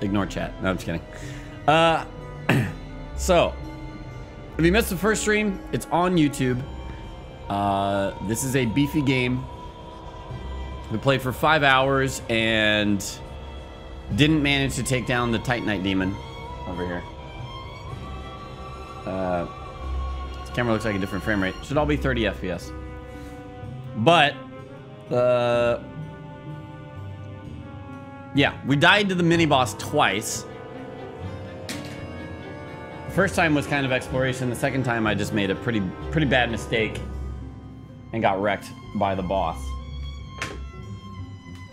Ignore chat. No, I'm just kidding. So, if you missed the first stream, it's on YouTube. This is a beefy game. We played for 5 hours and didn't manage to take down the Titanite demon over here. This camera looks like a different frame rate. Should all be 30 FPS. But, yeah, we died to the mini-boss twice. The first time was kind of exploration. The second time I just made a pretty bad mistake and got wrecked by the boss.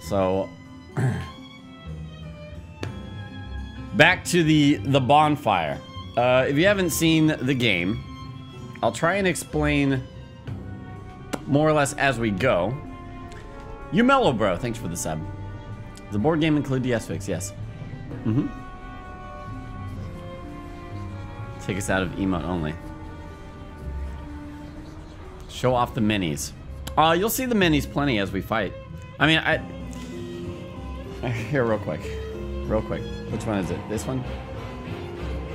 So, back to the bonfire. If you haven't seen the game, I'll try and explain more or less as we go. You mellow, bro. Thanks for the sub. Does the board game include DS Fix? Yes. Mm-hmm. Take us out of emote only. Show off the minis. You'll see the minis plenty as we fight. I mean, here, real quick. Real quick. Which one is it? This one?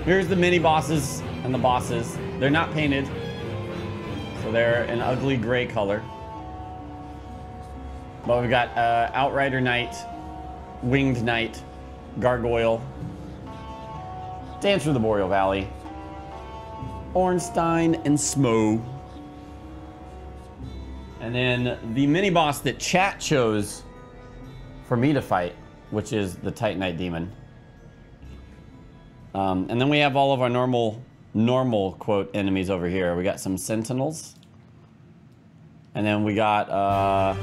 Here's the mini bosses and the bosses. They're not painted. So they're an ugly gray color. But we've got Outrider Knight, Winged Knight, Gargoyle, Dance through the Boreal Valley, Ornstein, and Smo. And then the mini boss that chat chose for me to fight, which is the Titanite demon. And then we have all of our normal quote enemies over here. We got some sentinels. And then we got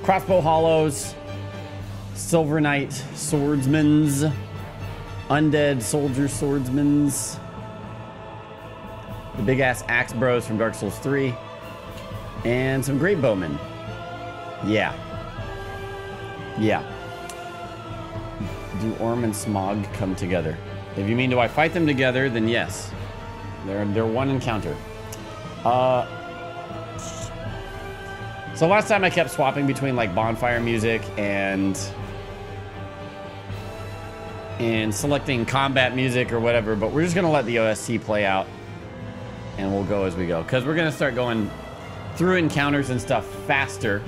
crossbow hollows, silver knight swordsmans, undead soldier swordsmans, the big ass axe bros from Dark Souls 3, and some great bowmen. Yeah. Do Orm and Smog come together? If you mean do I fight them together, then yes. They're one encounter. So last time I kept swapping between like bonfire music and selecting combat music or whatever, but we're just gonna let the OST play out and we'll go as we go. Because we're gonna start going through encounters and stuff faster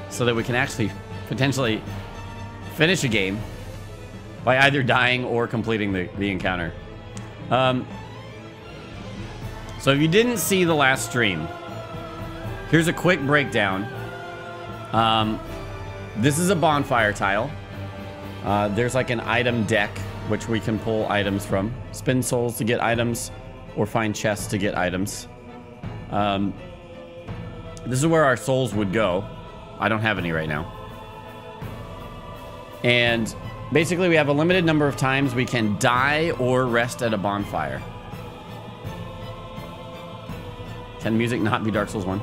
so that we can actually potentially finish a game by either dying or completing the encounter. So if you didn't see the last stream, here's a quick breakdown. This is a bonfire tile. There's like an item deck, which we can pull items from. Spend souls to get items, or find chests to get items. This is where our souls would go. I don't have any right now. And basically we have a limited number of times we can die or rest at a bonfire. Can music not be Dark Souls 1?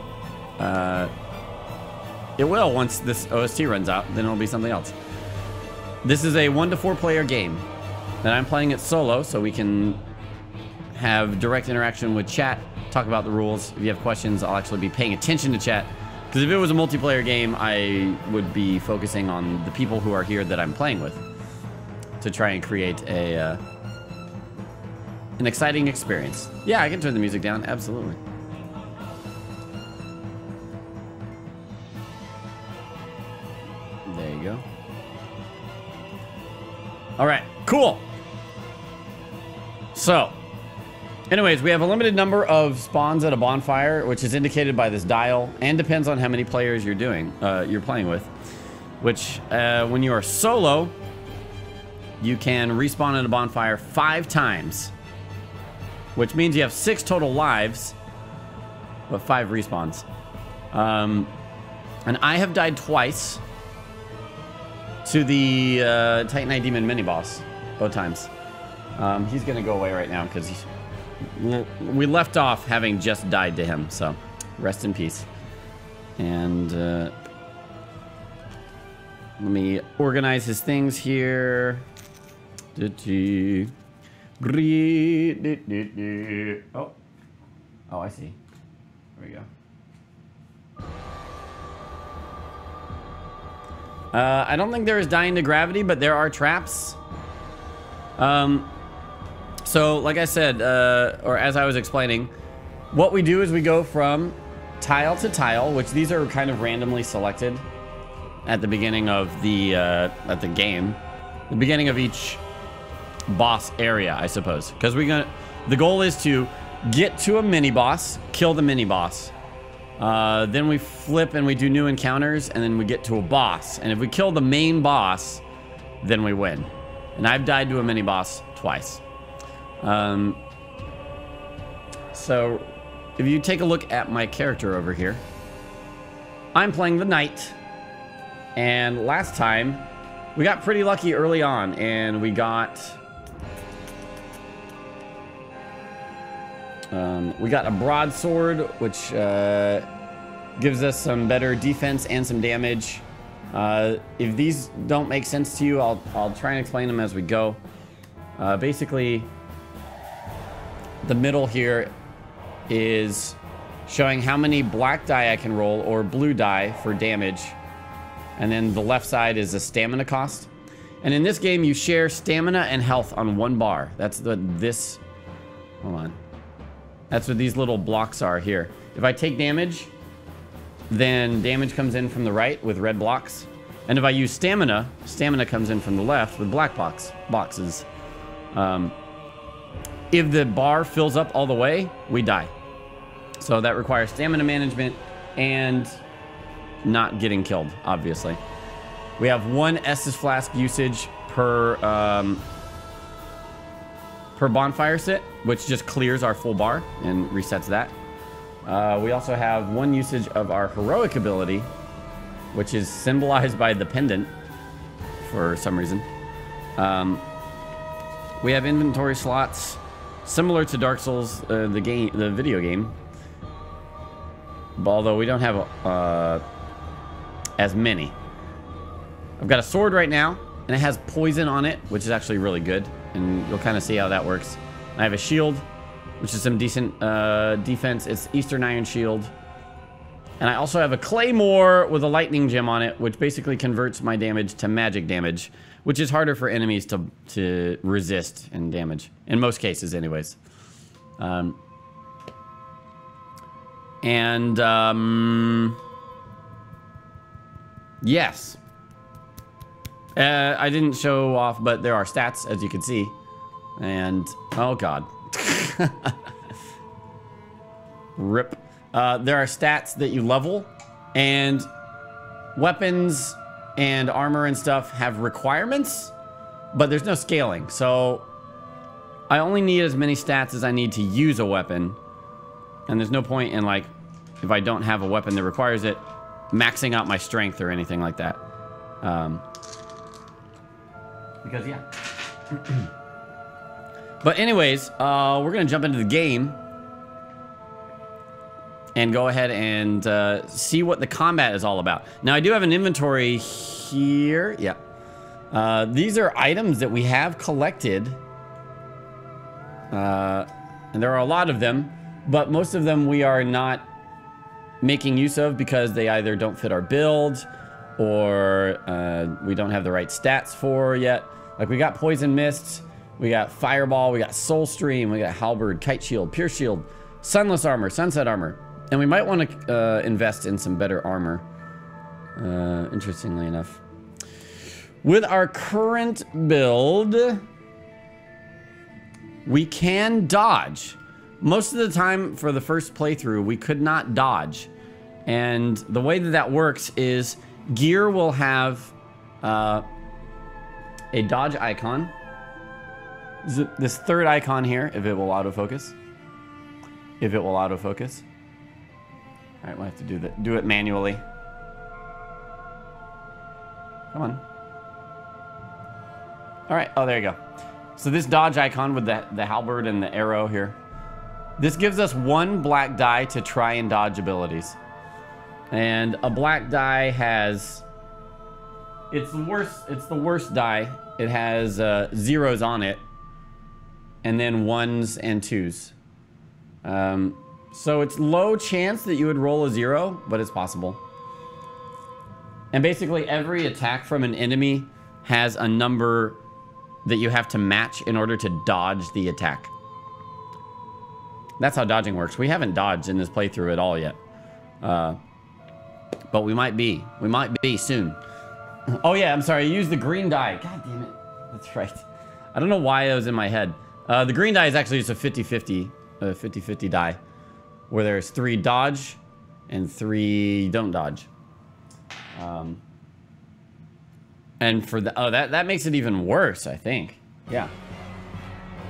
It will once this OST runs out, then it'll be something else. This is a 1 to 4 player game. And I'm playing it solo so we can have direct interaction with chat, talk about the rules. If you have questions, I'll actually be paying attention to chat. Because if it was a multiplayer game, I would be focusing on the people who are here that I'm playing with to try and create an exciting experience. Yeah, I can turn the music down, absolutely. There you go. All right, cool. So, anyways, we have a limited number of spawns at a bonfire, which is indicated by this dial, and depends on how many players you're playing with. Which, when you are solo, you can respawn at a bonfire 5 times, which means you have 6 total lives, but 5 respawns. And I have died twice to the Titanite Demon mini-boss, both times. He's gonna go away right now because we left off having just died to him, so rest in peace. And let me organize his things here. Oh, I see. There we go. I don't think there is dying to gravity, but there are traps So, like I said, or as I was explaining, what we do is we go from tile to tile, which these are kind of randomly selected at the beginning of the game, the beginning of each boss area, I suppose, because the goal is to get to a mini boss, kill the mini boss, then we flip and we do new encounters, and then we get to a boss, and if we kill the main boss, then we win. And I've died to a mini boss twice. So if you take a look at my character over here, I'm playing the knight, and last time we got pretty lucky early on, and we got a broadsword, which gives us some better defense and some damage. If these don't make sense to you, I'll try and explain them as we go. Basically, the middle here is showing how many black die I can roll or blue die for damage. And then the left side is a stamina cost. And in this game, you share stamina and health on one bar. That's hold on. That's what these little blocks are here. If I take damage, then damage comes in from the right with red blocks. And if I use stamina, stamina comes in from the left with black boxes. If the bar fills up all the way, we die. So that requires stamina management and not getting killed, obviously. We have one Estus Flask usage per bonfire sit, which just clears our full bar and resets that. We also have one usage of our heroic ability, which is symbolized by the pendant for some reason. We have inventory slots similar to Dark Souls, the video game, although we don't have as many. I've got a sword right now, and it has poison on it, which is actually really good, and you'll kind of see how that works. I have a shield, which is some decent defense. It's Eastern Iron Shield. And I also have a claymore with a lightning gem on it, which basically converts my damage to magic damage, which is harder for enemies to resist and damage. In most cases, anyways. Yes. I didn't show off, but there are stats, as you can see. And, oh god. Rip. There are stats that you level, and weapons and armor and stuff have requirements, but there's no scaling. So I only need as many stats as I need to use a weapon, and there's no point in, like, if I don't have a weapon that requires it, maxing out my strength or anything like that. Because, yeah. But anyways, we're gonna jump into the game and go ahead and see what the combat is all about. Now, I do have an inventory here. Yeah. These are items that we have collected. And there are a lot of them, but most of them we are not making use of because they either don't fit our build or we don't have the right stats for yet. Like, we got Poison Mist, we got Fireball, we got Soul Stream, we got Halberd, Kite Shield, Pierce Shield, Sunless Armor, Sunset Armor. And we might want to invest in some better armor, interestingly enough. With our current build, we can dodge. Most of the time for the first playthrough, we could not dodge. And the way that that works is gear will have a dodge icon. This third icon here, if it will autofocus. If it will autofocus. All right, we'll have to do it manually. Come on. All right, oh, there you go. So this dodge icon with the halberd and the arrow here, this gives us one black die to try and dodge abilities. And a black die has, it's the worst die. It has zeros on it, and then ones and twos. So it's low chance that you would roll a 0, but it's possible. And basically every attack from an enemy has a number that you have to match in order to dodge the attack. That's how dodging works. We haven't dodged in this playthrough at all yet. But we might be. We might be soon. Oh yeah, I'm sorry. I used the green die. God damn it. That's right. I don't know why it was in my head. The green die is actually just a 50-50 die. Where there's 3 dodge and 3 don't dodge. And for the... Oh, that makes it even worse, I think. Yeah.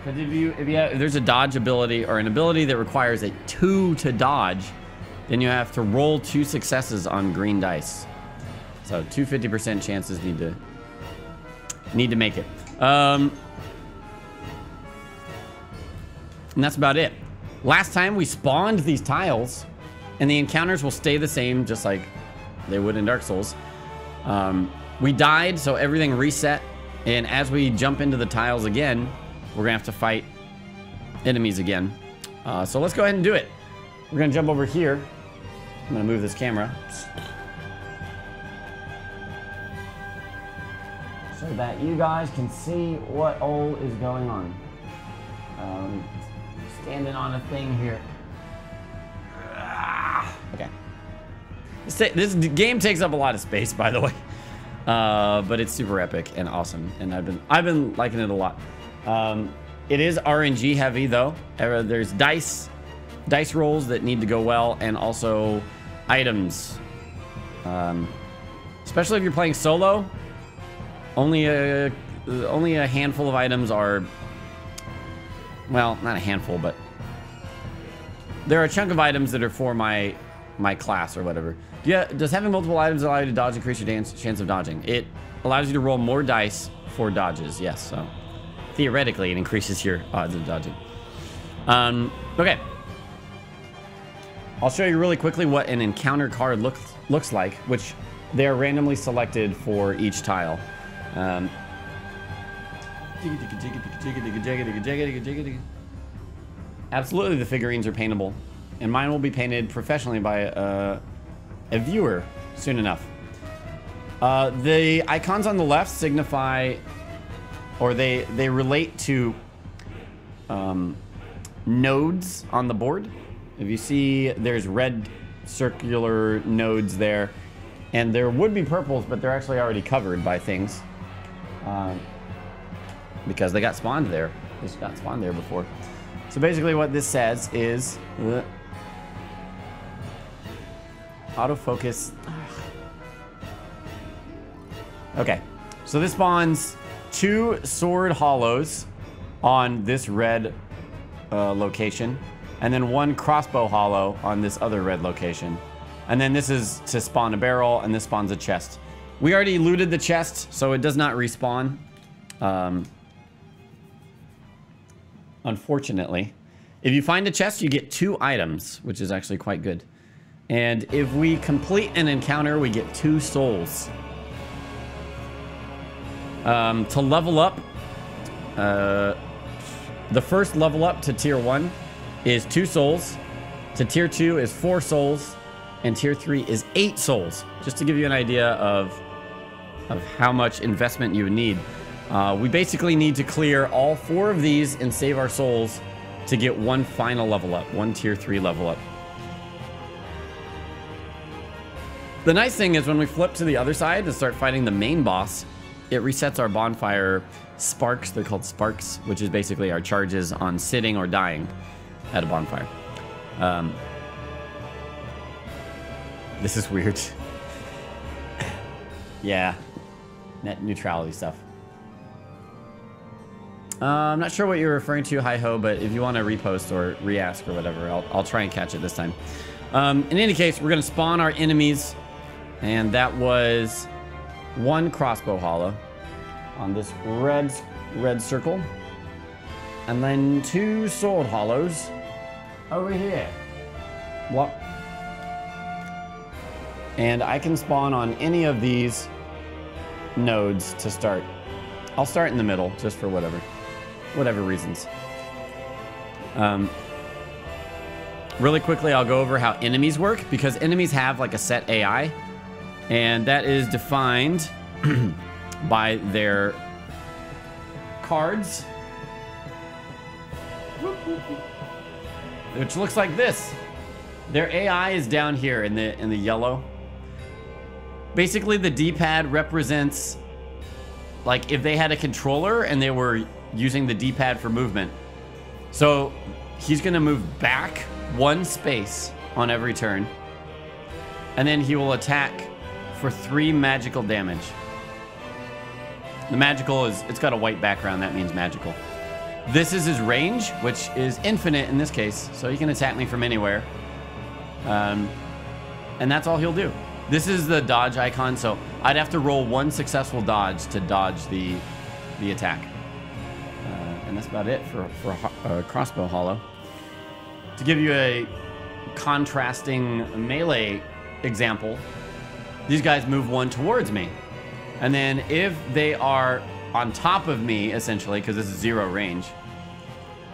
Because if there's a dodge ability or an ability that requires a 2 to dodge, then you have to roll 2 successes on green dice. So 2 50% chances need to make it. And that's about it. Last time we spawned these tiles, and the encounters will stay the same, just like they would in Dark Souls. We died, so everything reset. And as we jump into the tiles again, we're gonna have to fight enemies again. So let's go ahead and do it. We're gonna jump over here. I'm gonna move this camera so that you guys can see what all is going on. Standing on a thing here. Okay. This game takes up a lot of space, by the way, but it's super epic and awesome, and I've been liking it a lot. It is RNG heavy though. There's dice rolls that need to go well, and also items. Especially if you're playing solo, only a handful of items are, well, not a handful, but there are a chunk of items that are for my class or whatever. Yeah, does having multiple items allow you to dodge increase your chance of dodging? It allows you to roll more dice for dodges, yes. So theoretically, it increases your odds of dodging. Okay. I'll show you really quickly what an encounter card looks like, which they are randomly selected for each tile. Absolutely, the figurines are paintable, and mine will be painted professionally by a viewer soon enough. The icons on the left signify, or they relate to nodes on the board. If you see, there's red circular nodes there, and there would be purples, but they're actually already covered by things because they got spawned there. They just got spawned there before. So basically what this says is autofocus. Okay, so this spawns 2 sword hollows on this red location, and then 1 crossbow hollow on this other red location. And then this is to spawn a barrel, and this spawns a chest. We already looted the chest, so it does not respawn. Unfortunately. If you find a chest, you get 2 items, which is actually quite good. And if we complete an encounter, we get 2 souls. To level up, the first level up to tier 1 is 2 souls. To tier 2 is 4 souls. And tier 3 is 8 souls. Just to give you an idea of how much investment you would need. We basically need to clear all 4 of these and save our souls to get 1 final level up, 1 tier 3 level up. The nice thing is when we flip to the other side and start fighting the main boss, it resets our bonfire sparks. They're called sparks, which is basically our charges on sitting or dying at a bonfire. This is weird. Yeah, net neutrality stuff. I'm not sure what you're referring to, hi-ho, but if you want to repost or re-ask or whatever, I'll try and catch it this time. In any case, we're going to spawn our enemies, and that was 1 crossbow hollow on this red circle, and then 2 sword hollows over here. What? And I can spawn on any of these nodes to start. I'll start in the middle, just for whatever reasons. Really quickly, I'll go over how enemies work, because enemies have like a set AI, and that is defined by their cards, which looks like this. Their AI is down here in the yellow. Basically, the D-pad represents, like, if they had a controller and they were using the D-pad for movement. So he's gonna move back 1 space on every turn, and then he will attack for 3 magical damage. The magical is, it's got a white background, that means magical. This is his range, which is infinite in this case, so he can attack me from anywhere. And that's all he'll do. This is the dodge icon, so I'd have to roll 1 successful dodge to dodge the attack. And that's about it for a crossbow hollow. To give you a contrasting melee example, these guys move 1 towards me. And then if they are on top of me, essentially, because this is 0 range,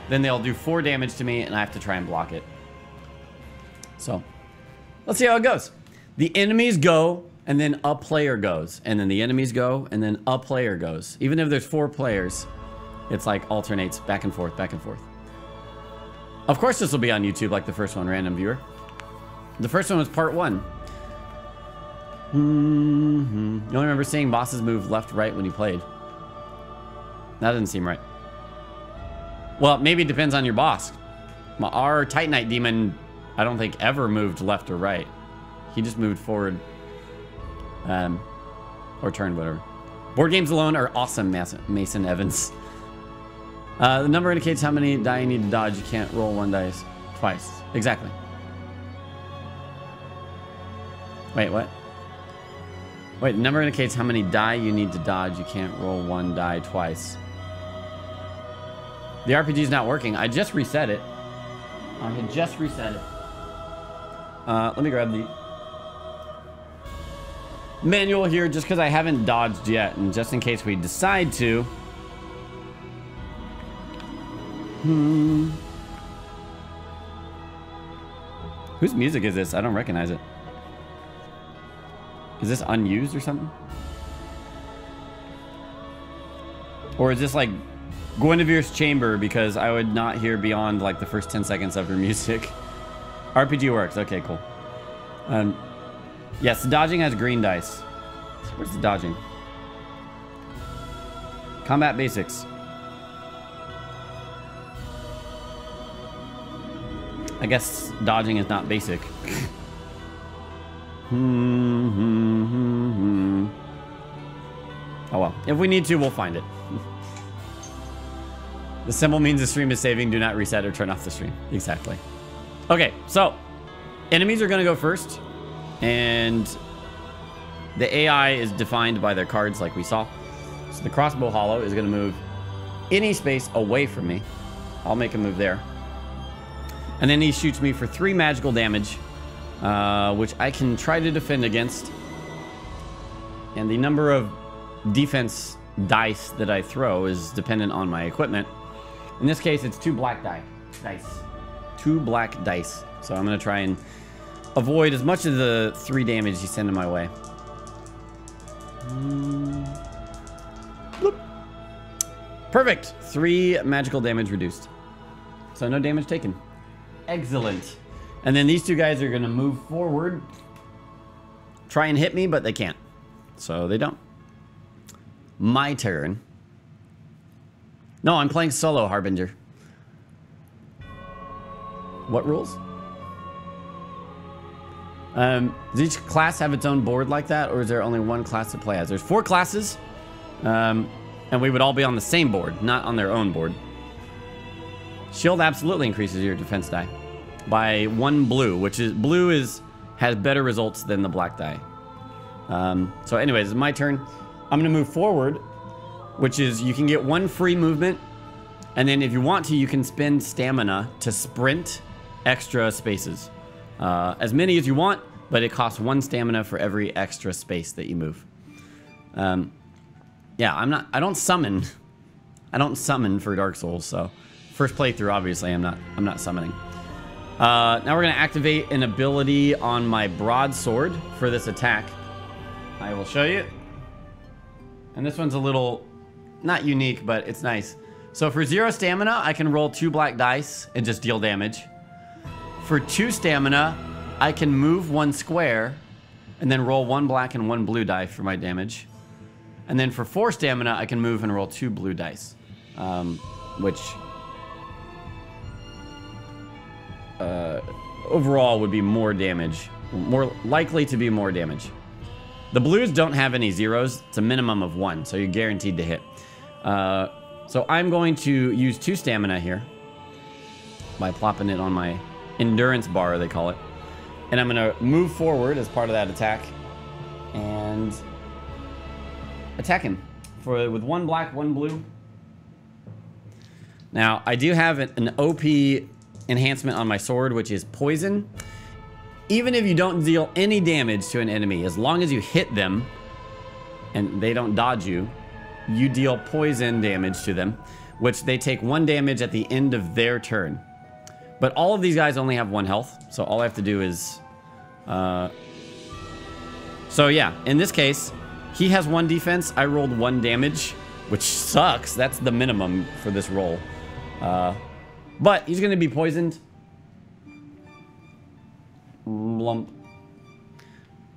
then they'll do 4 damage to me and I have to try and block it. So let's see how it goes. The enemies go, and then a player goes. And then the enemies go, and then a player goes. Even if there's 4 players, it's like alternates back and forth, back and forth. Of course this will be on YouTube like the first one, random viewer. The first one was part 1. You only remember seeing bosses move left, right when you played. That doesn't seem right. Well, maybe it depends on your boss. Our Titanite demon, I don't think ever moved left or right. He just moved forward, or turned, whatever. Board games alone are awesome, Mason Evans. The number indicates how many die you need to dodge. You can't roll 1 dice twice. Exactly. Wait, what? Wait, the number indicates how many die you need to dodge. You can't roll 1 die twice. The RPG is not working. I just reset it. I had just reset it. Let me grab the manual here just because I haven't dodged yet, and just in case we decide to. Whose music is this? I don't recognize it. Is this unused or something? Or is this like Guinevere's Chamber, because I would not hear beyond like the first 10 seconds of her music. RPG works. Okay, cool. Yes, the dodging has green dice. Where's the dodging? Combat basics. I guess dodging is not basic. Oh well. If we need to, we'll find it. The symbol means the stream is saving. Do not reset or turn off the stream. Exactly. Okay, so enemies are going to go first. And the AI is defined by their cards like we saw. So the crossbow hollow is going to move any space away from me. I'll make him move there. And then he shoots me for 3 magical damage, which I can try to defend against. And the number of defense dice that I throw is dependent on my equipment. In this case, it's 2 black dice. 2 black dice. So I'm going to try and avoid as much of the 3 damage he's sending my way. Bloop. Perfect. 3 magical damage reduced. So no damage taken. Excellent. And then these 2 guys are going to move forward. Try and hit me, but they can't. So they don't. My turn. No, I'm playing solo, Harbinger. What rules? Does each class have its own board like that, or is there only 1 class to play as? There's 4 classes, and we would all be on the same board, not on their own board. Shield absolutely increases your defense die by 1 blue, which is has better results than the black die. So anyways, it's my turn. I'm going to move forward, which is you can get 1 free movement, and then if you want to, you can spend stamina to sprint extra spaces. As many as you want, but it costs 1 stamina for every extra space that you move. Yeah, I don't summon for Dark Souls, so first playthrough, obviously, I'm not summoning. Now we're gonna activate an ability on my broadsword for this attack. I will show you. And this one's a little not unique, but it's nice. So for 0 stamina, I can roll 2 black dice and just deal damage. For 2 stamina, I can move 1 square and then roll 1 black and 1 blue die for my damage. And then for 4 stamina, I can move and roll 2 blue dice, which overall would be more damage, more likely to be more damage. The blues don't have any zeros. It's a minimum of 1, so you're guaranteed to hit. So I'm going to use 2 stamina here by plopping it on my endurance bar, they call it. And I'm going to move forward as part of that attack and attack him with 1 black, 1 blue. Now, I do have an OP enhancement on my sword, which is poison. Even if you don't deal any damage to an enemy, as long as you hit them and they don't dodge you, you deal poison damage to them, which they take 1 damage at the end of their turn. But all of these guys only have 1 health, so all I have to do is... So yeah, in this case, he has 1 defense, I rolled 1 damage, which sucks. That's the minimum for this roll. But he's going to be poisoned. Lump.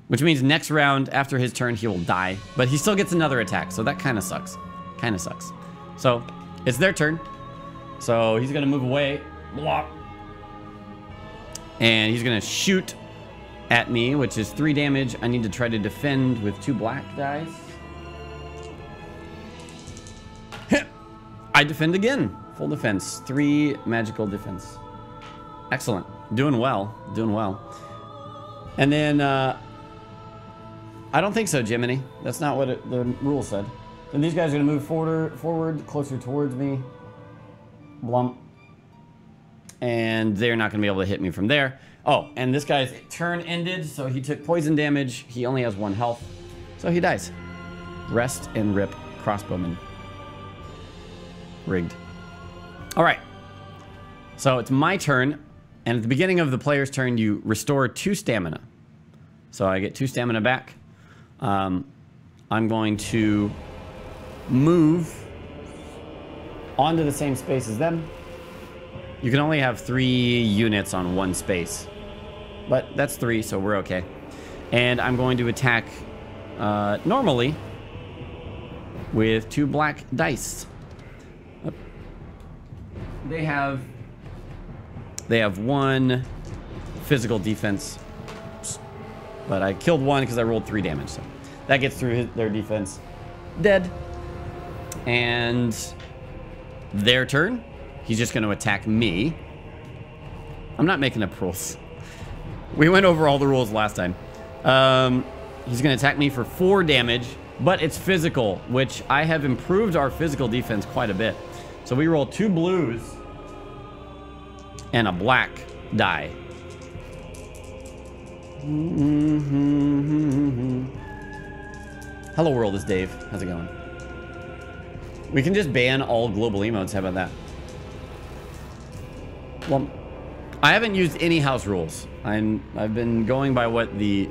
Which means next round, after his turn, he will die. But he still gets another attack, so that kind of sucks. Kind of sucks. So, it's their turn. So, he's going to move away. Blah. And he's going to shoot at me, which is 3 damage. I need to try to defend with 2 black dice. I defend again. Full defense. 3 magical defense. Excellent. Doing well. Doing well. And then, I don't think so, Jiminy. That's not what the rule said. And these guys are going to move forward, closer towards me. Blump. And they're not going to be able to hit me from there. Oh, and this guy's turn ended, so he took poison damage. He only has 1 health, so he dies. Rest and rip, crossbowman. Rigged. All right. So it's my turn, and at the beginning of the player's turn, you restore 2 stamina. So I get 2 stamina back. I'm going to move onto the same space as them. You can only have 3 units on 1 space. But that's 3, so we're okay. And I'm going to attack normally with 2 black dice. They have 1 physical defense. But I killed 1 because I rolled 3 damage. So that gets through their defense. Dead. And their turn. He's just going to attack me. I'm not making up rules. We went over all the rules last time. He's going to attack me for 4 damage, but it's physical, which I have improved our physical defense quite a bit. So we roll 2 blues and a black die. Hello world, it's Dave. How's it going? We can just ban all global emotes. How about that? Well, I haven't used any house rules. I've been going by what the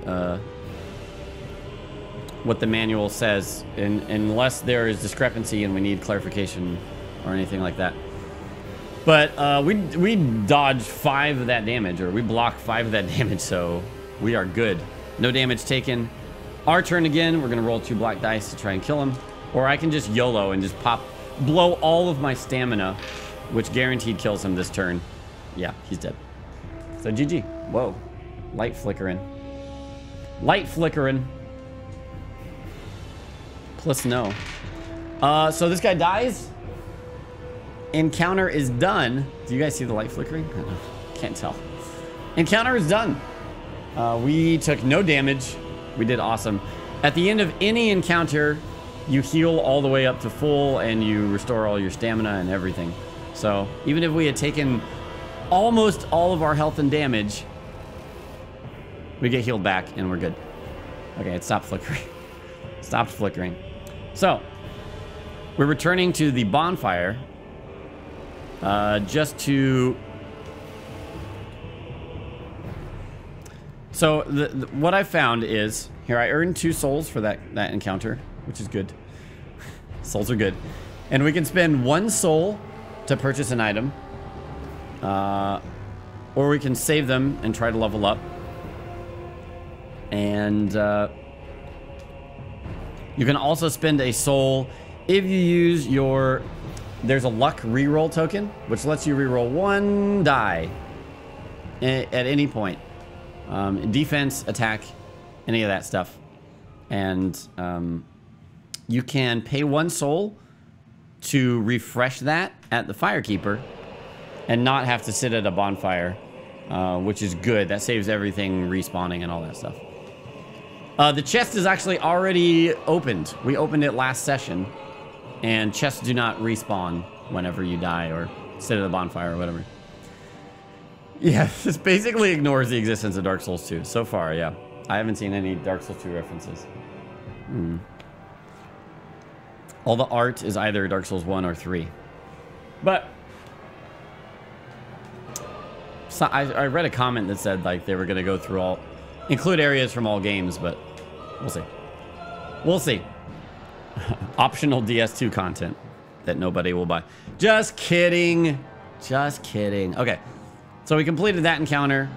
manual says, unless there is discrepancy and we need clarification or anything like that. But we dodged 5 of that damage, or we blocked 5 of that damage, so we are good. No damage taken. Our turn again. We're gonna roll 2 black dice to try and kill him, or I can just YOLO and just blow all of my stamina, which guaranteed kills him this turn. Yeah, he's dead. So GG. Whoa. Light flickering. Light flickering. Plus no. So this guy dies. Encounter is done. Do you guys see the light flickering? I don't know. Can't tell. Encounter is done. We took no damage. We did awesome. At the end of any encounter, you heal all the way up to full and you restore all your stamina and everything. So even if we had taken almost all of our health and damage, we get healed back and we're good. Okay, it stopped flickering. Stopped flickering. So we're returning to the bonfire just to... So what I found is, here I earned 2 souls for that encounter, which is good. Souls are good. And we can spend 1 soul to purchase an item. Or we can save them and try to level up. And you can also spend a soul if you use your... There's a luck reroll token, which lets you reroll 1 die at any point. Defense, attack, any of that stuff. And you can pay 1 soul to refresh that at the Firekeeper and not have to sit at a bonfire, which is good. That saves everything respawning and all that stuff. The chest is actually already opened. We opened it last session. And chests do not respawn whenever you die or sit at a bonfire or whatever. Yeah, this basically ignores the existence of Dark Souls 2. So far, yeah. I haven't seen any Dark Souls 2 references. All the art is either Dark Souls 1 or 3. But... So I read a comment that said like they were going to go through all... Include areas from all games, but we'll see. We'll see. Optional DS2 content that nobody will buy. Just kidding. Just kidding. Okay. So we completed that encounter.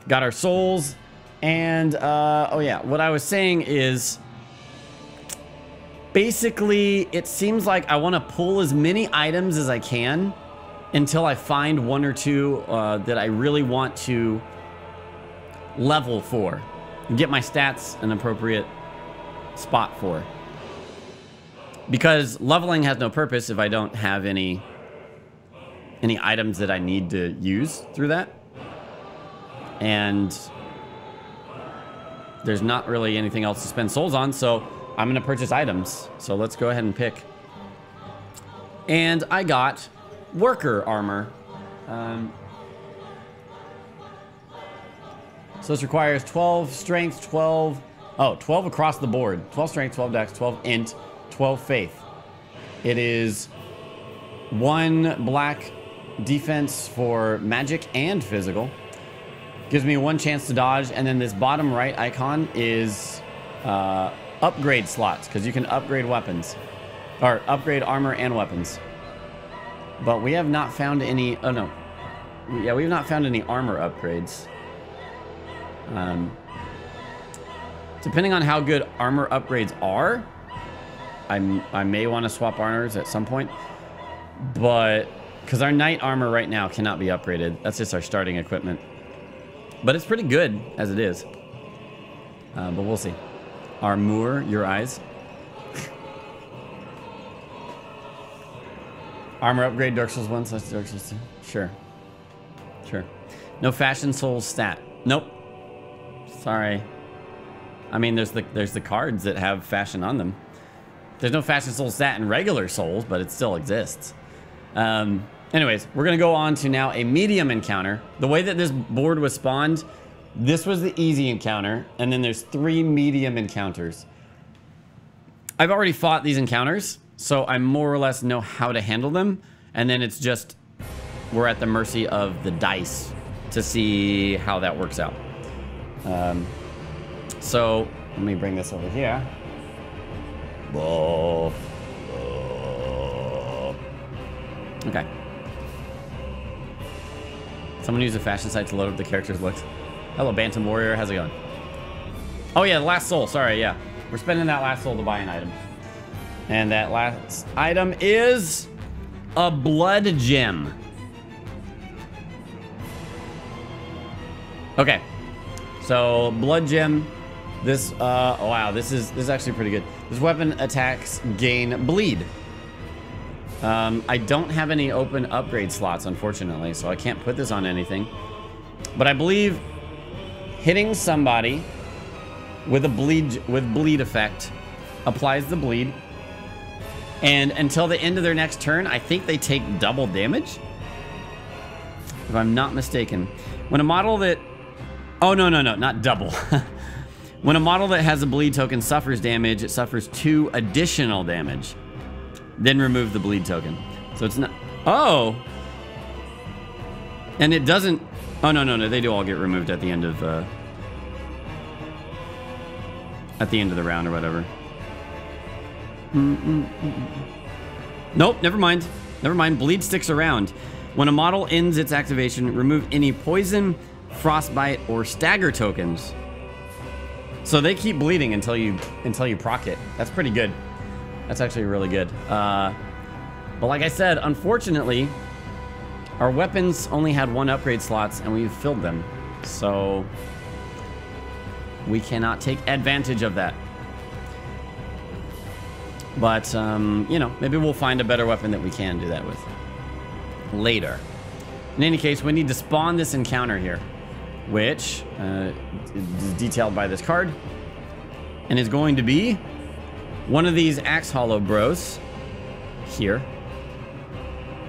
Got our souls. And, oh yeah. What I was saying is... Basically, it seems like I want to pull as many items as I can until I find 1 or 2 that I really want to level for. And get my stats an appropriate spot for. Because leveling has no purpose if I don't have any items that I need to use through that. And there's not really anything else to spend souls on, so I'm going to purchase items. So let's go ahead and pick. And I got worker armor. So this requires 12 strength, 12 across the board. 12 strength, 12 dex, 12 int, 12 faith. It is 1 black defense for magic and physical. Gives me 1 chance to dodge. And then this bottom right icon is upgrade slots, because you can upgrade weapons. Or upgrade armor and weapons. But we have not found any... Oh, no. Yeah, we have not found any armor upgrades. Depending on how good armor upgrades are, I may want to swap armors at some point. But... Because our knight armor right now cannot be upgraded. That's just our starting equipment. But it's pretty good as it is. But we'll see. Armor, your eyes. Armor upgrade, Dark Souls 1 / Dark Souls 2. Sure. Sure. No fashion soul stat. Nope. Sorry. I mean, there's the cards that have fashion on them. There's no fashion soul stat in regular souls, but it still exists. Anyways, we're going to go on to now a medium encounter. The way that this board was spawned, this was the easy encounter, and then there's 3 medium encounters. I've already fought these encounters, so I more or less know how to handle them, and then it's just we're at the mercy of the dice to see how that works out. So let me bring this over here. Okay. Someone used a fashion site to load up the character's looks. Hello, Bantam Warrior. How's it going? Oh, yeah, the last soul. Sorry, yeah. We're spending that last soul to buy an item. And that last item is a blood gem. Okay. So, blood gem. This, oh, wow, this is actually pretty good. This weapon attacks gain bleed. I don't have any open upgrade slots, unfortunately, so I can't put this on anything. But I believe hitting somebody with a bleed effect applies the bleed. And until the end of their next turn, I think they take double damage. If I'm not mistaken. When a model that... Oh, no, not double. When a model that has a bleed token suffers damage, it suffers 2 additional damage. Then remove the bleed token. So it's not... Oh! And it doesn't... Oh, no. They do all get removed at the end of... At the end of the round or whatever. Nope, never mind. Never mind. Bleed sticks around. When a model ends its activation, remove any poison, frostbite, or stagger tokens. So they keep bleeding until you proc it. That's pretty good. That's actually really good. But like I said, unfortunately, our weapons only had 1 upgrade slots and we've filled them. So we cannot take advantage of that. But, you know, maybe we'll find a better weapon that we can do that with later. In any case, we need to spawn this encounter here, which is detailed by this card, and is going to be one of these Axe Hollow bros here,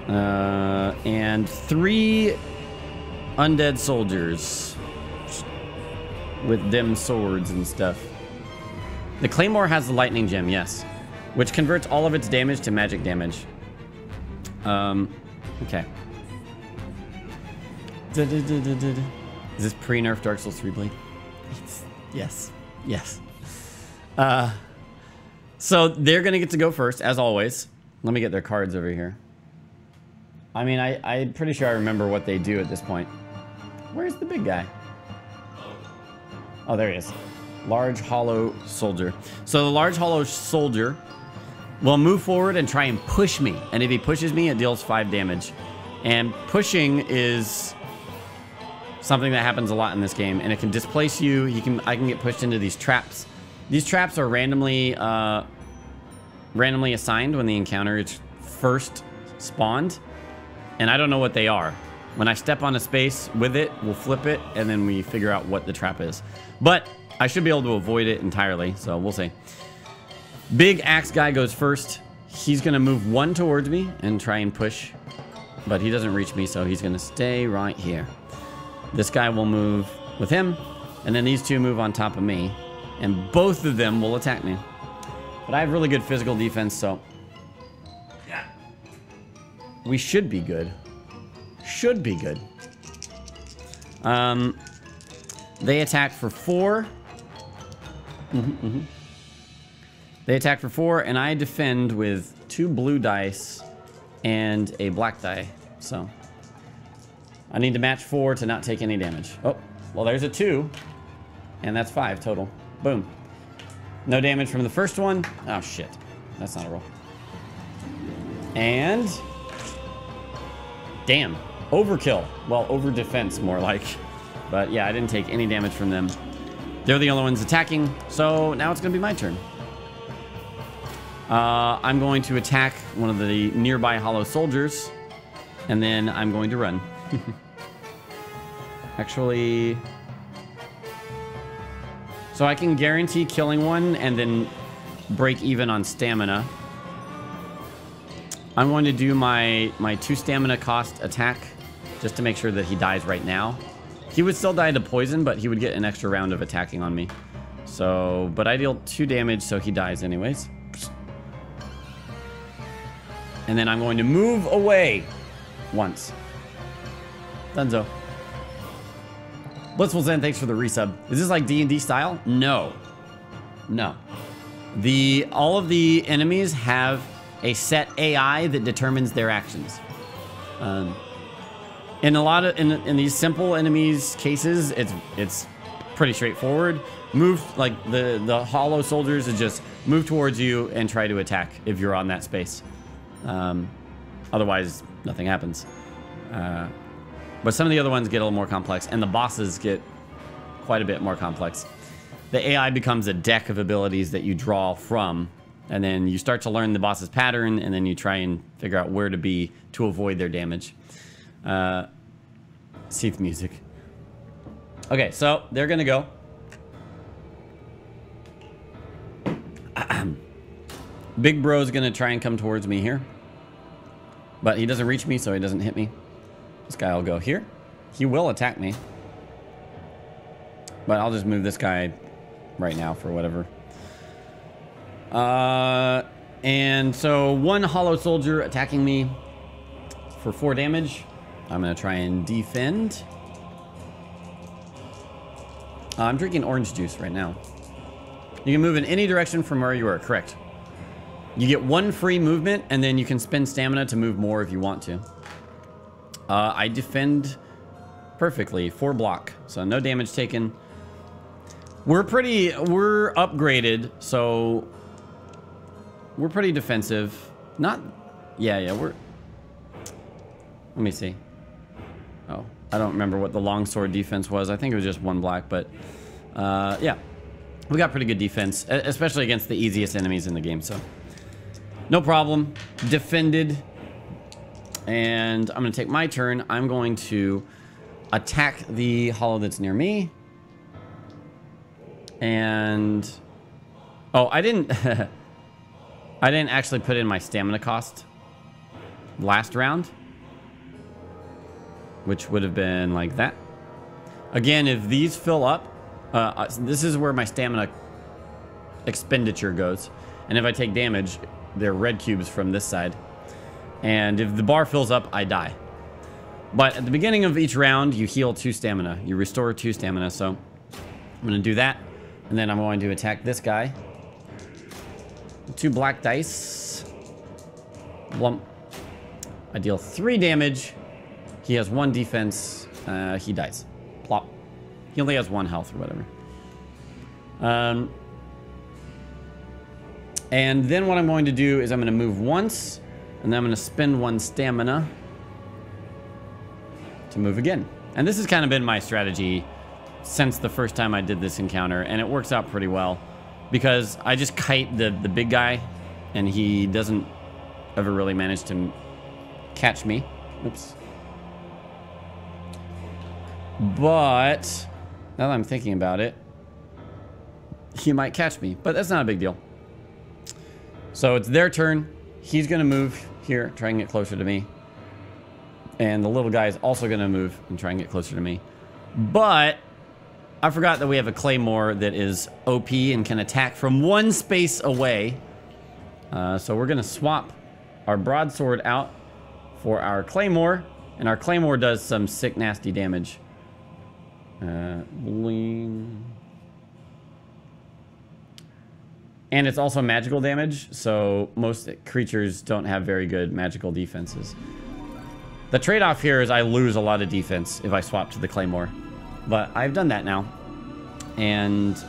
and 3 undead soldiers with them swords and stuff. The Claymore has the lightning gem, yes, which converts all of its damage to magic damage. Okay. Is this pre-nerf Dark Souls 3 Blade? Yes. Yes. So they're going to get to go first, as always. Let me get their cards over here. I mean, I'm pretty sure I remember what they do at this point. Where's the big guy? Oh, there he is. Large Hollow Soldier. So the Large Hollow Soldier will move forward and try and push me. And if he pushes me, it deals 5 damage. And pushing is something that happens a lot in this game, and it can displace you. I can get pushed into these traps. These traps are randomly assigned when the encounter is first spawned, and I don't know what they are. When I step on a space with it, we'll flip it, and then we figure out what the trap is. But I should be able to avoid it entirely, so we'll see. Big axe guy goes first. He's gonna move 1 towards me and try and push, but he doesn't reach me, so he's gonna stay right here. This guy will move with him, and then these 2 move on top of me, and both of them will attack me. But I have really good physical defense, so yeah, we should be good. Should be good. They attack for 4. They attack for 4, and I defend with 2 blue dice and a black die. So I need to match 4 to not take any damage. Oh, well, there's a 2, and that's 5 total. Boom. No damage from the first one. Oh, shit. That's not a roll. And damn. Overkill. Well, over defense, more like. But yeah, I didn't take any damage from them. They're the only ones attacking, so now it's going to be my turn. I'm going to attack one of the nearby hollow soldiers, and then I'm going to run. Actually, so I can guarantee killing one and then break even on stamina. I'm going to do my 2 stamina cost attack just to make sure that he dies right now. He would still die to poison, but he would get an extra round of attacking on me. So, but I deal 2 damage, so he dies anyways. And then I'm going to move away once. Dunzo. Blitzful Zen, thanks for the resub. Is this like D&D style? No. No. All of the enemies have a set AI that determines their actions. In a lot of in these simple enemies cases, it's pretty straightforward. Move, like the hollow soldiers is just move towards you and try to attack if you're on that space. Otherwise, nothing happens. But some of the other ones get a little more complex, and the bosses get quite a bit more complex. The AI becomes a deck of abilities that you draw from, and then you start to learn the boss's pattern, and then you try and figure out where to be to avoid their damage. Seath music. Okay, so they're gonna go. Big bro's gonna try and come towards me here, but he doesn't reach me, so he doesn't hit me. This guy will go here. He will attack me, but I'll just move this guy right now for whatever. And so 1 hollow soldier attacking me for 4 damage. I'm gonna try and defend. I'm drinking orange juice right now. You can move in any direction from where you are, correct. You get 1 free movement, and then you can spend stamina to move more if you want to. I defend perfectly, 4 block, so no damage taken. We're upgraded, so we're pretty defensive. Not, yeah, we're, let me see. Oh, I don't remember what the longsword defense was. I think it was just 1 black, but yeah. We got pretty good defense, especially against the easiest enemies in the game, so. No problem. Defended. And I'm going to take my turn. I'm going to attack the hollow that's near me. And... oh, I didn't... I didn't actually put in my stamina cost last round. Which would have been like that. Again, if these fill up... this is where my stamina expenditure goes. And if I take damage... they're red cubes from this side. And if the bar fills up, I die. But at the beginning of each round, you heal 2 stamina. You restore 2 stamina, so I'm going to do that. And then I'm going to attack this guy. 2 black dice. Lump. I deal 3 damage. He has 1 defense. He dies. Plop. He only has 1 health or whatever. And then what I'm going to do is I'm going to move once, and then I'm going to spend 1 stamina to move again. And this has kind of been my strategy since the first time I did this encounter, and it works out pretty well because I just kite the big guy, and he doesn't ever really manage to catch me. Oops. But now that I'm thinking about it, he might catch me, but that's not a big deal. So it's their turn. He's going to move here, try and get closer to me. And the little guy is also going to move and try and get closer to me. But I forgot that we have a claymore that is OP and can attack from 1 space away. So we're going to swap our broadsword out for our claymore. And our claymore does some sick, nasty damage. Bling. And it's also magical damage, so most creatures don't have very good magical defenses. The trade-off here is I lose a lot of defense if I swap to the claymore. But I've done that now. And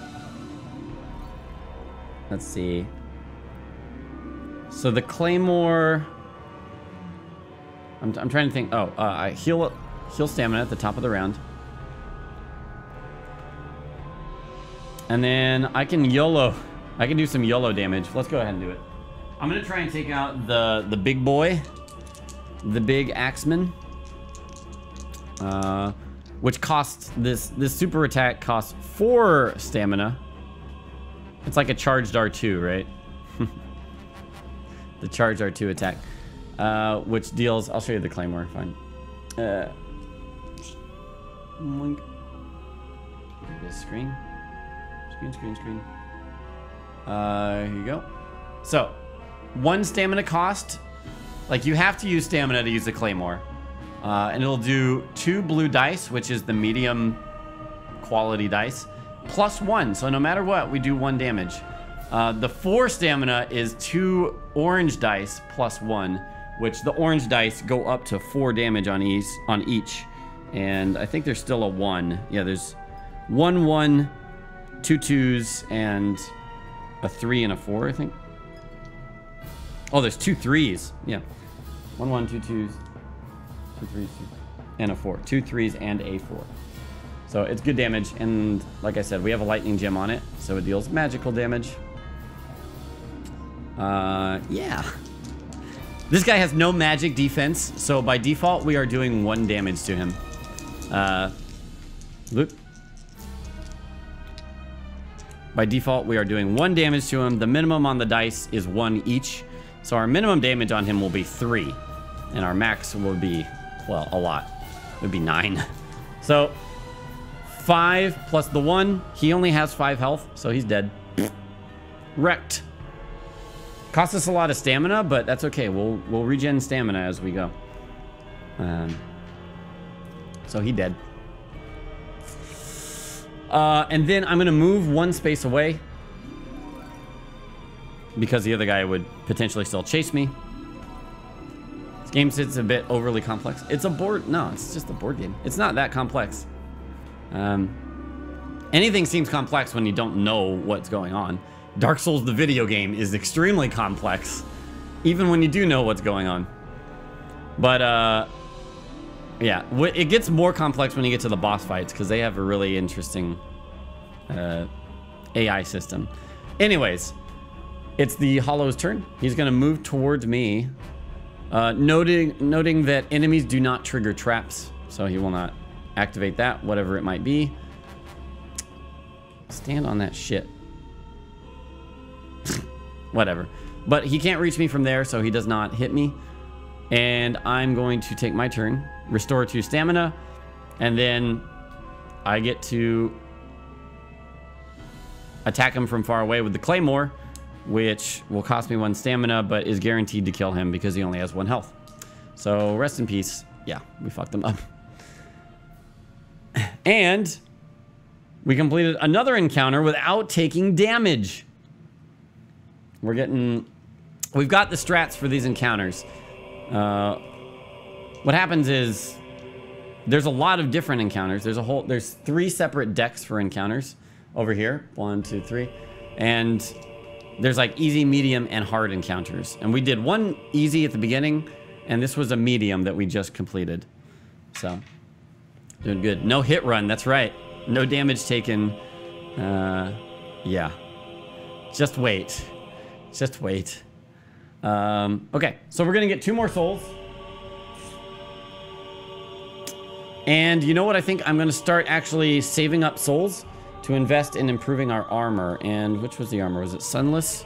let's see. So the claymore... I'm trying to think. Oh, I heal stamina at the top of the round. And then I can YOLO... I can do some YOLO damage. Let's go ahead and do it. I'm going to try and take out the big boy. The big axeman. Which costs... This super attack costs 4 stamina. It's like a charged R2, right? The charged R2 attack. Which deals... I'll show you the claymore. Fine. Link. This screen. Screen. Here you go. So, 1 stamina cost. Like, you have to use stamina to use the claymore. And it'll do 2 blue dice, which is the medium quality dice, plus 1. So no matter what, we do 1 damage. The 4 stamina is 2 orange dice plus 1, which the orange dice go up to 4 damage on each. And I think there's still a 1. Yeah, there's 1 1, 2 2s, and a 3 and a 4, I think. Oh, there's 2 3s. Yeah. 1 1, 2 2s, 2 3s, and a 4. 2 3s and a 4. So it's good damage. And like I said, we have a lightning gem on it, so it deals magical damage. Yeah. This guy has no magic defense, so by default, we are doing 1 damage to him. Loop. By default, we are doing 1 damage to him. The minimum on the dice is 1 each. So our minimum damage on him will be 3. And our max will be, well, a lot. It would be 9. So 5 plus the 1. He only has 5 health, so he's dead. Wrecked. Costs us a lot of stamina, but that's okay. We'll regen stamina as we go. So he dead. And then I'm going to move 1 space away. because the other guy would potentially still chase me. This game sits a bit overly complex. It's a board... No, it's just a board game. It's not that complex. Anything seems complex when you don't know what's going on. Dark Souls, the video game, is extremely complex, even when you do know what's going on. But, yeah, it gets more complex when you get to the boss fights, because they have a really interesting AI system. Anyways, it's the Hollow's turn. He's going to move towards me, noting that enemies do not trigger traps, so he will not activate that, whatever it might be. Stand on that shit. Whatever. But he can't reach me from there, so he does not hit me. And I'm going to take my turn, restore 2 stamina, and then I get to attack him from far away with the claymore, which will cost me 1 stamina, but is guaranteed to kill him because he only has 1 health. So rest in peace. Yeah, we fucked him up. And we completed another encounter without taking damage. We've got the strats for these encounters. What happens is there's a lot of different encounters. There's 3 separate decks for encounters over here. 1, 2, 3. And there's like easy, medium, and hard encounters. And we did 1 easy at the beginning, and this was a medium that we just completed. So, doing good. No hit run, that's right. No damage taken. Yeah. Just wait. Just wait. Okay, so we're gonna get 2 more souls. And you know what? I think I'm gonna start actually saving up souls to invest in improving our armor. And which was the armor? Was it Sunless?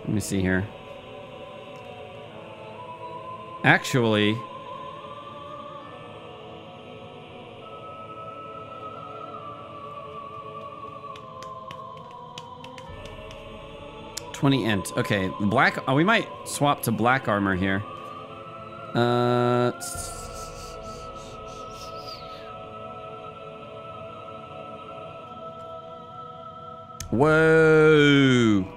Let me see here. Actually, int. Okay, black. Oh, we might swap to black armor here. Whoa.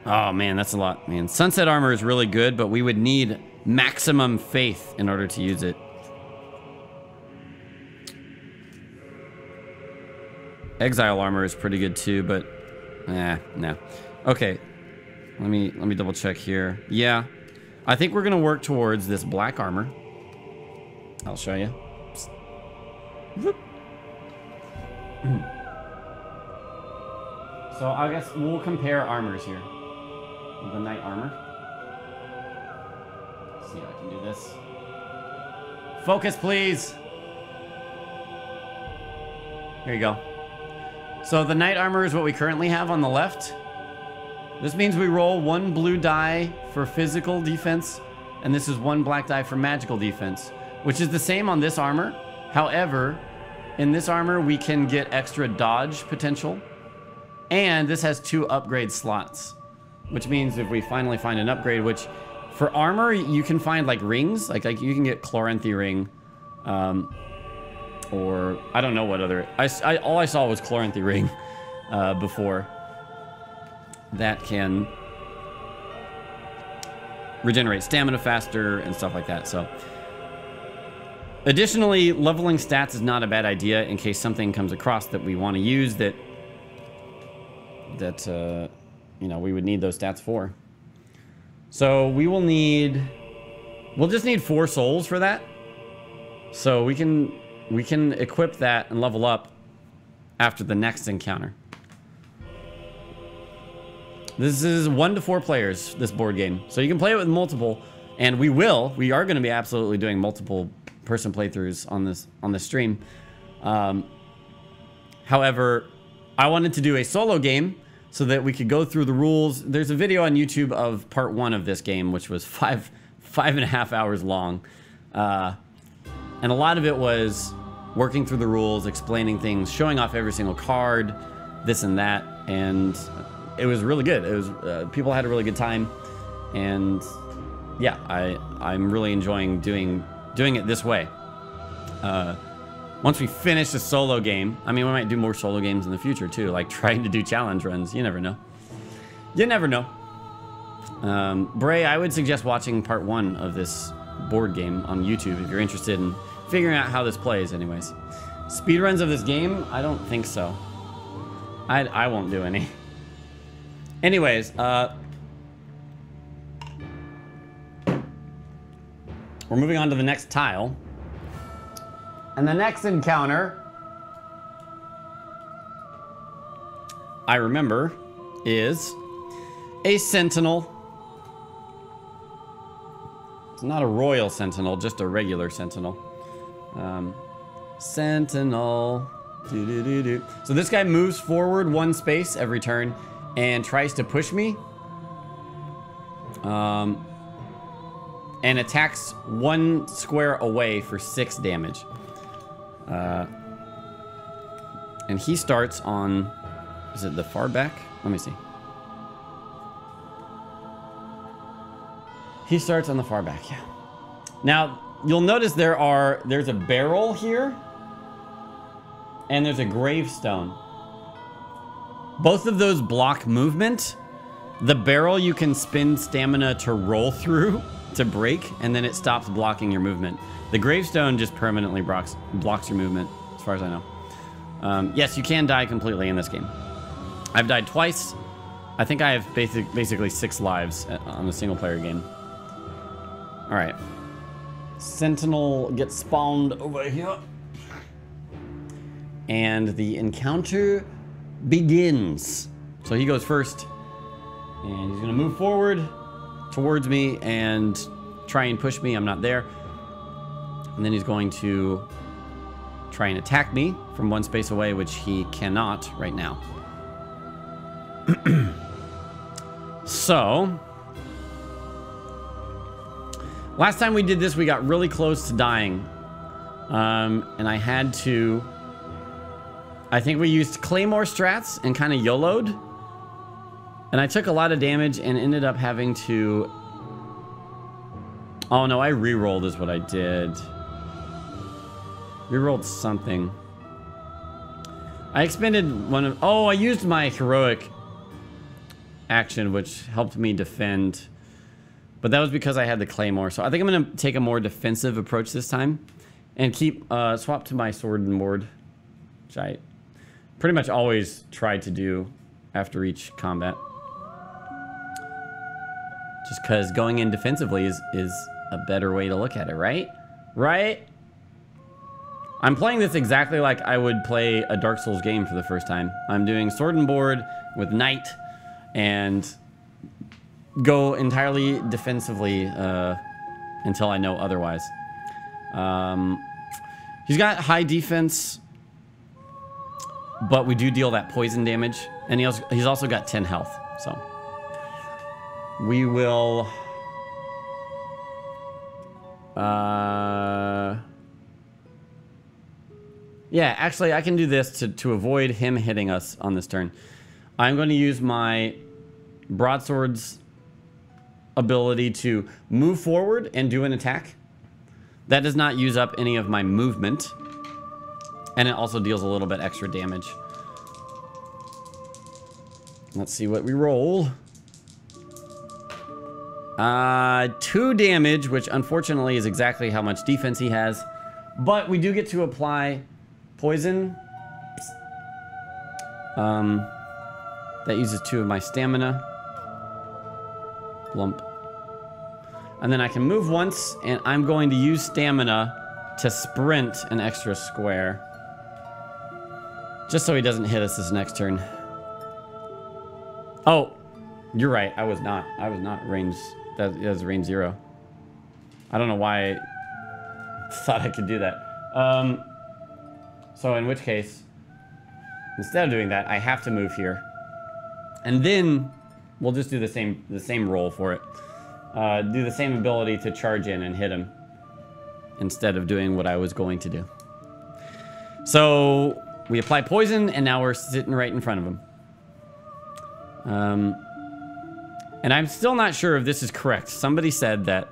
Oh man, that's a lot, man. Sunset armor is really good, but we would need maximum faith in order to use it. Exile armor is pretty good too, but no. Okay, let me double check here. Yeah, I think we're gonna work towards this black armor. I'll show you. So I guess we'll compare armors here. The knight armor. Let's see if I can do this. Focus, please. Here you go. So the knight armor is what we currently have on the left. This means we roll 1 blue die for physical defense, and this is 1 black die for magical defense, which is the same on this armor. However, in this armor, we can get extra dodge potential, and this has 2 upgrade slots, which means if we finally find an upgrade, which for armor, you can find like rings, like you can get Chloranthy ring, or I don't know what other, all I saw was Chloranthy ring before. That can regenerate stamina faster and stuff like that. So additionally, leveling stats is not a bad idea in case something comes across that we want to use that you know, we would need those stats for. So we'll just need 4 souls for that. So we can equip that and level up after the next encounter. This is 1 to 4 players, this board game. So you can play it with multiple, and we are going to be absolutely doing multiple person playthroughs on this stream. However, I wanted to do a solo game so that we could go through the rules. There's a video on YouTube of part 1 of this game, which was five and a half hours long. And a lot of it was working through the rules, explaining things, showing off every single card, this and that, and it was really good. It was people had a really good time, and yeah, I'm really enjoying doing it this way. Once we finish the solo game, I mean, we might do more solo games in the future too, like trying to do challenge runs. You never know. You never know. Bray, I would suggest watching part 1 of this board game on YouTube if you're interested in figuring out how this plays anyways. Speedruns of this game? I don't think so. I won't do any. Anyways, we're moving on to the next tile. And the next encounter, I remember, is a sentinel. It's not a royal sentinel, just a regular sentinel. Sentinel. So this guy moves forward 1 space every turn and tries to push me. And attacks 1 square away for 6 damage. And he starts on... Is it the far back? Let me see. He starts on the far back, yeah. Now, you'll notice there's a barrel here. And there's a gravestone. Both of those block movement. The barrel you can spend stamina to roll through to break, and then it stops blocking your movement. The gravestone just permanently blocks your movement, as far as I know. Yes, you can die completely in this game. I've died twice. I think I have basically 6 lives on a single player game. All right. Sentinel gets spawned over here. And the encounter begins. So he goes first. And he's going to move forward towards me and try and push me. I'm not there. And then he's going to try and attack me from 1 space away, which he cannot right now. So, last time we did this, we got really close to dying. And I had to... I think we used Claymore strats and kind of YOLO'd. And I took a lot of damage and ended up having to... Oh no, I re-rolled is what I did. Re-rolled something. I expended one of... Oh, I used my heroic action, which helped me defend. But that was because I had the Claymore. So I think I'm going to take a more defensive approach this time. And keep... swap to my sword and board. Which I pretty much always try to do after each combat. Just because going in defensively is a better way to look at it, right? Right? I'm playing this exactly like I would play a Dark Souls game for the first time. I'm doing sword and board with knight and go entirely defensively until I know otherwise. He's got high defense, but we do deal that poison damage, and he's also got 10 health, so we will yeah, actually I can do this to avoid him hitting us on this turn. I'm going to use my broadsword's ability to move forward and do an attack. That does not use up any of my movement. And it also deals a little bit extra damage. Let's see what we roll. 2 damage, which unfortunately is exactly how much defense he has. But we do get to apply poison. That uses 2 of my stamina. Lump. And then I can move once, and I'm going to use stamina to sprint an extra square. Just so he doesn't hit us this next turn. Oh, you're right. I was not range. That was range 0. I don't know why I thought I could do that. So in which case, instead of doing that, I have to move here. And then we'll just do the same roll for it. Do the same ability to charge in and hit him instead of doing what I was going to do. So we apply poison, and now we're sitting right in front of him. And I'm still not sure if this is correct. Somebody said that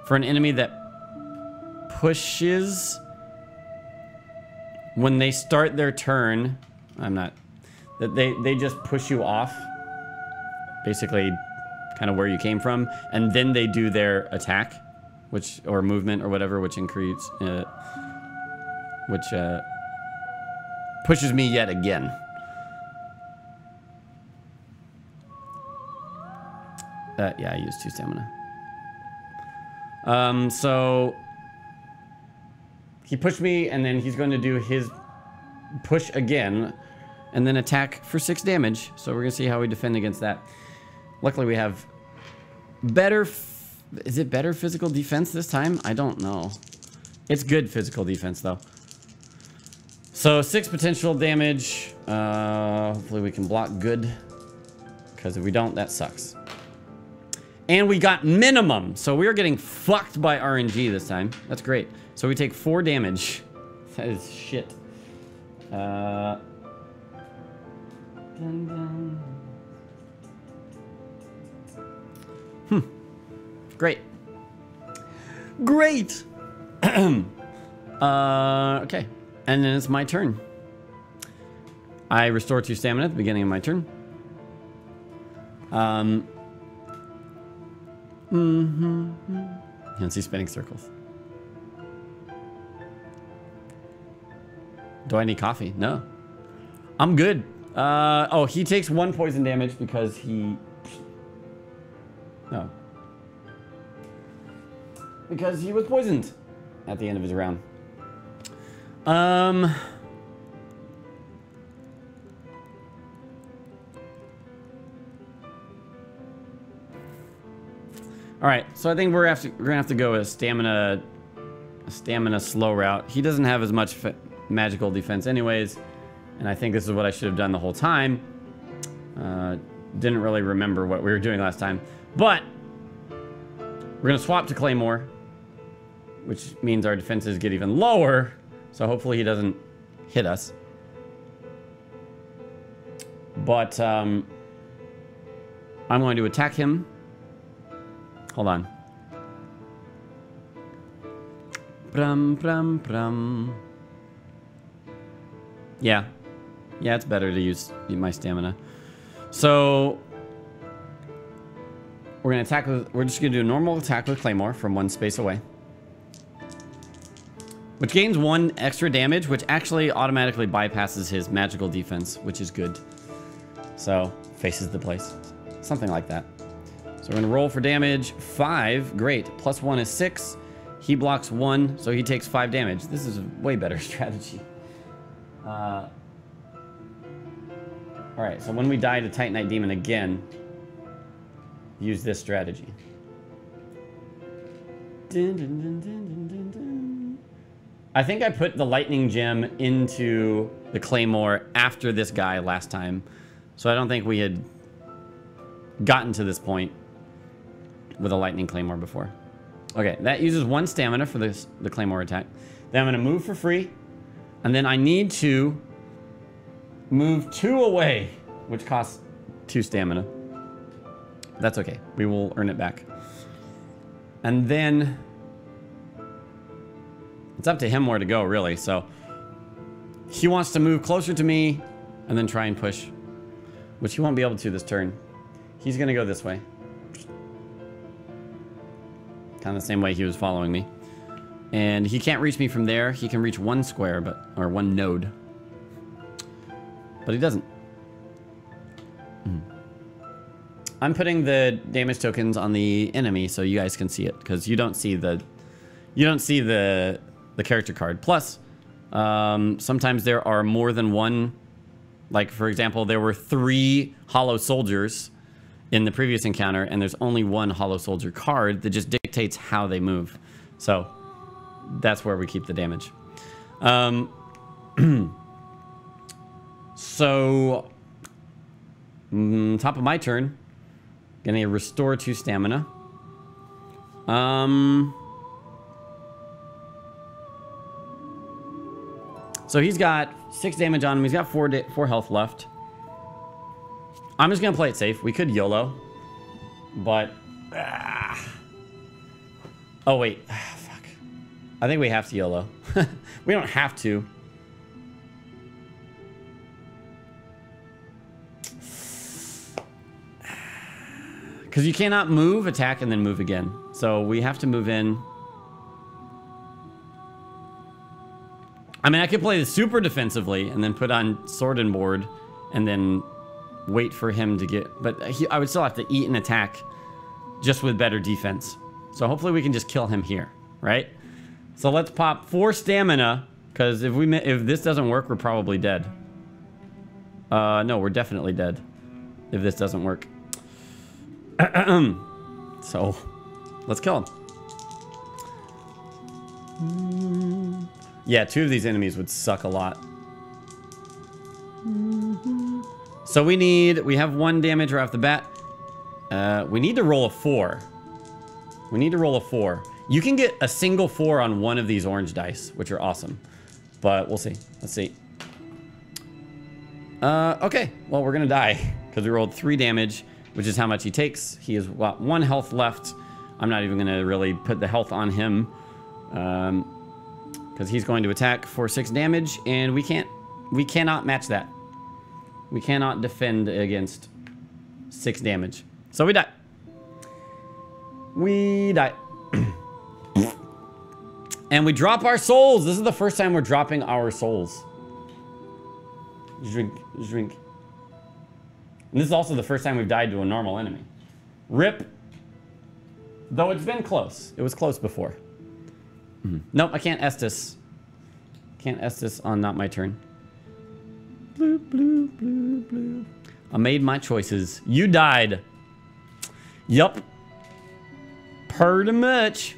for an enemy that pushes when they start their turn, that they just push you off. basically kind of where you came from, and then they do their attack, or movement or whatever, which pushes me yet again. Yeah, I used 2 stamina. So he pushed me, and then he's going to do his push again, and then attack for 6 damage. So we're gonna see how we defend against that. Luckily, we have better. Is it better physical defense this time? I don't know. It's good physical defense though. So 6 potential damage. Hopefully we can block good, because if we don't, that sucks. And we got minimum, so we're getting fucked by RNG this time. That's great. So we take 4 damage. That is shit. Dun, dun. Great. Great! Okay. And then it's my turn. I restore 2 stamina at the beginning of my turn. You can see spinning circles. Do I need coffee? No. I'm good. Oh, he takes 1 poison damage because he... No. Because he was poisoned at the end of his round. All right, so I think we're gonna have to go a stamina slow route. He doesn't have as much magical defense anyways, and I think this is what I should have done the whole time. Didn't really remember what we were doing last time, but we're gonna swap to Claymore, which means our defenses get even lower. So hopefully he doesn't hit us. But I'm going to attack him. Hold on. Brum, brum, brum. Yeah. Yeah, it's better to use my stamina. So we're gonna attack with, we're just gonna do a normal attack with Claymore from 1 space away. Which gains 1 extra damage, which actually automatically bypasses his magical defense, which is good. So, faces the place. Something like that. So we're gonna roll for damage. 5, great. +1 is 6. He blocks 1, so he takes 5 damage. This is a way better strategy. Alright, so when we die to Titanite Demon again, use this strategy. Dun, dun, dun, dun, dun, dun, dun. I think I put the lightning gem into the Claymore after this guy last time. So I don't think we had gotten to this point with a lightning Claymore before. Okay, that uses 1 stamina for the Claymore attack. Then I'm going to move for free. And then I need to move 2 away, which costs 2 stamina. That's okay. We will earn it back. And then it's up to him where to go, really. So he wants to move closer to me and then try and push, which he won't be able to this turn. He's going to go this way. Kind of the same way he was following me. And he can't reach me from there. He can reach 1 square, or 1 node. But he doesn't. I'm putting the damage tokens on the enemy so you guys can see it, because you don't see the character card. Plus, sometimes there are more than 1. Like, for example, there were 3 hollow soldiers in the previous encounter, and there's only 1 hollow soldier card that just dictates how they move. So that's where we keep the damage. So top of my turn, gonna restore 2 stamina. So he's got 6 damage on him. He's got 4 health left. I'm just gonna play it safe. We could YOLO, but oh wait, fuck. I think we have to YOLO. We don't have to. Because you cannot move, attack, and then move again. So we have to move in. I mean, I could play this super defensively and then put on sword and board and then wait for him to get... But I would still have to eat and attack just with better defense. So hopefully we can just kill him here, right? So let's pop 4 stamina, because if this doesn't work, we're probably dead. No, we're definitely dead if this doesn't work. So, let's kill him. Yeah, 2 of these enemies would suck a lot. So we have 1 damage right off the bat. We need to roll a 4. We need to roll a 4. You can get a single 4 on one of these orange dice, which are awesome. But we'll see. Let's see. Okay. Well, we're gonna die because we rolled 3 damage, which is how much he takes. He has got 1 health left. I'm not even gonna really put the health on him, because he's going to attack for 6 damage, and we cannot match that. We cannot defend against 6 damage. So we die. We die. And we drop our souls. This is the first time we're dropping our souls. Drink, drink. And this is also the first time we've died to a normal enemy. Rip. Though it's been close. It was close before. Nope, I can't Estus. Can't Estus on not my turn. Blue, blue, blue, blue. I made my choices. You died. Yup. Pretty much.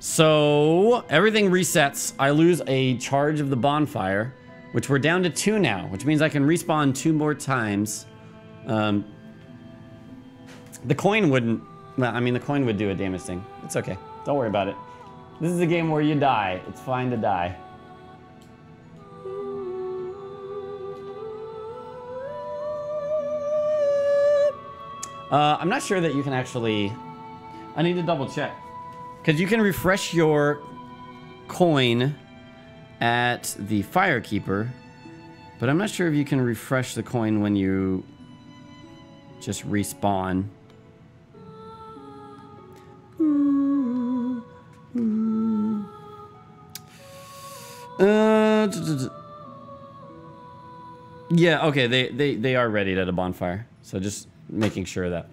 So, everything resets. I lose a charge of the bonfire, which we're down to 2 now, which means I can respawn 2 more times. The coin wouldn't... Well, I mean, the coin would do a damage thing. It's okay. Don't worry about it. This is a game where you die. It's fine to die. I'm not sure that you can actually... I need to double check. Because you can refresh your coin at the Firekeeper, but I'm not sure if you can refresh the coin when you just respawn. Yeah, okay, they are ready at a bonfire, so just making sure of that.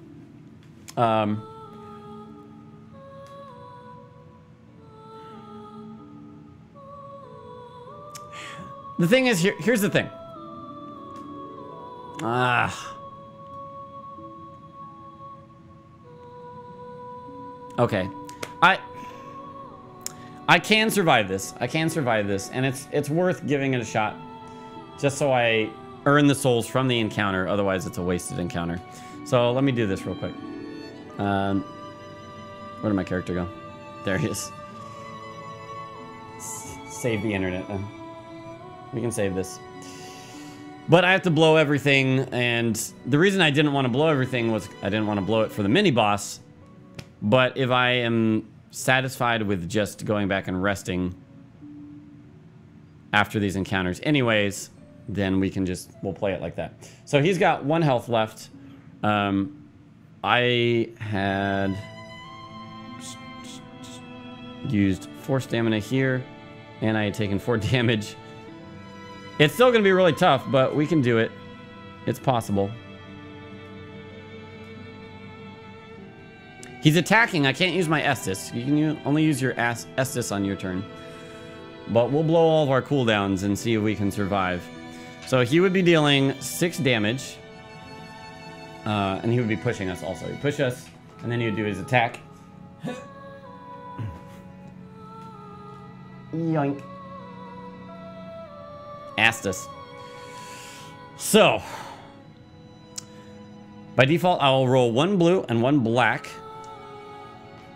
The thing is, here's the thing. Okay. I can survive this. I can survive this, and it's worth giving it a shot. Just so I earn the souls from the encounter, otherwise it's a wasted encounter. So let me do this real quick. Where did my character go? There he is. Save the internet then. We can save this. But I have to blow everything, and the reason I didn't want to blow everything was I didn't want to blow it for the mini-boss. But if I am satisfied with just going back and resting after these encounters anyways, then we'll play it like that. So he's got 1 health left. I had used 4 stamina here, and I had taken 4 damage. It's still going to be really tough, but we can do it. It's possible. He's attacking. I can't use my Estus. You can only use your Estus on your turn. But we'll blow all of our cooldowns and see if we can survive. So he would be dealing 6 damage. And he would be pushing us also. He'd push us, and then he would do his attack. Yoink. Estus. So, by default, I will roll 1 blue and 1 black,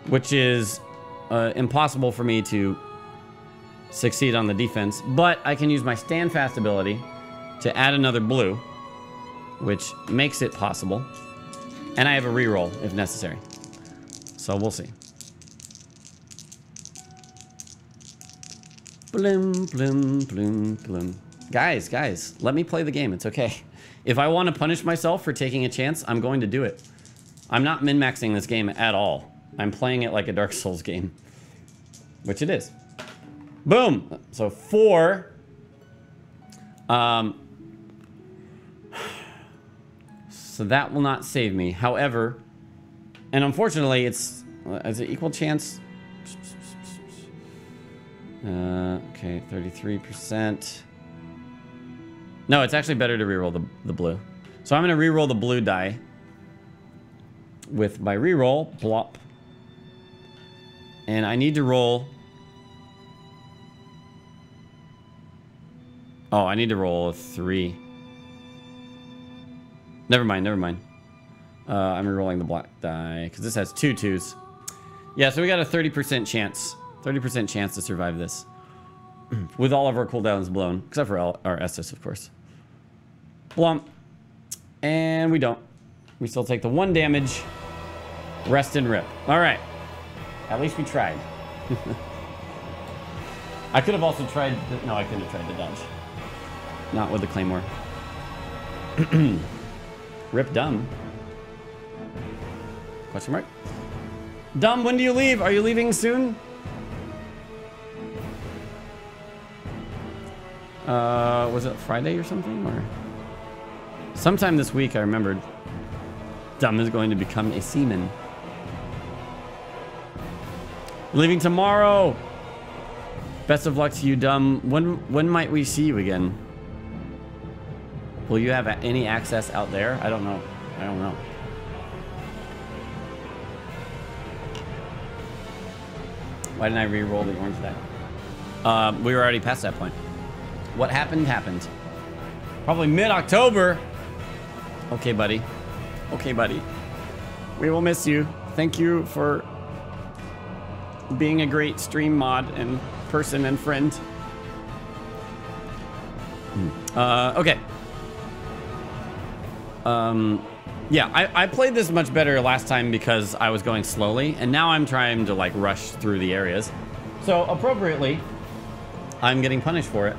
which is impossible for me to succeed on the defense, but I can use my stand fast ability to add another blue, which makes it possible, and I have a reroll if necessary. So we'll see. Blim, blim, blim, blim. Guys, let me play the game. It's okay. If I want to punish myself for taking a chance, I'm going to do it. I'm not min-maxing this game at all. I'm playing it like a Dark Souls game. Which it is. Boom! So 4. So that will not save me. However, and unfortunately, it's an equal chance. Okay, 33%. No, it's actually better to reroll the blue. So I'm going to reroll the blue die. With my reroll, plop. And I need to roll. Oh, I need to roll a 3. Never mind, never mind. I'm rerolling the black die because this has 2 2s. Yeah, so we got a 30% chance. 30% chance to survive this. With all of our cooldowns blown. Except for our Estus, of course. Blump. And we don't. We still take the 1 damage. Rest and rip. Alright. At least we tried. I could have also tried... No, I couldn't have tried to dodge. Not with the Claymore. Rip dumb. Question mark? Dumb, when do you leave? Are you leaving soon? Was it Friday or something? Or sometime this week I remembered. Dumb is going to become a seaman. Leaving tomorrow. Best of luck to you, Dumb. When might we see you again? Will you have any access out there? I don't know. I don't know. Why didn't I re-roll the orange die? We were already past that point. What happened, happened. Probably mid-October. Okay, buddy. Okay, buddy. We will miss you. Thank you for being a great stream mod and person and friend. Okay. Yeah, I played this much better last time because I was going slowly, and now I'm trying to like rush through the areas. So appropriately, I'm getting punished for it,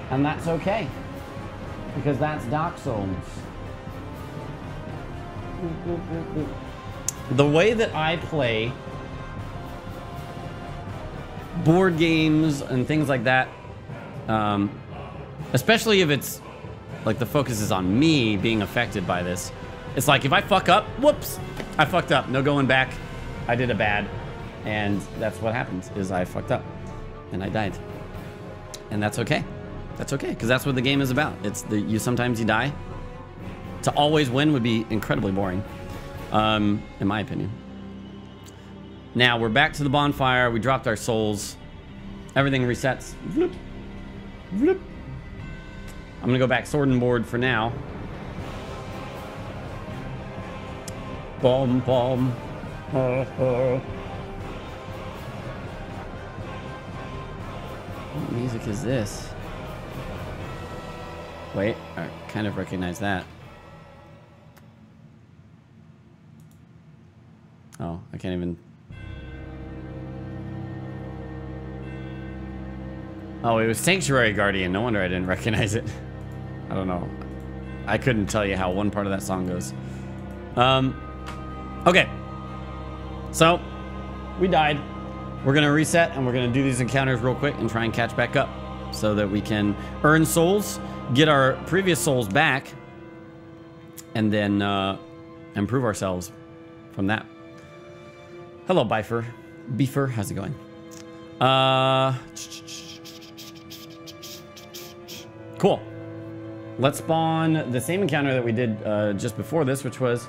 and that's okay because that's Dark Souls. The way that I play board games and things like that, especially if it's like the focus is on me being affected by this. It's like if I fuck up, whoops, I fucked up. No going back. I did a bad. And that's what happens is I fucked up and I died. And that's okay. That's okay, because that's what the game is about. It's sometimes you die. To always win would be incredibly boring, in my opinion. Now we're back to the bonfire. We dropped our souls. Everything resets. Vloop. Vloop. I'm gonna go back sword and board for now. Bomb, bomb. What music is this? Wait, I kind of recognize that. Oh, I can't even... Oh, it was Sanctuary Guardian. No wonder I didn't recognize it. I don't know. I couldn't tell you how one part of that song goes. Okay. So, we died. We're going to reset, and we're going to do these encounters real quick and try and catch back up so that we can earn souls, get our previous souls back, and then improve ourselves from that. Hello, Bifer. Beefer, how's it going? Cool. Let's spawn the same encounter that we did just before this, which was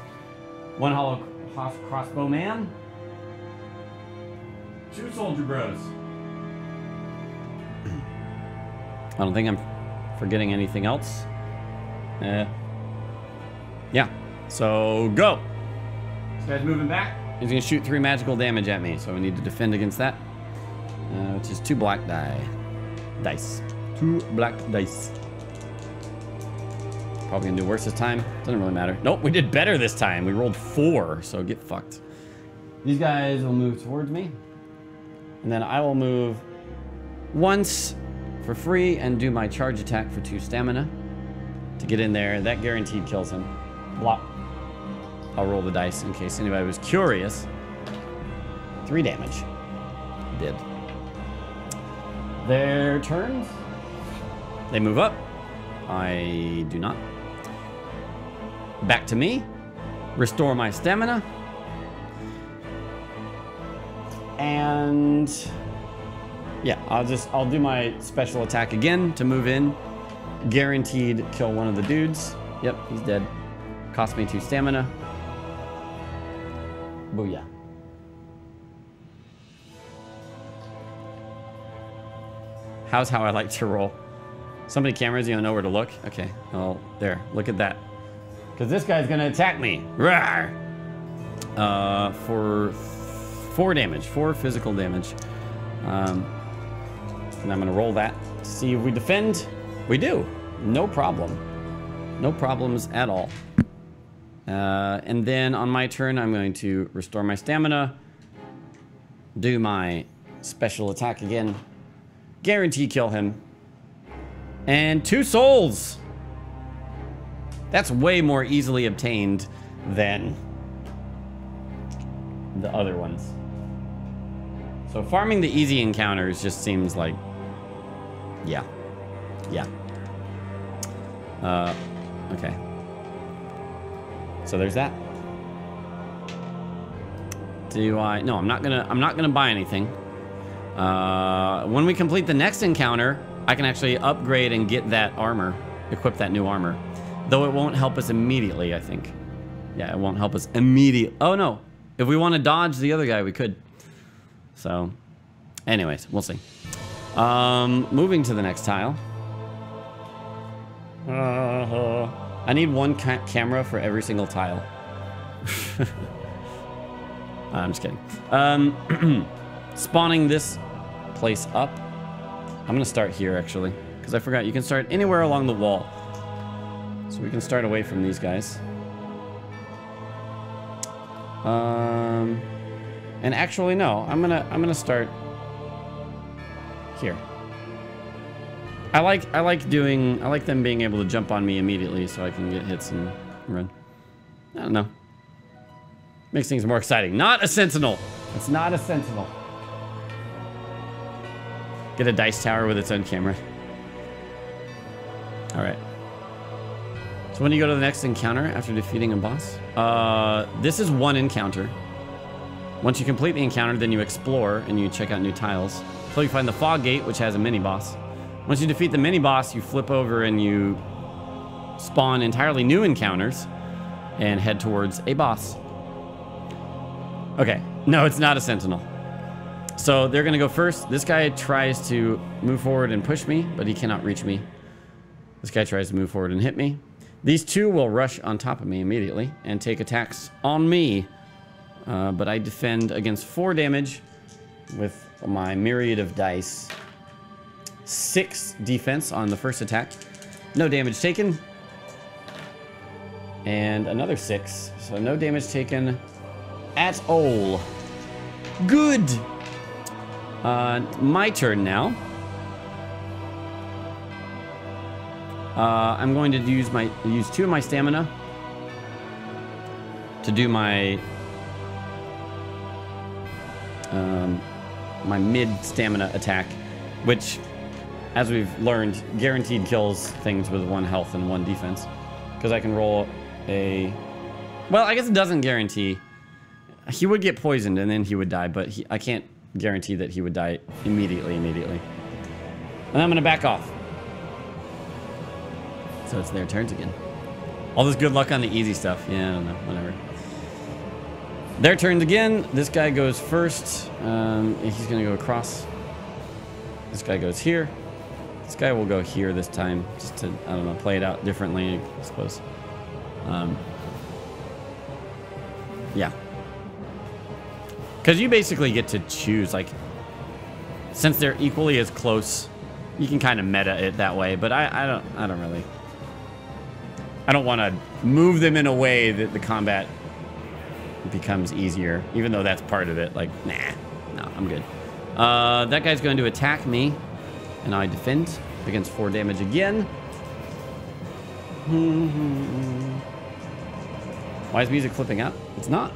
one hollow crossbow man, 2 soldier bros. I don't think I'm forgetting anything else. Yeah. So go. This guy's moving back. He's gonna shoot 3 magical damage at me, so we need to defend against that, which is 2 black dice. 2 black dice. Probably gonna do worse this time. Doesn't really matter. Nope, we did better this time. We rolled 4, so get fucked. These guys will move towards me. And then I will move once for free and do my charge attack for 2 stamina to get in there. That guaranteed kills him. Block. I'll roll the dice in case anybody was curious. 3 damage. Did. Their turns. They move up. I do not. Back to me. Restore my stamina. And yeah, I'll do my special attack again to move in. Guaranteed kill one of the dudes. Yep, he's dead. Cost me 2 stamina. Booyah. How's how I like to roll? So many cameras, you don't know where to look? Okay, well, there, look at that. Because this guy's gonna attack me. Rawr! For 4 damage, 4 physical damage. And I'm gonna roll that to see if we defend. We do, no problem. No problems at all. And then on my turn, I'm going to restore my stamina. Do my special attack again. Guarantee kill him. And 2 souls. That's way more easily obtained than the other ones. So farming the easy encounters just seems like, yeah. Okay. So there's that. Do I? No, I'm not gonna buy anything. When we complete the next encounter, I can actually upgrade and get that armor, equip that new armor. Though it won't help us immediately, I think. Yeah, it won't help us immediately. Oh no, if we want to dodge the other guy, we could. So, anyways, we'll see. Moving to the next tile. I need 1 camera for every single tile. I'm just kidding. Spawning this place up. I'm gonna start here actually, because I forgot you can start anywhere along the wall. So we can start away from these guys. And actually no, I'm gonna start here. I like them being able to jump on me immediately so I can get hits and run. I don't know. Makes things more exciting. Not a sentinel. It's not a sentinel. Get a dice tower with its own camera. All right. So when do you go to the next encounter after defeating a boss? This is 1 encounter. Once you complete the encounter, then you explore and you check out new tiles. So you find the fog gate, which has a mini boss. Once you defeat the mini boss, you flip over and you spawn entirely new encounters and head towards a boss. Okay, no, it's not a sentinel. So they're gonna go first. This guy tries to move forward and push me, but he cannot reach me. This guy tries to move forward and hit me. These 2 will rush on top of me immediately and take attacks on me. But I defend against 4 damage with my myriad of dice. 6 defense on the first attack. No damage taken. And another 6. So no damage taken at all. Good. My turn now. I'm going to use 2 of my stamina to do my my mid stamina attack, which, as we've learned, guaranteed kills things with 1 health and 1 defense. Because I can roll a... Well, I guess it doesn't guarantee. He would get poisoned and then he would die, but I can't guarantee that he would die immediately. And I'm gonna back off. So it's their turns again. All this good luck on the easy stuff. Yeah, I don't know, whatever. Their turns again. This guy goes first. He's gonna go across. This guy goes here. This guy will go here this time, just to, I don't know, play it out differently, I suppose. Yeah. Because you basically get to choose, like, since they're equally as close, you can kind of meta it that way, but I don't really. I don't want to move them in a way that the combat becomes easier, even though that's part of it. Like, nah, no, I'm good. That guy's going to attack me, and I defend against 4 damage again. Why is music flipping out? It's not.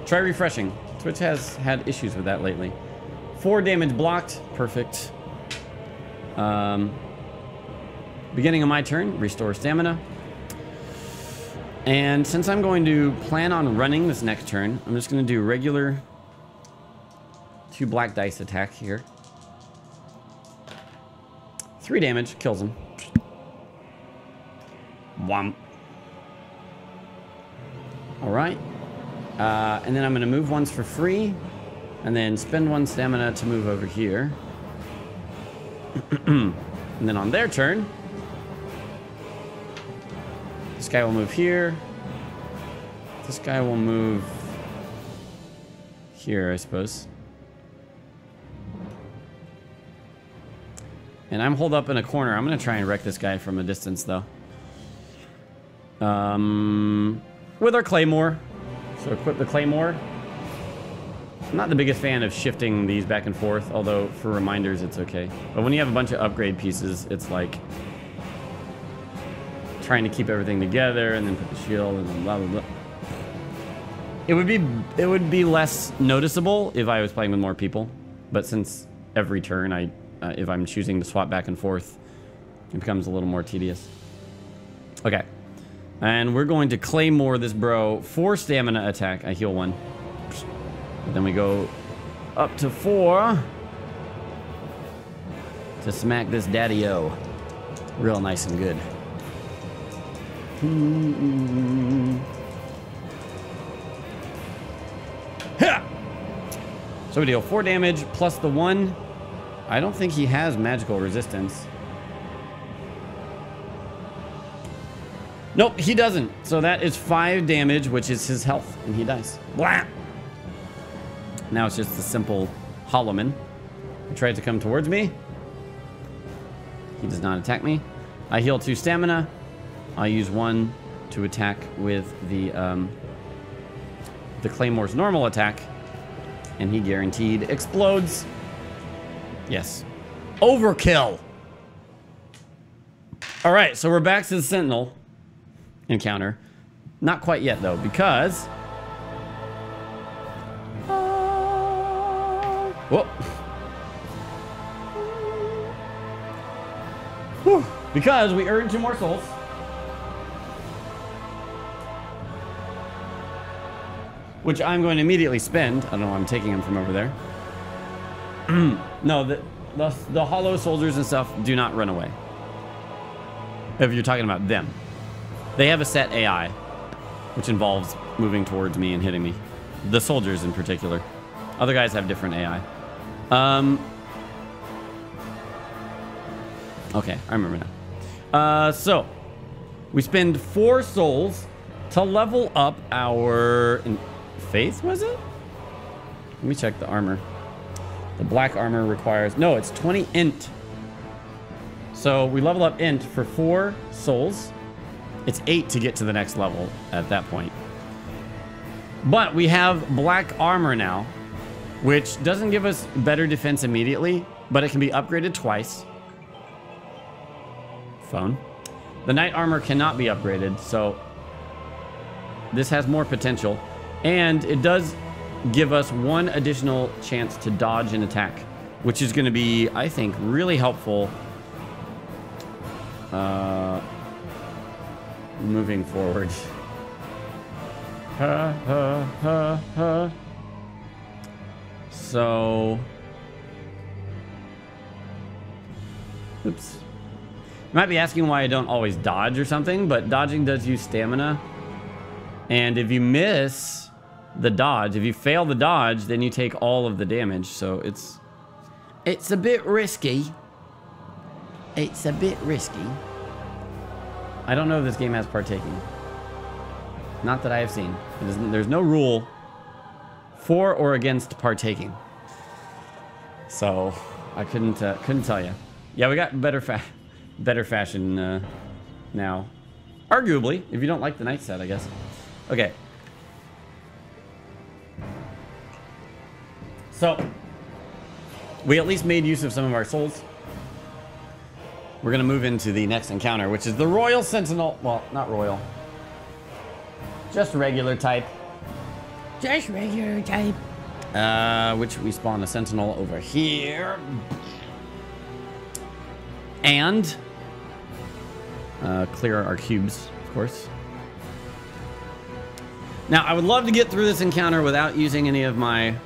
Try refreshing. Twitch has had issues with that lately. 4 damage blocked. Perfect. Beginning of my turn. Restore stamina. And since I'm going to plan on running this next turn, I'm just going to do regular 2 black dice attack here. 3 damage. Kills him. Whomp. Alright. And then I'm going to move once for free. And then spend 1 stamina to move over here. And then on their turn, this guy will move here. This guy will move here, I suppose. And I'm holed up in a corner. I'm going to try and wreck this guy from a distance, though. With our Claymore. So equip the Claymore. I'm not the biggest fan of shifting these back and forth, although for reminders it's okay. But when you have a bunch of upgrade pieces, it's like trying to keep everything together and then put the shield and then blah blah blah. It would be less noticeable if I was playing with more people, but since every turn if I'm choosing to swap back and forth, it becomes a little more tedious. Okay. And we're going to Claymore this bro. 4 stamina attack. I heal 1. But then we go up to 4 to smack this daddy-o. Real nice and good. So we deal 4 damage plus the 1. I don't think he has magical resistance. Nope, he doesn't. So that is 5 damage, which is his health, and he dies. Blah! Now it's just a simple hollow man. He tries to come towards me. He does not attack me. I heal 2 stamina. I use 1 to attack with the Claymore's normal attack, and he guaranteed explodes. Yes. Overkill! Alright, so we're back to the Sentinel encounter. Not quite yet, though, because... Whoa. Whew. Because we earned 2 more souls. Which I'm going to immediately spend. I don't know why I'm taking them from over there. No, the hollow soldiers and stuff do not run away. If you're talking about them. They have a set AI, which involves moving towards me and hitting me. The soldiers in particular. Other guys have different AI. Okay, I remember now. So, we spend 4 souls to level up our... Faith, was it? Let me check the armor. The black armor requires... No, it's 20 int. So, we level up int for 4 souls. It's 8 to get to the next level at that point. But we have black armor now, which doesn't give us better defense immediately, but it can be upgraded twice. Phone. The knight armor cannot be upgraded, so this has more potential. And it does give us 1 additional chance to dodge an attack, which is going to be, I think, really helpful moving forward. So, oops. You might be asking why I don't always dodge or something, but dodging does use stamina. And if you miss the dodge, if you fail the dodge, then you take all of the damage. So it's a bit risky. It's a bit risky. I don't know if this game has partaking. Not that I have seen. There's no rule for or against partaking. So I couldn't tell you. Yeah, we got better fashion now. Arguably, if you don't like the knight set, I guess. Okay. So we at least made use of some of our souls. We're going to move into the next encounter, which is the Royal Sentinel. Well, not royal. Just regular type. Just regular type. Which we spawn a sentinel over here. And clear our cubes, of course. Now, I would love to get through this encounter without using any of my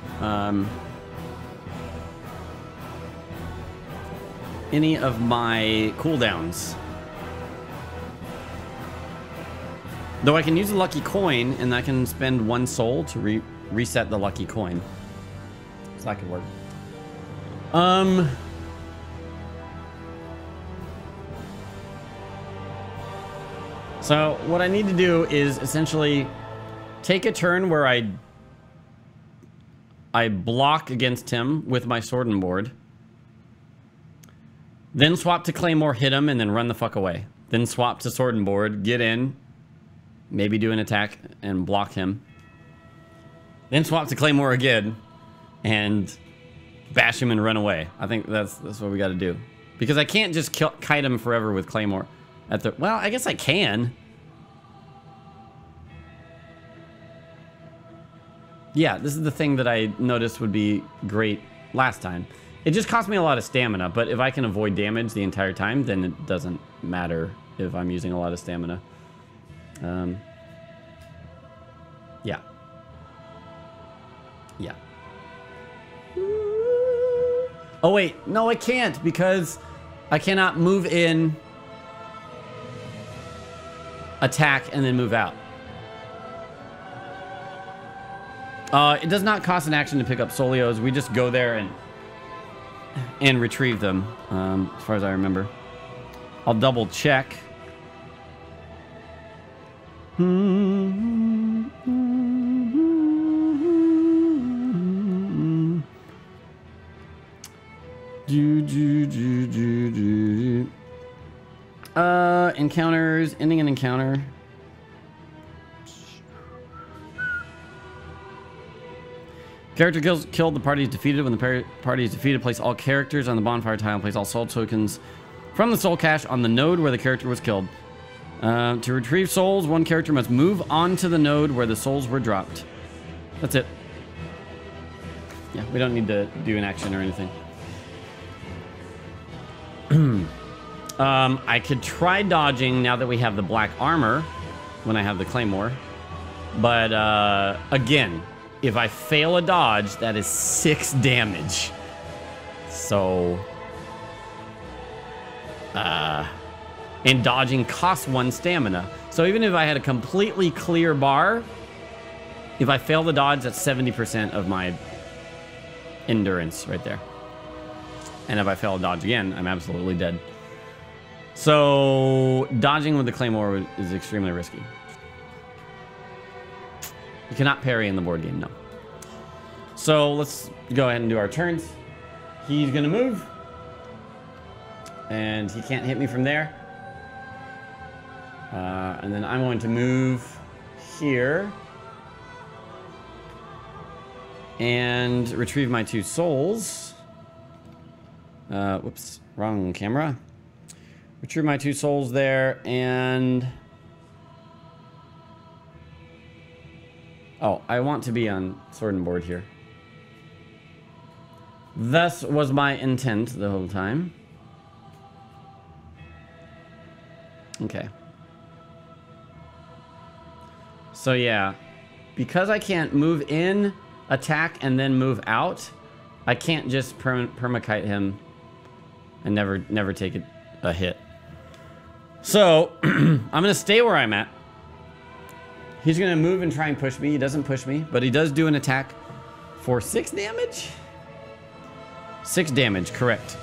cooldowns. Though I can use a lucky coin, and I can spend 1 soul to reset the lucky coin. So that could work. So what I need to do is essentially take a turn where I block against him with my sword and board. Then swap to Claymore, hit him, and then run the fuck away. Then swap to sword and board, get in, maybe do an attack and block him. Then swap to Claymore again and bash him and run away. I think that's what we got to do. Because I can't just kite him forever with Claymore. Well, I guess I can. Yeah, this is the thing that I noticed would be great last time. It just cost me a lot of stamina, but if I can avoid damage the entire time, then it doesn't matter if I'm using a lot of stamina. Yeah. Yeah. Oh, wait. No, I can't because I cannot move in, attack, and then move out. It does not cost an action to pick up Solios. We just go there and retrieve them, as far as I remember. I'll double check. Encounters, ending an encounter. Character killed, the party is defeated. When the party is defeated, place all characters on the bonfire tile. Place all soul tokens from the soul cache on the node where the character was killed. To retrieve souls, one character must move onto the node where the souls were dropped. That's it. Yeah, we don't need to do an action or anything. I could try dodging now that we have the black armor when I have the claymore. But, again, if I fail a dodge, that is 6 damage. So, and dodging costs 1 stamina. So even if I had a completely clear bar, if I fail the dodge, that's 70% of my endurance right there. And if I fail a dodge again, I'm absolutely dead. So dodging with the claymore is extremely risky. You cannot parry in the board game, no. So let's go ahead and do our turns. He's gonna move. And he can't hit me from there. And then I'm going to move here. And retrieve my 2 souls. Whoops, wrong camera. Retrieve my 2 souls there, and... Oh, I want to be on sword and board here. Thus was my intent the whole time. Okay. So yeah, because I can't move in, attack, and then move out, I can't just permakite him and never take a hit. So I'm gonna stay where I'm at. He's gonna move and try and push me. He doesn't push me, but he does do an attack for 6 damage. 6 damage, correct.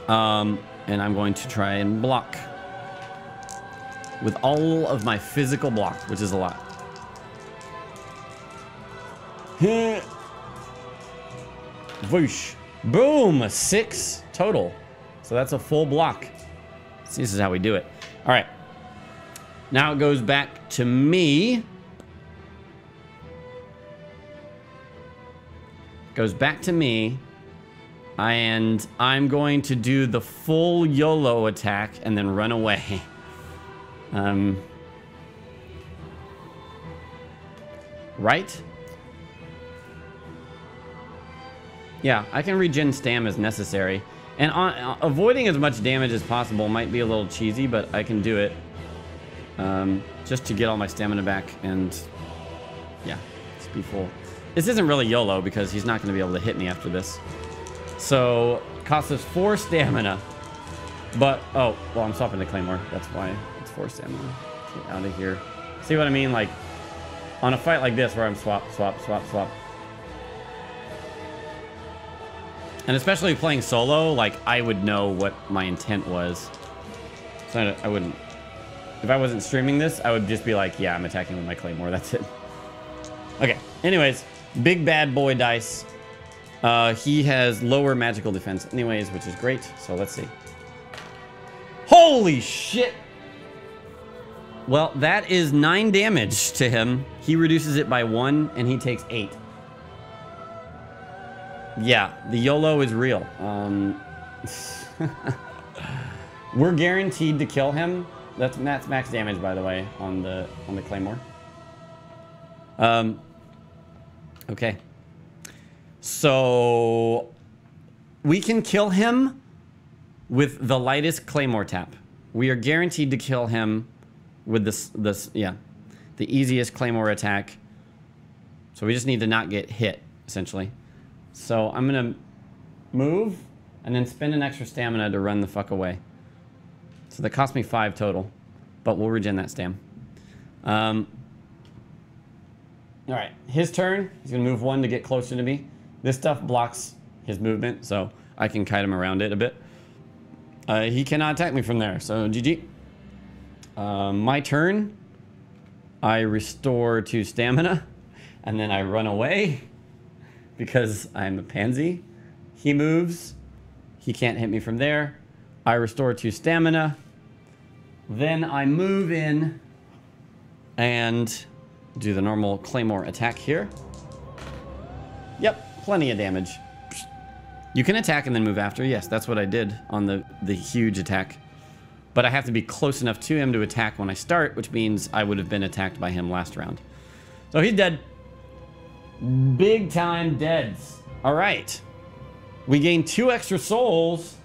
And I'm going to try and block with all of my physical block, which is a lot. Whoosh. Boom, 6 total. So that's a full block. See, this is how we do it. All right. Now it goes back to me. Goes back to me. And I'm going to do the full YOLO attack and then run away. Right? Yeah, I can regen stam as necessary. And avoiding as much damage as possible might be a little cheesy, but I can do it. Just to get all my stamina back and... yeah, just be full. This isn't really YOLO because he's not going to be able to hit me after this. So, costs us 4 stamina. But, oh, well, I'm swapping the Claymore. That's why it's 4 stamina. Get out of here. See what I mean? Like, on a fight like this where I'm swap. And especially playing solo, like, I would know what my intent was. So I wouldn't... if I wasn't streaming this, I would just be like, yeah, I'm attacking with my Claymore. That's it. Okay. Anyways, big bad boy dice. He has lower magical defense anyways, which is great. So let's see. Holy shit! Well, that is 9 damage to him. He reduces it by 1, and he takes 8. Yeah, the YOLO is real. We're guaranteed to kill him. That's max damage, by the way, on the Claymore. Okay. So we can kill him with the lightest Claymore tap. We are guaranteed to kill him with the easiest Claymore attack. So we just need to not get hit, essentially. So I'm gonna move and then spend an extra stamina to run the fuck away. So that cost me 5 total, but we'll regen that stam. All right, his turn. He's gonna move 1 to get closer to me. This stuff blocks his movement, so I can kite him around it a bit. He cannot attack me from there, so GG. My turn. I restore 2 stamina, and then I run away because I'm a pansy. He moves. He can't hit me from there. I restore 2 stamina. Then I move in and do the normal Claymore attack here. Yep, plenty of damage. You can attack and then move after. Yes, that's what I did on the huge attack. But I have to be close enough to him to attack when I start, which means I would have been attacked by him last round. So he's dead. Big time deads. All right. We gain 2 extra souls.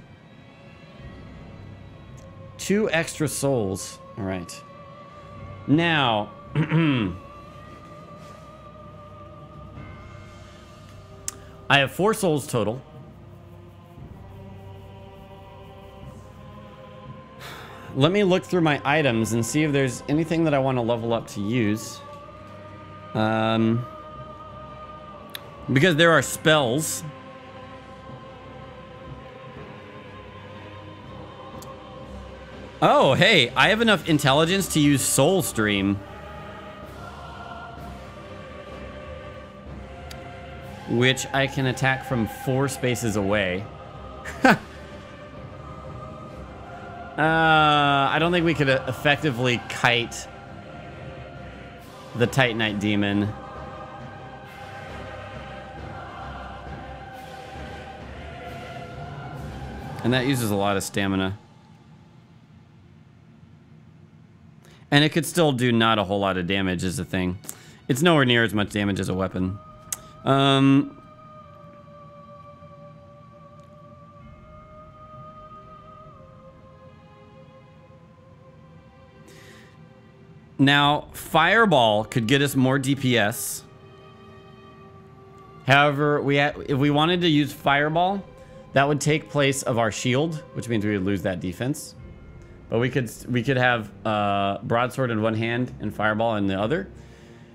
2 extra souls. All right. Now, I have 4 souls total. Let me look through my items and see if there's anything that I want to level up to use. Because there are spells. Oh, hey, I have enough intelligence to use Soul Stream. Which I can attack from 4 spaces away. I don't think we could effectively kite the Titanite demon. And that uses a lot of stamina. And it could still do not a whole lot of damage is the thing. It's nowhere near as much damage as a weapon. Now, Fireball could get us more DPS. However, if we wanted to use Fireball, that would take place of our shield, which means we would lose that defense. But we could have Broadsword in one hand and Fireball in the other.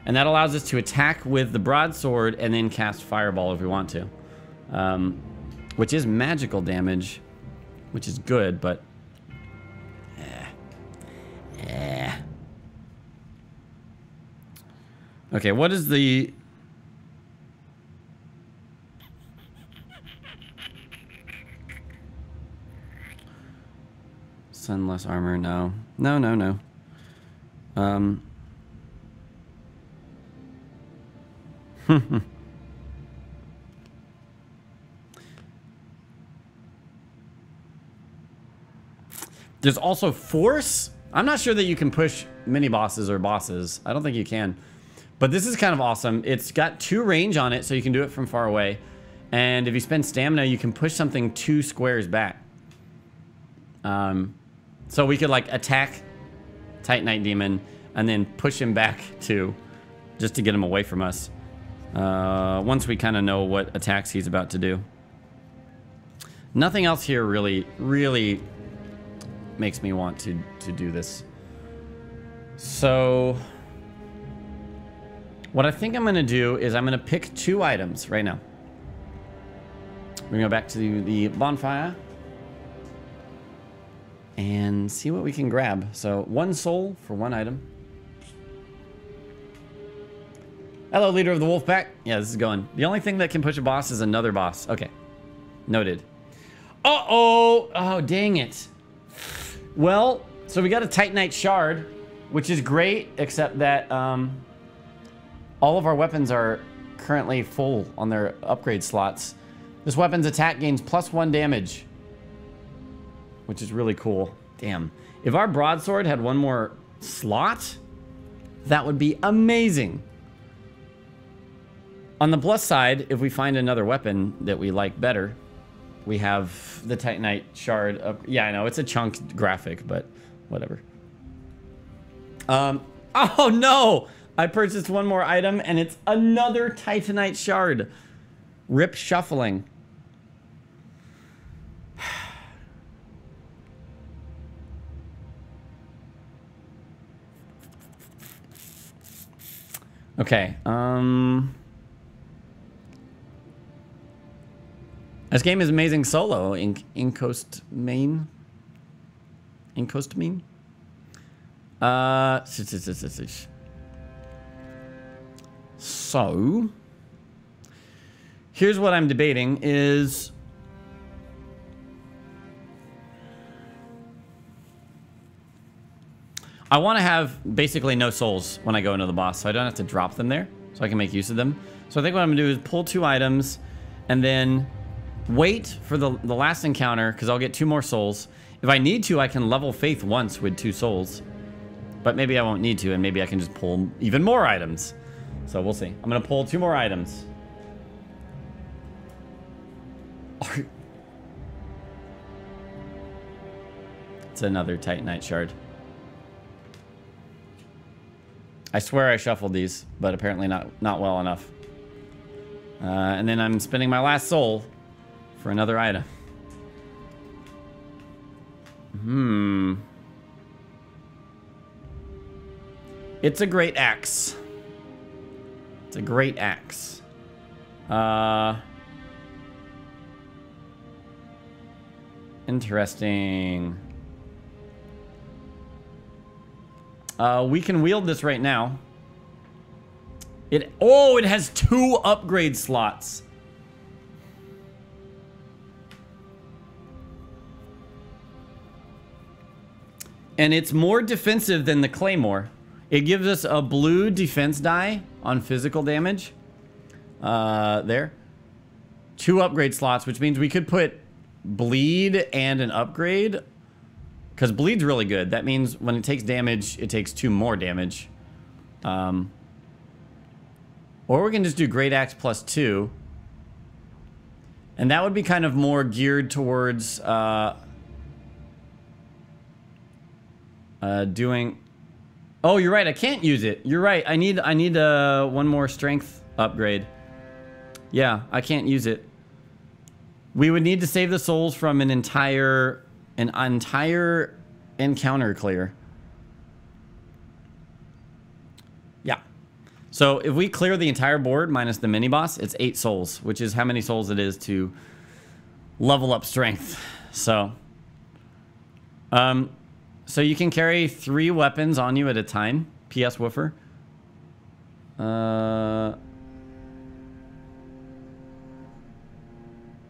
And that allows us to attack with the Broadsword and then cast Fireball if we want to. Which is magical damage, which is good, but... Okay, what is the... Sunless armor, no. No. There's also force. I'm not sure that you can push mini bosses or bosses. I don't think you can. But this is kind of awesome. It's got 2 range on it, so you can do it from far away. And if you spend stamina, you can push something 2 squares back. So we could like attack Titanite Demon and then push him back 2 just to get him away from us. Once we kind of know what attacks he's about to do. Nothing else here really makes me want to do this. So what I think I'm going to do is I'm going to pick 2 items right now. We're going to go back to the bonfire and see what we can grab. So 1 soul for 1 item. Hello, leader of the wolf pack. Yeah, this is going. The only thing that can push a boss is another boss. Okay. Noted. Uh-oh. Oh, dang it. Well, so we got a Titanite shard, which is great, except that all of our weapons are currently full on their upgrade slots. This weapon's attack gains +1 damage, which is really cool. Damn. If our broadsword had 1 more slot, that would be amazing. On the plus side, if we find another weapon that we like better, we have the Titanite shard. Yeah, I know, it's a chunked graphic, but whatever. Oh no! I purchased 1 more item, and it's another Titanite shard. Rip shuffling. Okay, this game is amazing solo. Incoast main. Incoast main. So here's what I'm debating is I want to have basically no souls when I go into the boss, so I don't have to drop them there, so I can make use of them. So I think what I'm gonna do is pull 2 items and then wait for the last encounter, because I'll get 2 more souls. If I need to, I can level Faith once with 2 souls. But maybe I won't need to, and maybe I can just pull even more items. So we'll see. I'm going to pull 2 more items. It's another Titanite shard. I swear I shuffled these, but apparently not well enough. And then I'm spending my last soul for another item. It's a great axe. It's a great axe. Interesting. We can wield this right now. It has 2 upgrade slots. And it's more defensive than the Claymore. It gives us a blue defense die on physical damage. There. 2 upgrade slots, which means we could put bleed and an upgrade. Because bleed's really good. That means when it takes damage, it takes 2 more damage. Or we can just do Great Axe +2. And that would be kind of more geared towards doing... Oh, you're right. I can't use it. You're right. I need 1 more strength upgrade. Yeah, I can't use it. We would need to save the souls from an entire encounter clear. Yeah. So if we clear the entire board minus the mini boss, it's 8 souls, which is how many souls it is to level up strength. So you can carry 3 weapons on you at a time. PS Woofer.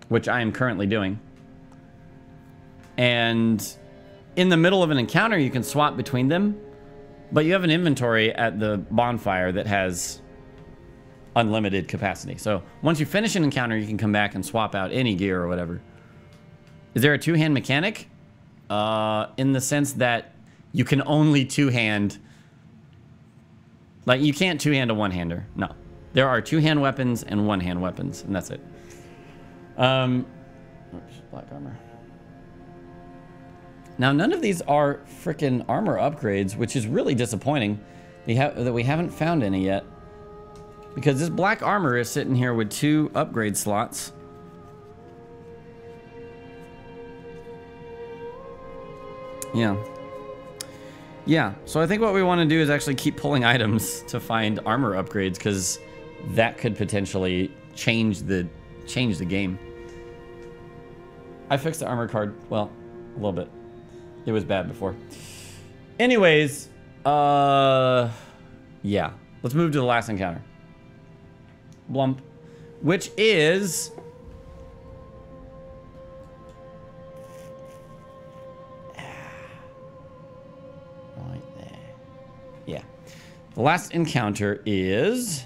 Which I am currently doing. And in the middle of an encounter, you can swap between them. But you have an inventory at the bonfire that has unlimited capacity. So once you finish an encounter, you can come back and swap out any gear or whatever. Is there a 2-hand mechanic? In the sense that you can only 2-hand. Like, you can't two-hand a one-hander. No. There are two-hand weapons and one-hand weapons, and that's it. Oops, black armor. Now, none of these are frickin' armor upgrades, which is really disappointing that we haven't found any yet. Because this black armor is sitting here with 2 upgrade slots. Yeah. Yeah, so I think what we want to do is actually keep pulling items to find armor upgrades, because that could potentially change the game. I fixed the armor card. Well, a little bit. It was bad before. Anyways, yeah. Let's move to the last encounter. Blump. Which is... right there. Yeah. The last encounter is...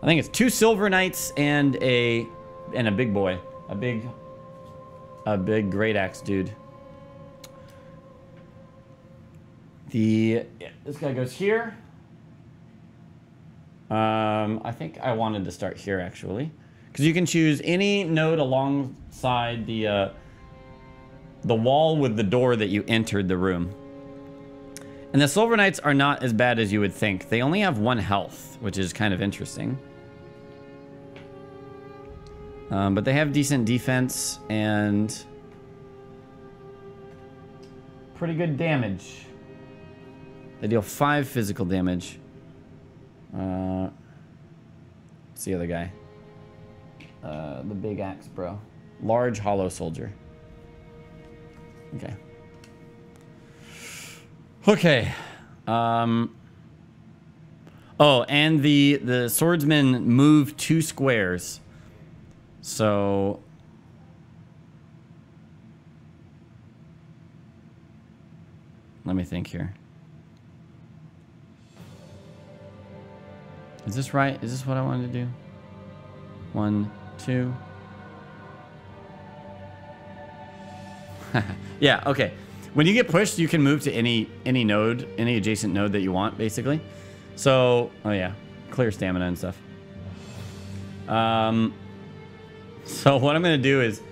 I think it's 2 silver knights and a big boy. A big great axe dude. This guy goes here. I think I wanted to start here, actually. Because you can choose any node alongside the wall with the door that you entered the room. And the Silver Knights are not as bad as you would think. They only have 1 health, which is kind of interesting. But they have decent defense and pretty good damage. They deal 5 physical damage. What's the other guy? The big axe, bro. Large hollow soldier. Okay. Okay. Oh, and the swordsman moved 2 squares. So let me think here. Is this right? Is this what I wanted to do? 1, 2. Yeah, okay. When you get pushed, you can move to any node, any adjacent node that you want, basically. So, oh yeah, clear stamina and stuff. So what I'm gonna do is,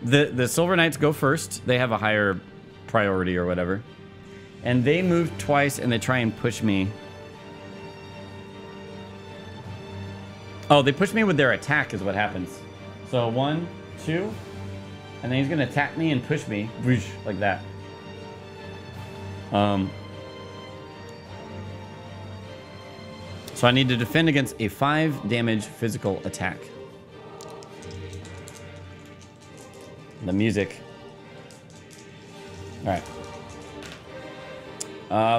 the Silver Knights go first. They have a higher priority or whatever, and they move twice and they try and push me. Oh, they push me with their attack is what happens. So 1, 2, and then he's gonna attack me and push me, whoosh, like that. So I need to defend against a 5 damage physical attack. The music. All right.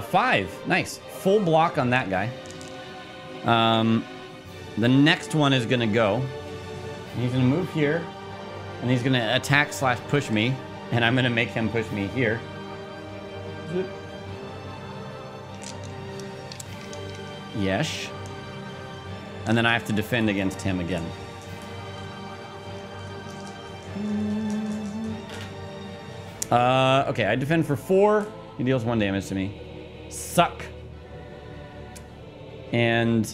5. Nice. Full block on that guy. The next one is going to go. He's going to move here. And he's going to attack / push me. And I'm going to make him push me here. Yes. And then I have to defend against him again. Okay, I defend for 4. He deals 1 damage to me. Suck. And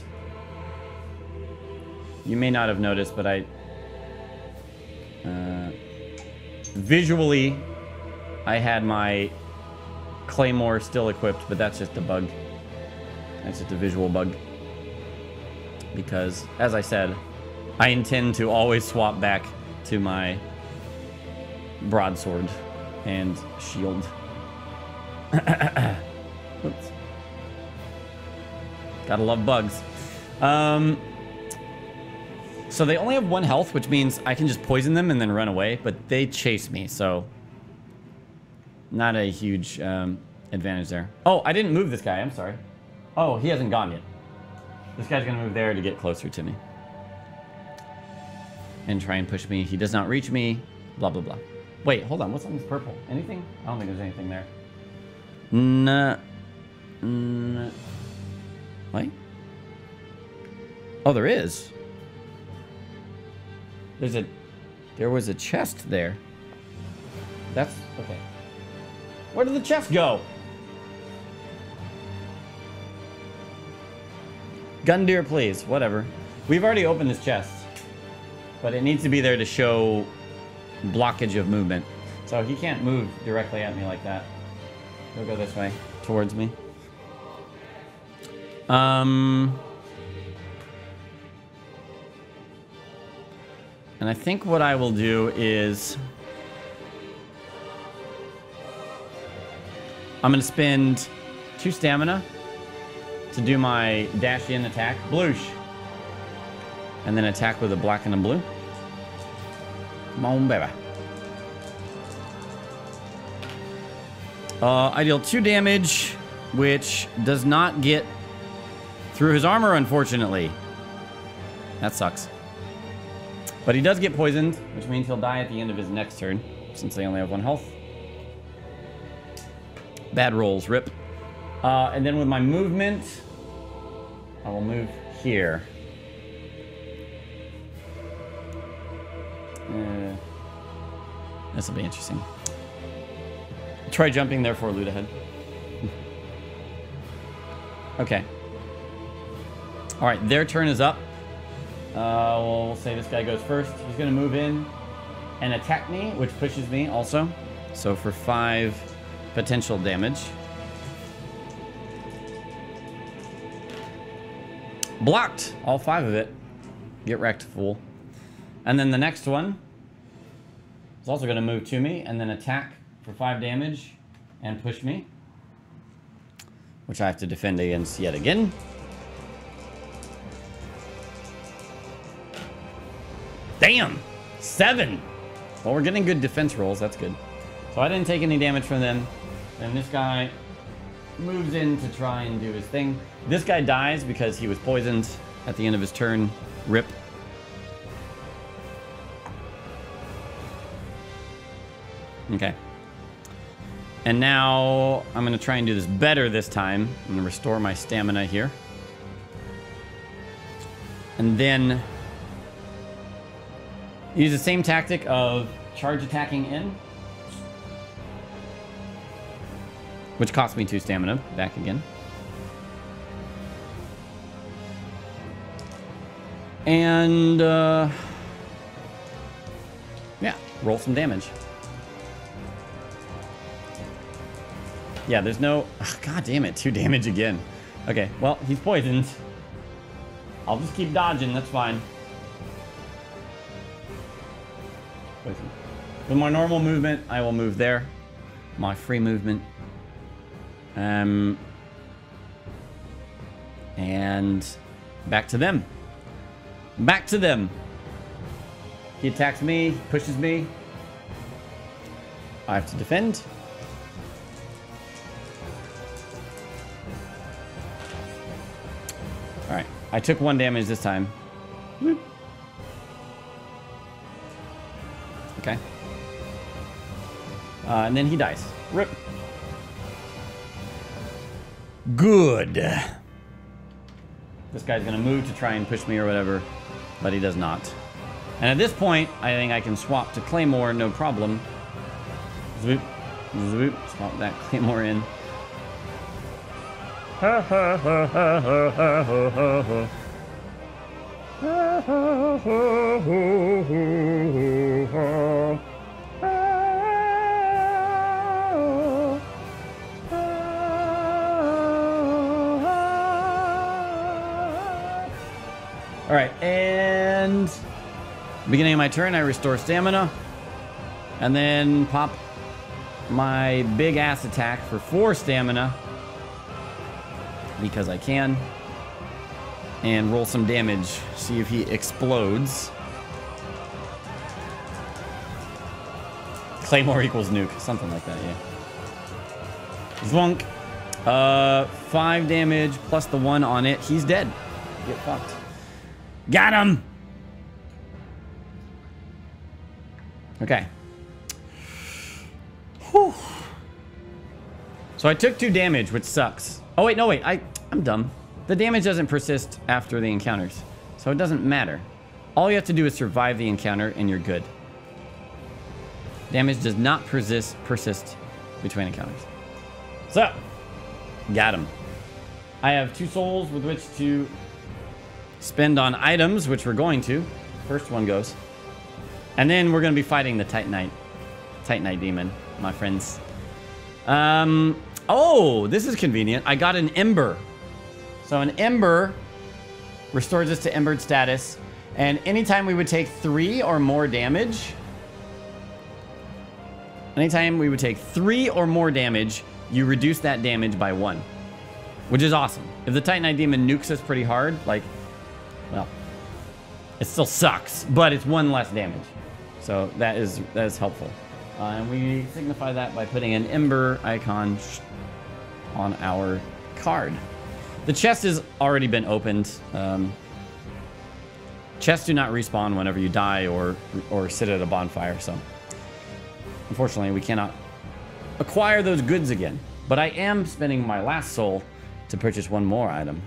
you may not have noticed, but visually, I had my claymore still equipped, but that's just a bug. That's just a visual bug. Because, as I said, I intend to always swap back to my broadsword and shield. Oops. Gotta love bugs. So they only have 1 health, which means I can just poison them and then run away, but they chase me, so not a huge advantage there. Oh, I didn't move this guy, I'm sorry. Oh, he hasn't gone yet. This guy's gonna move there to get closer to me. And try and push me. He does not reach me, blah, blah, blah. Wait, hold on. What's on this purple? Anything? I don't think there's anything there. Nah. Wait. Oh, there is. There was a chest there. That's okay. Where did the chest go? Gundyr, please. Whatever. We've already opened this chest. But it needs to be there to show blockage of movement. So he can't move directly at me like that. He'll go this way, towards me. And I think what I will do is... I'm going to spend 2 stamina to do my dash in attack. Bloosh. And then attack with a black and a blue. Come on, baby. I deal 2 damage, which does not get through his armor, unfortunately. That sucks. But he does get poisoned, which means he'll die at the end of his next turn, since they only have 1 health. Bad rolls, rip. And then with my movement, I will move here. This will be interesting. Try jumping, therefore loot ahead. Okay. Alright, their turn is up. We'll say this guy goes first. He's going to move in and attack me, which pushes me also. So for 5 potential damage. Blocked! All 5 of it. Get wrecked, fool. And then the next one is also going to move to me and then attack for 5 damage and push me, which I have to defend against yet again. Damn! 7! Well, we're getting good defense rolls. That's good. So I didn't take any damage from them. And this guy moves in to try and do his thing. This guy dies because he was poisoned at the end of his turn. Rip. Okay. And now I'm going to try and do this better this time. I'm going to restore my stamina here. And then use the same tactic of charge attacking in, which cost me 2 stamina. Back again. And yeah, roll some damage. Yeah, there's no... Oh, God damn it, 2 damage again. Okay, well, he's poisoned. I'll just keep dodging, that's fine. Poison. With my normal movement, I will move there. My free movement. And back to them. Back to them. He attacks me, pushes me. I have to defend. Alright, I took 1 damage this time. Whoop. Okay. And then he dies. Rip. Good. This guy's gonna move to try and push me or whatever, but he does not. And at this point, I think I can swap to Claymore, no problem. Zoop. Zoop. Swap that Claymore in. Ha ha ha ha ha ha ha ha. Ha ha ha ha ha. All right, and beginning of my turn, I restore stamina, and then pop my big ass attack for 4 stamina. Because I can. And roll some damage. See if he explodes. Claymore equals nuke. Something like that, yeah. Zvonk. 5 damage plus the 1 on it. He's dead. Get fucked. Got him! Okay. Whew. So I took 2 damage, which sucks. Oh, wait, no, wait. I'm dumb. The damage doesn't persist after the encounters, so it doesn't matter. All you have to do is survive the encounter, and you're good. Damage does not persist between encounters. So, got him. I have 2 souls with which to spend on items, which we're going to. First one goes. And then we're going to be fighting the Titanite demon, my friends. Oh, this is convenient. I got an Ember. So an Ember restores us to Embered status. And anytime we would take 3 or more damage... Anytime we would take 3 or more damage, you reduce that damage by 1. Which is awesome. If the Titanite demon nukes us pretty hard, like... Well... It still sucks, but it's 1 less damage. So that is helpful. And we signify that by putting an Ember icon on our card. The chest has already been opened. Chests do not respawn whenever you die or sit at a bonfire, so... Unfortunately, we cannot acquire those goods again. But I am spending my last soul to purchase one more item.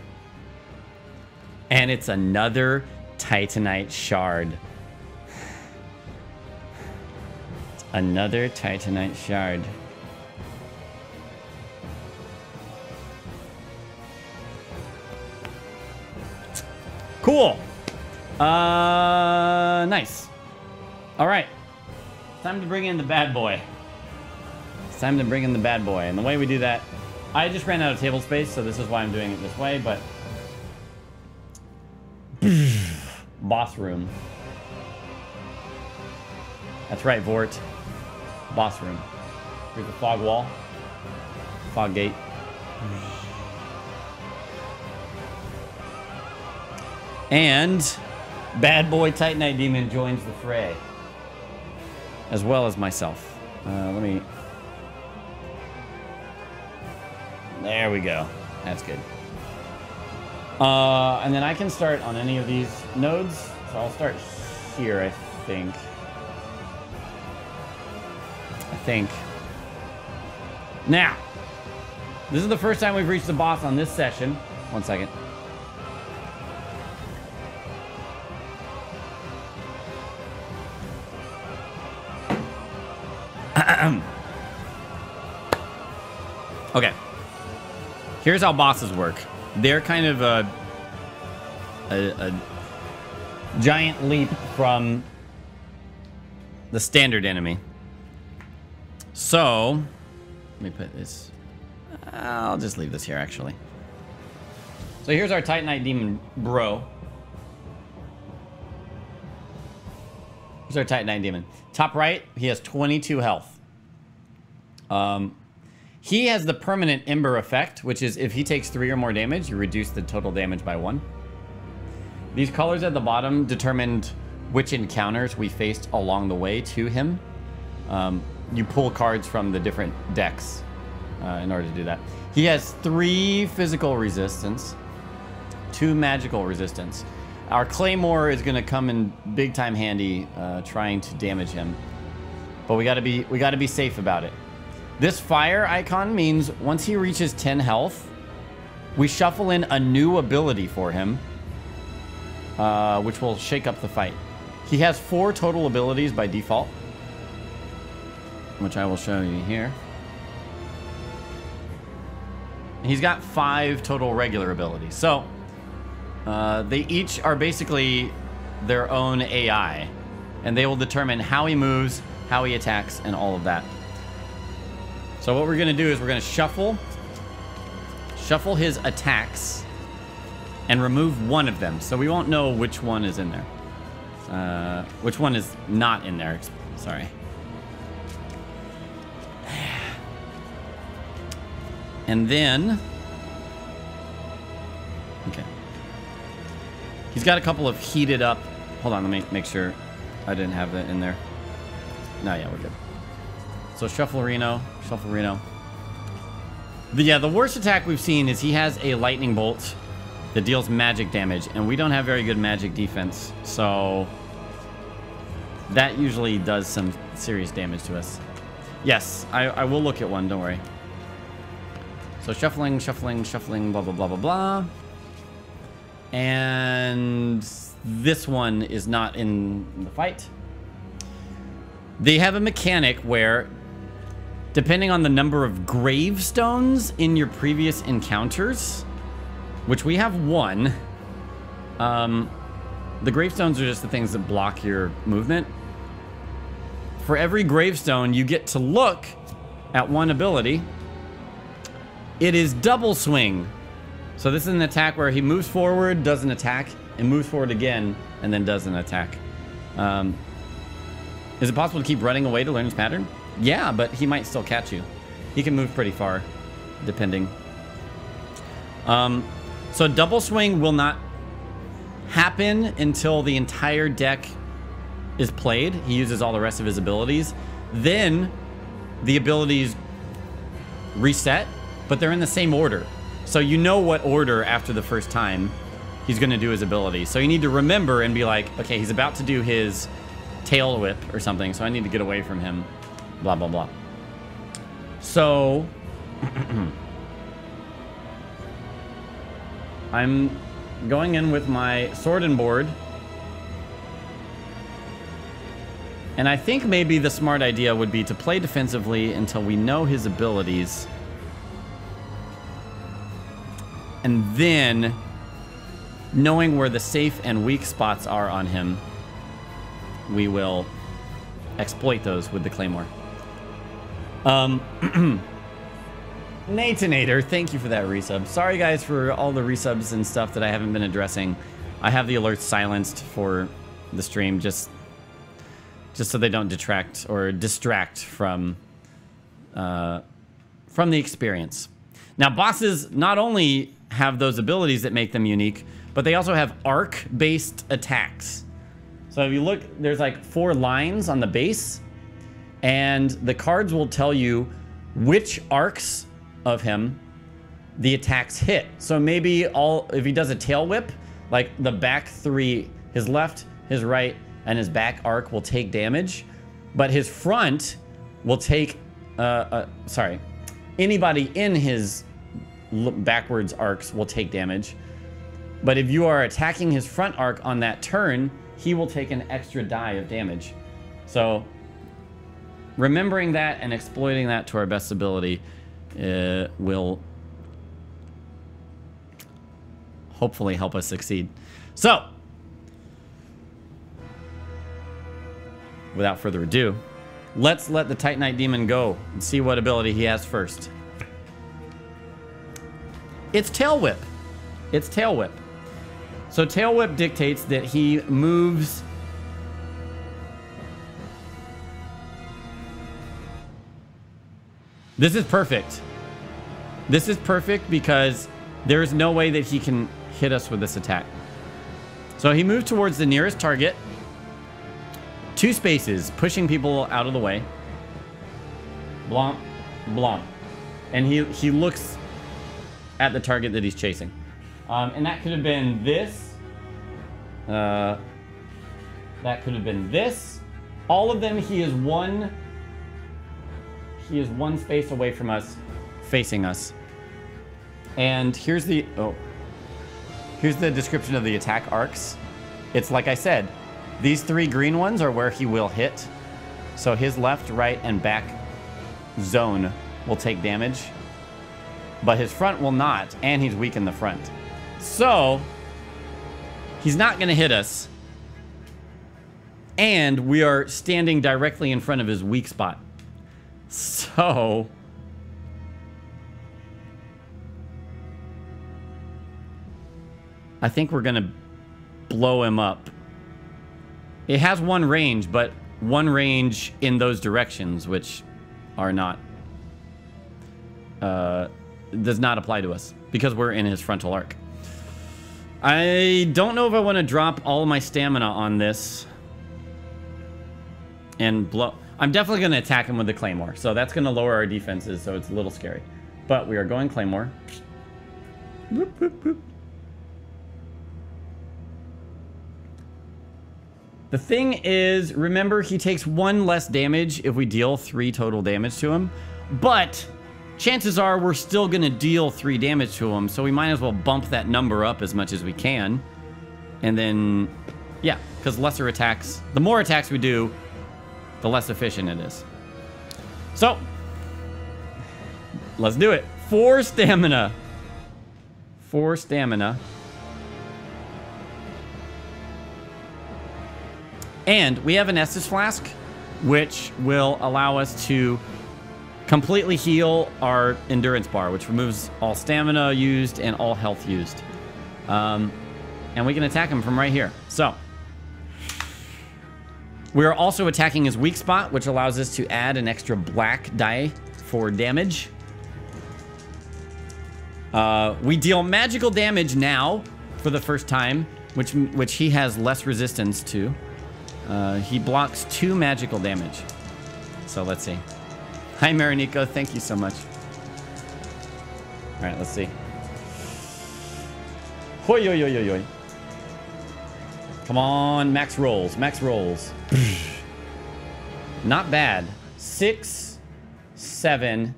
And it's another Titanite shard. Another Titanite shard. Cool. Nice. All right. Time to bring in the bad boy. It's time to bring in the bad boy. And the way we do that, I just ran out of table space, so this is why I'm doing it this way, but... Boss room. That's right, Vort. Boss room. Here's the fog wall. Fog gate. And bad boy Titanite demon joins the fray. As well as myself. Let me... There we go. That's good. And then I can start on any of these nodes. So I'll start here, I think. Now, this is the first time we've reached the boss on this session. 1 second. Okay. Here's how bosses work. They're kind of a giant leap from the standard enemy. So, let me put this... I'll just leave this here, actually. So here's our Titanite demon bro. Here's our Titanite demon. Top right, he has 22 health. He has the permanent Ember effect, which is if he takes 3 or more damage, you reduce the total damage by 1. These colors at the bottom determined which encounters we faced along the way to him. You pull cards from the different decks in order to do that. He has 3 physical resistance, 2 magical resistance. Our Claymore is going to come in big time handy trying to damage him. But we got to be safe about it. This fire icon means once he reaches 10 health, we shuffle in a new ability for him, which will shake up the fight. He has 4 total abilities by default, which I will show you here. He's got 5 total regular abilities. So, they each are basically their own AI, and they will determine how he moves, how he attacks, and all of that. So what we're going to do is we're going to shuffle his attacks and remove one of them. So we won't know which one is in there. Which one is not in there. Sorry. And then... Okay. He's got a couple of heated up... Hold on, let me make sure I didn't have that in there. No, yeah, we're good. So Shuffle Reno. The worst attack we've seen is he has a lightning bolt that deals magic damage, and we don't have very good magic defense, so that usually does some serious damage to us. Yes, I will look at one, don't worry. So shuffling, blah, blah, blah, blah, blah. And this one is not in the fight. They have a mechanic where, depending on the number of gravestones in your previous encounters, which we have 1, The gravestones are just the things that block your movement. For every gravestone, you get to look at one ability. It is double swing. So this is an attack where he moves forward, does an attack, and moves forward again, and then does an attack. Is it possible to keep running away to learn his pattern? Yeah, but he might still catch you. He can move pretty far, depending. So double swing will not happen until the entire deck is played. He uses all the rest of his abilities. Then the abilities reset, but they're in the same order. So you know what order after the first time he's going to do his ability. So you need to remember and be like, okay, he's about to do his tail whip or something, so I need to get away from him. Blah, blah, blah. So I'm going in with my sword and board. And I think maybe the smart idea would be to play defensively until we know his abilities. And then, knowing where the safe and weak spots are on him, we will exploit those with the Claymore. Natanator, thank you for that resub. Sorry guys for all the resubs and stuff that I haven't been addressing. I have the alerts silenced for the stream just so they don't detract or distract from the experience. Now bosses not only have those abilities that make them unique, but they also have arc-based attacks. So if you look, there's like 4 lines on the base, and the cards will tell you which arcs of him the attacks hit. So maybe if he does a tail whip, like the back 3, his left, his right, and his back arc will take damage, but his front will take, anybody in his backwards arcs will take damage. But if you are attacking his front arc on that turn, he will take an extra die of damage. So remembering that and exploiting that to our best ability will hopefully help us succeed. So, without further ado, let's let the Titanite demon go and see what ability he has first. It's Tail Whip. It's Tail Whip. So Tail Whip dictates that he moves This is perfect. This is perfect because there's no way that he can hit us with this attack. So he moved towards the nearest target. 2 spaces, pushing people out of the way. Blomp, blomp. And he looks at the target that he's chasing. And that could have been this. That could have been this. All of them, he is one space away from us, facing us. And here's the description of the attack arcs. It's like I said, these 3 green ones are where he will hit. So his left, right, and back zone will take damage, but his front will not, and he's weak in the front. So he's not going to hit us, and we are standing directly in front of his weak spot. So I think we're going to blow him up. It has 1 range, but 1 range in those directions, which are not, does not apply to us because we're in his frontal arc. I don't know if I want to drop all of my stamina on this and blow. I'm definitely going to attack him with the Claymore, so that's going to lower our defenses, so it's a little scary. But we are going Claymore. Boop, boop, boop. The thing is, remember, he takes 1 less damage if we deal 3 total damage to him. But chances are we're still going to deal 3 damage to him, so we might as well bump that number up as much as we can. And then, yeah, because lesser attacks, the more attacks we do, the less efficient it is. So, let's do it. 4 stamina. 4 stamina. And we have an Estus Flask, which will allow us to completely heal our endurance bar, which removes all stamina used and all health used. And we can attack him from right here. So we're also attacking his weak spot, which allows us to add an extra black die for damage. We deal magical damage now for the first time, which he has less resistance to. He blocks 2 magical damage. So let's see. Hi, Marinico. Thank you so much. All right, let's see. Hoi, oi, oi, oi, oi. Come on, max rolls. Max rolls. Not bad. 6, 7,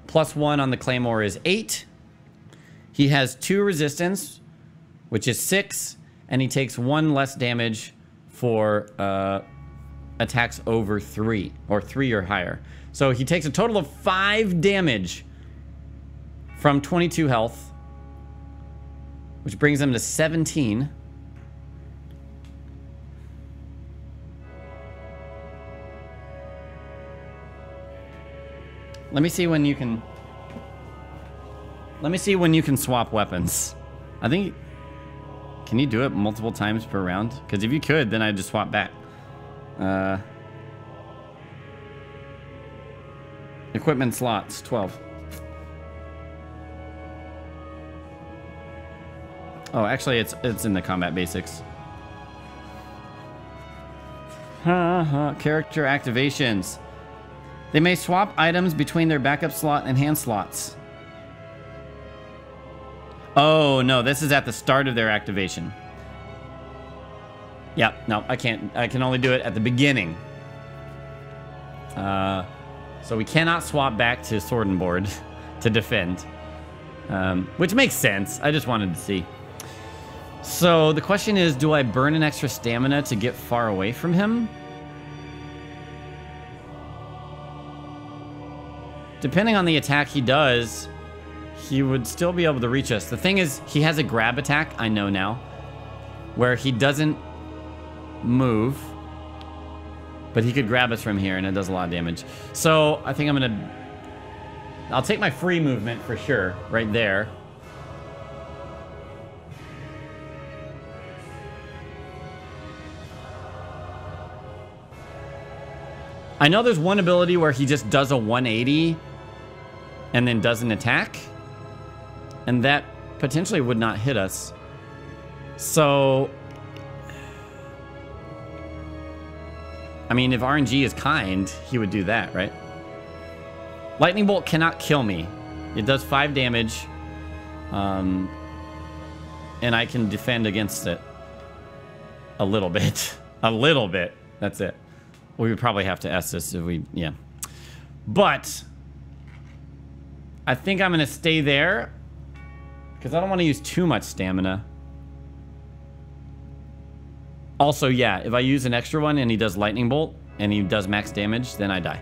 plus 1 on the Claymore is 8. He has 2 resistance, which is 6, and he takes 1 less damage for attacks over 3, or 3 or higher. So he takes a total of 5 damage from 22 health, which brings him to 17. Let me see when you can... Let me see when you can swap weapons. I think... Can you do it multiple times per round? Because if you could, then I'd just swap back. Equipment slots, 12. Oh, actually, it's in the combat basics. Character activations. They may swap items between their backup slot and hand slots. Oh, no, this is at the start of their activation. Yeah, no, I can't. I can only do it at the beginning. So we cannot swap back to Sword and Board to defend. Which makes sense. I just wanted to see. So the question is, do I burn an extra stamina to get far away from him? Depending on the attack he does, he would still be able to reach us. The thing is, he has a grab attack, I know now, where he doesn't move, but he could grab us from here, and it does a lot of damage. So I think I'll take my free movement for sure, right there. I know there's one ability where he just does a 180 and then does an attack, and that potentially would not hit us. So, I mean, if RNG is kind, he would do that, right? Lightning Bolt cannot kill me. It does 5 damage, and I can defend against it a little bit. A little bit. That's it. We would probably have to S this if we, yeah. But I think I'm going to stay there because I don't want to use too much stamina. Also, yeah, if I use an extra one and he does Lightning Bolt and he does max damage, then I die.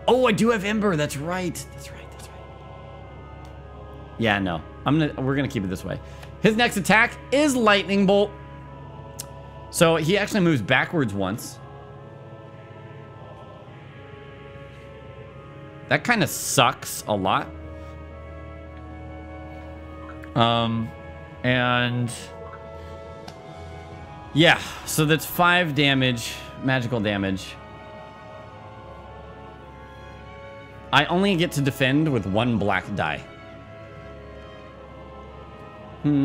Oh, I do have Ember. That's right. That's right. That's right. Yeah, no. We're going to keep it this way. His next attack is Lightning Bolt. So he actually moves backwards once. That kind of sucks a lot. And yeah, so that's 5 damage, magical damage. I only get to defend with 1 black die. No,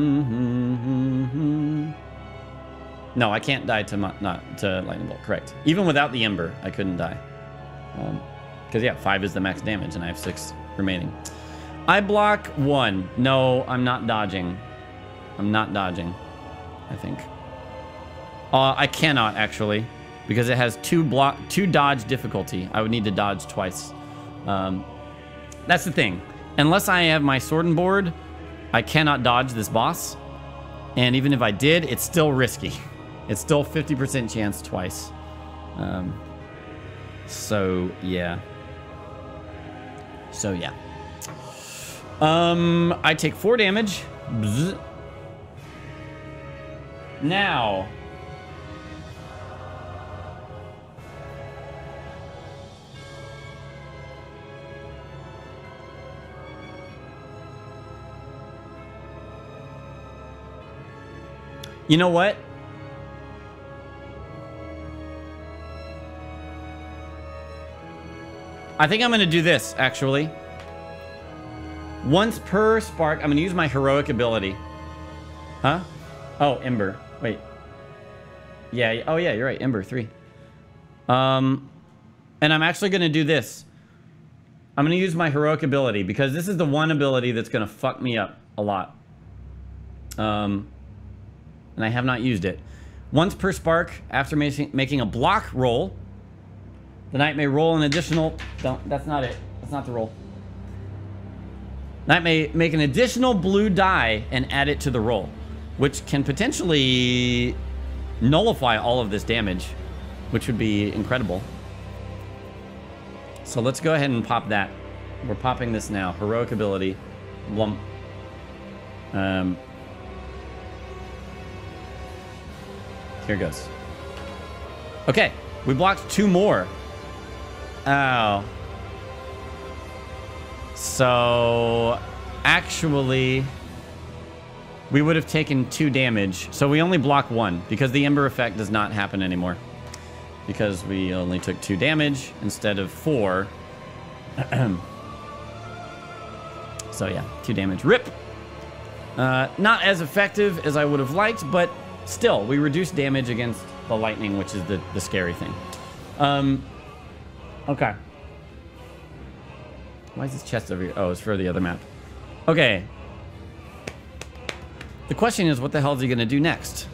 I can't die to not to Lightning Bolt. Correct. Even without the Ember, I couldn't die. Because, yeah, 5 is the max damage, and I have 6 remaining. I block 1. No, I'm not dodging. I'm not dodging, I think. I cannot, actually, because it has 2 dodge difficulty. I would need to dodge twice. That's the thing. Unless I have my Sword and Board, I cannot dodge this boss. And even if I did, it's still risky. It's still 50% chance twice. So, yeah. So, yeah. I take 4 damage. Bzz. Now, You know what? I think I'm going to do this, actually. Once per spark, I'm going to use my heroic ability. Huh? Oh, Ember. Wait. Yeah. Oh, yeah, you're right. Ember 3. And I'm actually going to do this. I'm going to use my heroic ability because this is the one ability that's going to fuck me up a lot. And I have not used it. Once per spark, after making a block roll, the knight may roll an additional... That's not it. That's not the roll. Knight may make an additional blue die and add it to the roll, which can potentially nullify all of this damage, which would be incredible. So let's go ahead and pop that. We're popping this now. Heroic ability. Blump. Here goes. Okay, we blocked 2 more. Oh. So, actually, we would have taken 2 damage. So we only block 1 because the Ember effect does not happen anymore. Because we only took 2 damage instead of 4. So yeah, 2 damage. RIP! Not as effective as I would have liked, but still, we reduced damage against the lightning, which is the scary thing. Okay. Why is this chest over here? Oh, it's for the other map. Okay. The question is, what the hell is he going to do next?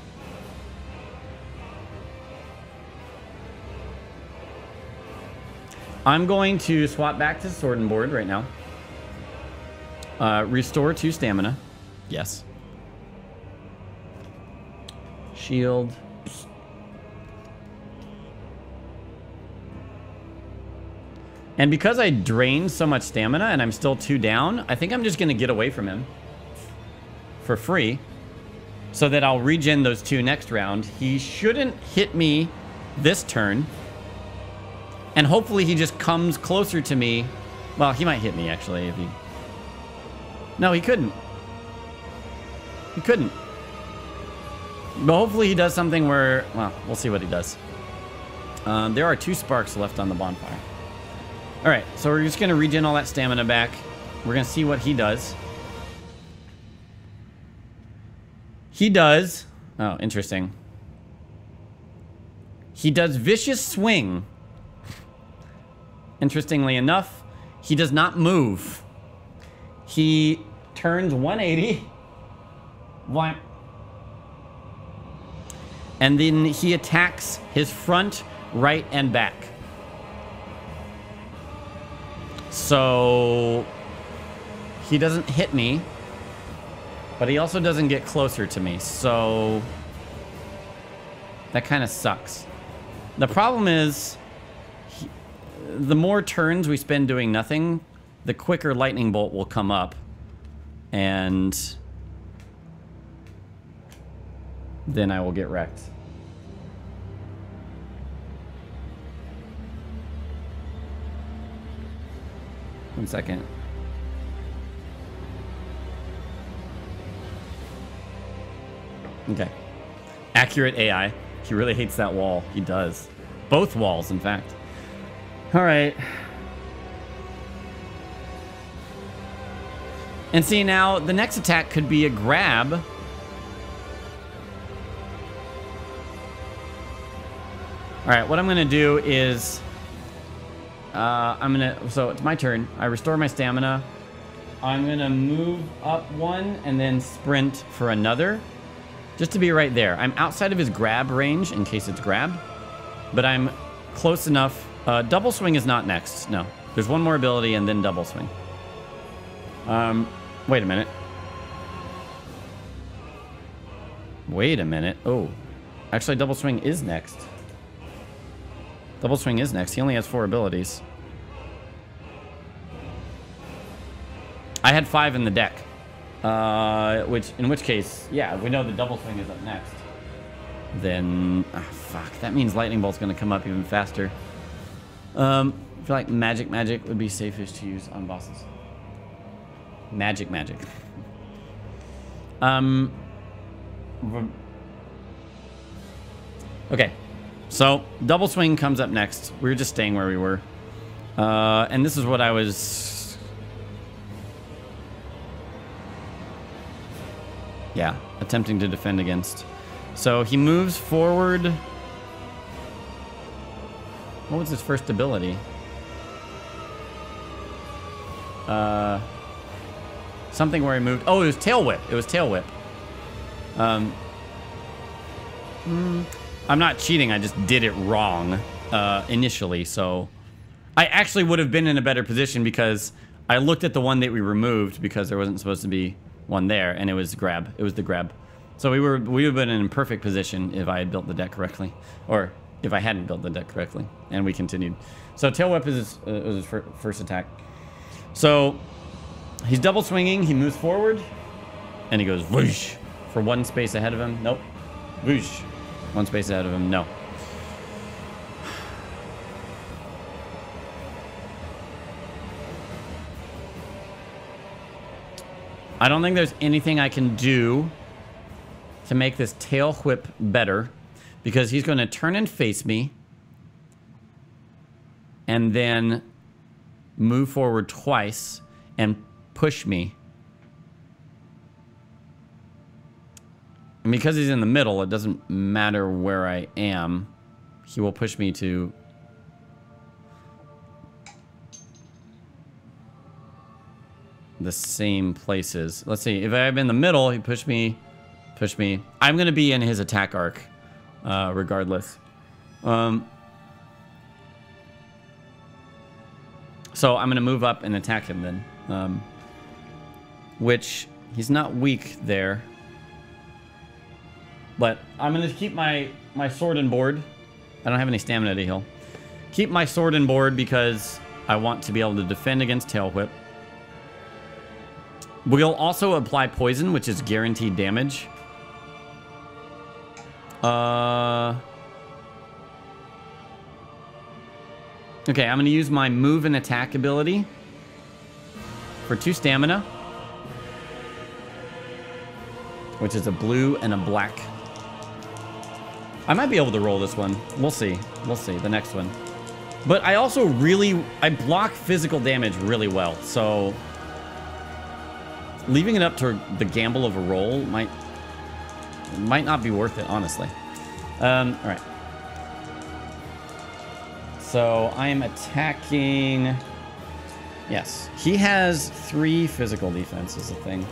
I'm going to swap back to sword and board right now. Restore 2 stamina. Yes. Shield. And because I drained so much stamina and I'm still 2 down, I think I'm just going to get away from him for free so that I'll regen those 2 next round. He shouldn't hit me this turn. And hopefully he just comes closer to me. Well, he might hit me, actually, if he... No, he couldn't. He couldn't. But hopefully he does something where... Well, we'll see what he does. There are 2 sparks left on the bonfire. Alright, so we're just going to regen all that stamina back. We're going to see what he does. He does... Oh, interesting. He does Vicious Swing. Interestingly enough, he does not move. He turns 180. Wham. And then he attacks his front, right, and back. So he doesn't hit me, but he also doesn't get closer to me. So that kind of sucks. The problem is, the more turns we spend doing nothing, the quicker lightning bolt will come up. And then I will get wrecked. One second. Okay. Accurate AI. He really hates that wall. He does. Both walls, in fact. All right. And see, now the next attack could be a grab. All right, what I'm going to do is... so it's my turn. I restore my stamina. I'm going to move up 1 and then sprint for another. Just to be right there. I'm outside of his grab range in case it's grab. But I'm close enough. Double swing is not next. No. There's one more ability and then double swing. Wait a minute. Wait a minute. Oh. Actually, double swing is next. Double swing is next. He only has 4 abilities. I had 5 in the deck. In which case, yeah, we know the double swing is up next. Then, fuck, that means lightning bolt's gonna come up even faster. I feel like magic would be safest to use on bosses. Magic. Okay. So, double swing comes up next. We were just staying where we were. And this is what I was... Yeah, attempting to defend against. So, he moves forward... What was his first ability? Something where he moved... Oh, it was Tail Whip. It was Tail Whip. I'm not cheating. I just did it wrong initially. So I actually would have been in a better position because I looked at the one that we removed because there wasn't supposed to be one there, and it was grab. It was the grab. So we would have been in a perfect position if I had built the deck correctly, or if I hadn't built the deck correctly, and we continued. So Tail Whip is his first attack. So he's double swinging. He moves forward, and he goes whoosh for one space ahead of him. Nope. Whoosh. One space ahead of him. No. I don't think there's anything I can do to make this Tail Whip better, because he's going to turn and face me and then move forward twice and push me. And because he's in the middle, it doesn't matter where I am. He will push me to... the same places. Let's see. If I'm in the middle, he push me. I'm going to be in his attack arc, regardless. So I'm going to move up and attack him then. Which, he's not weak there. But I'm going to keep my sword and board. I don't have any stamina to heal. Keep my sword and board because I want to be able to defend against Tail Whip. We'll also apply poison, which is guaranteed damage. Okay, I'm going to use my move and attack ability for 2 stamina, which is a blue and a black. I might be able to roll this one. We'll see. We'll see. The next one. But I also I block physical damage really well, so leaving it up to the gamble of a roll might not be worth it, honestly. All right. So I'm attacking. Yes, he has 3 physical defense is the thing,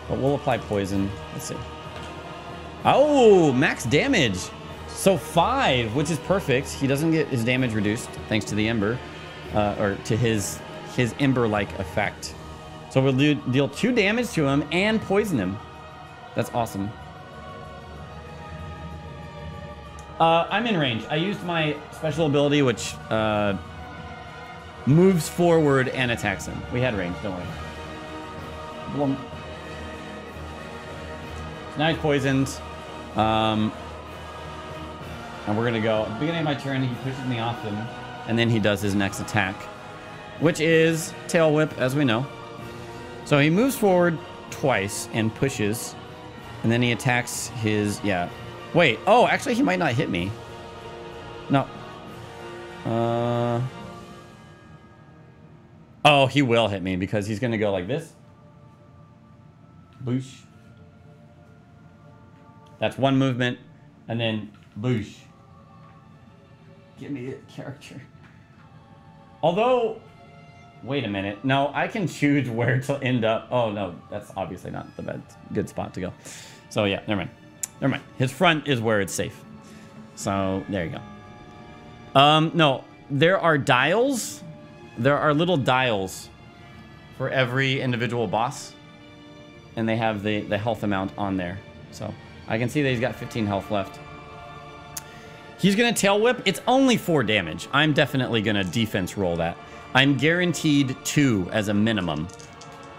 but we'll apply poison. Let's see. Oh, max damage. So 5, which is perfect. He doesn't get his damage reduced thanks to the ember, or to his ember-like effect. So we'll deal 2 damage to him and poison him. That's awesome. I'm in range. I used my special ability, which moves forward and attacks him. We had range, don't worry. Blum. Now he's poisoned. And we're going to go. At the beginning of my turn, he pushes me off him. And then he does his next attack, which is Tail Whip, as we know. So he moves forward twice and pushes, and then he attacks his, yeah. Wait, oh, actually he might not hit me. No. Oh, he will hit me because he's going to go like this. Boosh. That's one movement, and then boosh. Give me a character. Although... Wait a minute. No, I can choose where to end up. Oh, no. That's obviously not the good spot to go. So, yeah. Never mind. Never mind. His front is where it's safe. So, there you go. No. There are dials. There are little dials for every individual boss. And they have the health amount on there. So, I can see that he's got 15 health left. He's going to Tail Whip. It's only 4 damage. I'm definitely going to defense roll that. I'm guaranteed 2 as a minimum.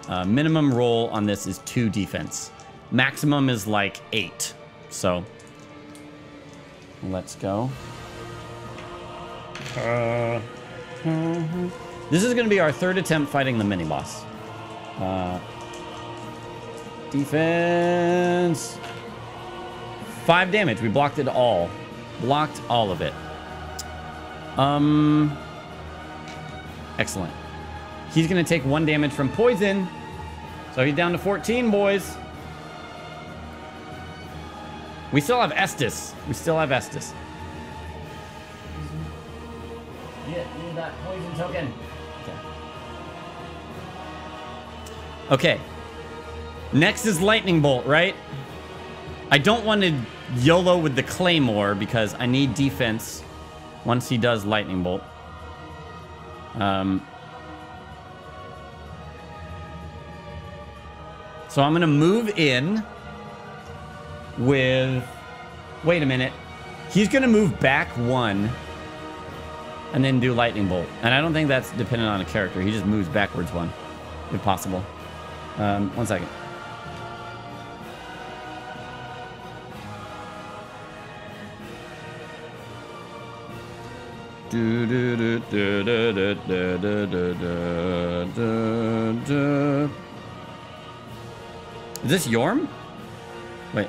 Minimum roll on this is 2 defense. Maximum is like 8. So, let's go. This is going to be our 3rd attempt fighting the mini-boss. Defense. 5 damage. We blocked it all. Blocked all of it. Excellent. He's going to take 1 damage from poison. So he's down to 14, boys. We still have Estus. We still have Estus. Get me that poison token. Okay. Next is Lightning Bolt, right? I don't want to YOLO with the Claymore because I need defense once he does Lightning Bolt. So I'm going to move in with... Wait a minute. He's going to move back 1 and then do Lightning Bolt. And I don't think that's dependent on a character. He just moves backwards 1, if possible. 1 second. Is this Yorm? Wait.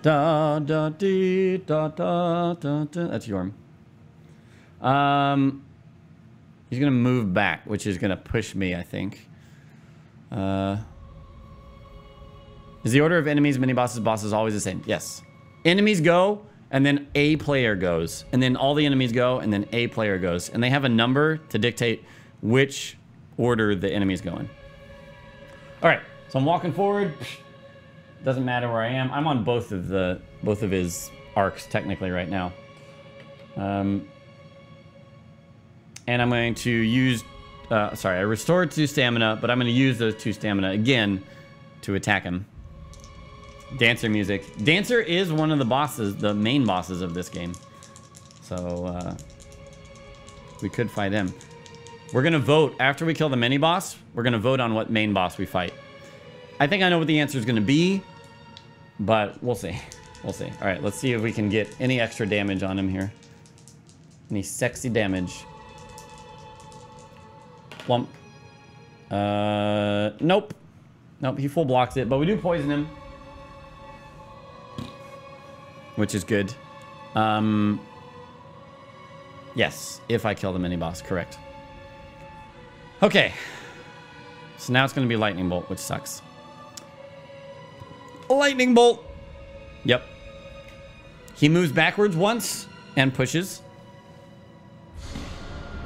That's Yorm. He's gonna move back, which is gonna push me, I think. Is the order of enemies, bosses always the same? Yes. Enemies go, and then a player goes. And then all the enemies go, and then a player goes. And they have a number to dictate which order the enemies go in. Alright, so I'm walking forward. Doesn't matter where I am. I'm on both of his arcs technically right now. And I'm going to use... sorry, I restored 2 stamina, but I'm going to use those 2 stamina again to attack him. Dancer music. Dancer is one of the bosses, the main bosses of this game. So, we could fight him. We're going to vote. After we kill the mini-boss, we're going to vote on what main boss we fight. I think I know what the answer is going to be, but we'll see. We'll see. All right, let's see if we can get any extra damage on him here. Any sexy damage. Plump. Nope. Nope, he full blocks it, but we do poison him. Which is good. Yes, if I kill the mini-boss, correct. Okay. So now it's going to be Lightning Bolt, which sucks. Lightning Bolt! Yep. He moves backwards once and pushes.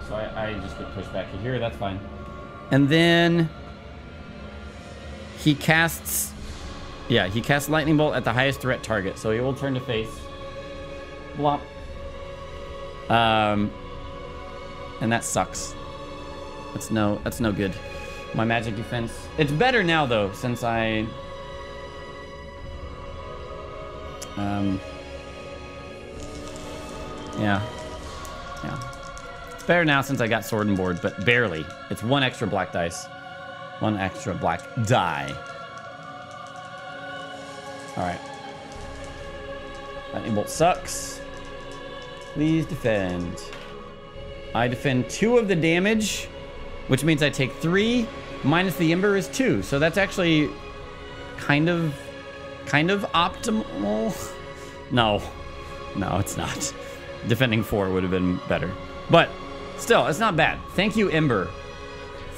So I just get pushed back to here, that's fine. And then he casts... Yeah, he casts Lightning Bolt at the highest threat target, so he will turn to face. Blop. And that sucks. That's no good. My magic defense. It's better now though, since I yeah. It's better now since I got sword and board, but barely. It's 1 extra black dice. 1 extra black die. Alright. Lightning Bolt sucks. Please defend. I defend 2 of the damage, which means I take 3 minus the Ember is 2. So that's actually kind of optimal. No, it's not. Defending 4 would have been better. But still, it's not bad. Thank you, Ember.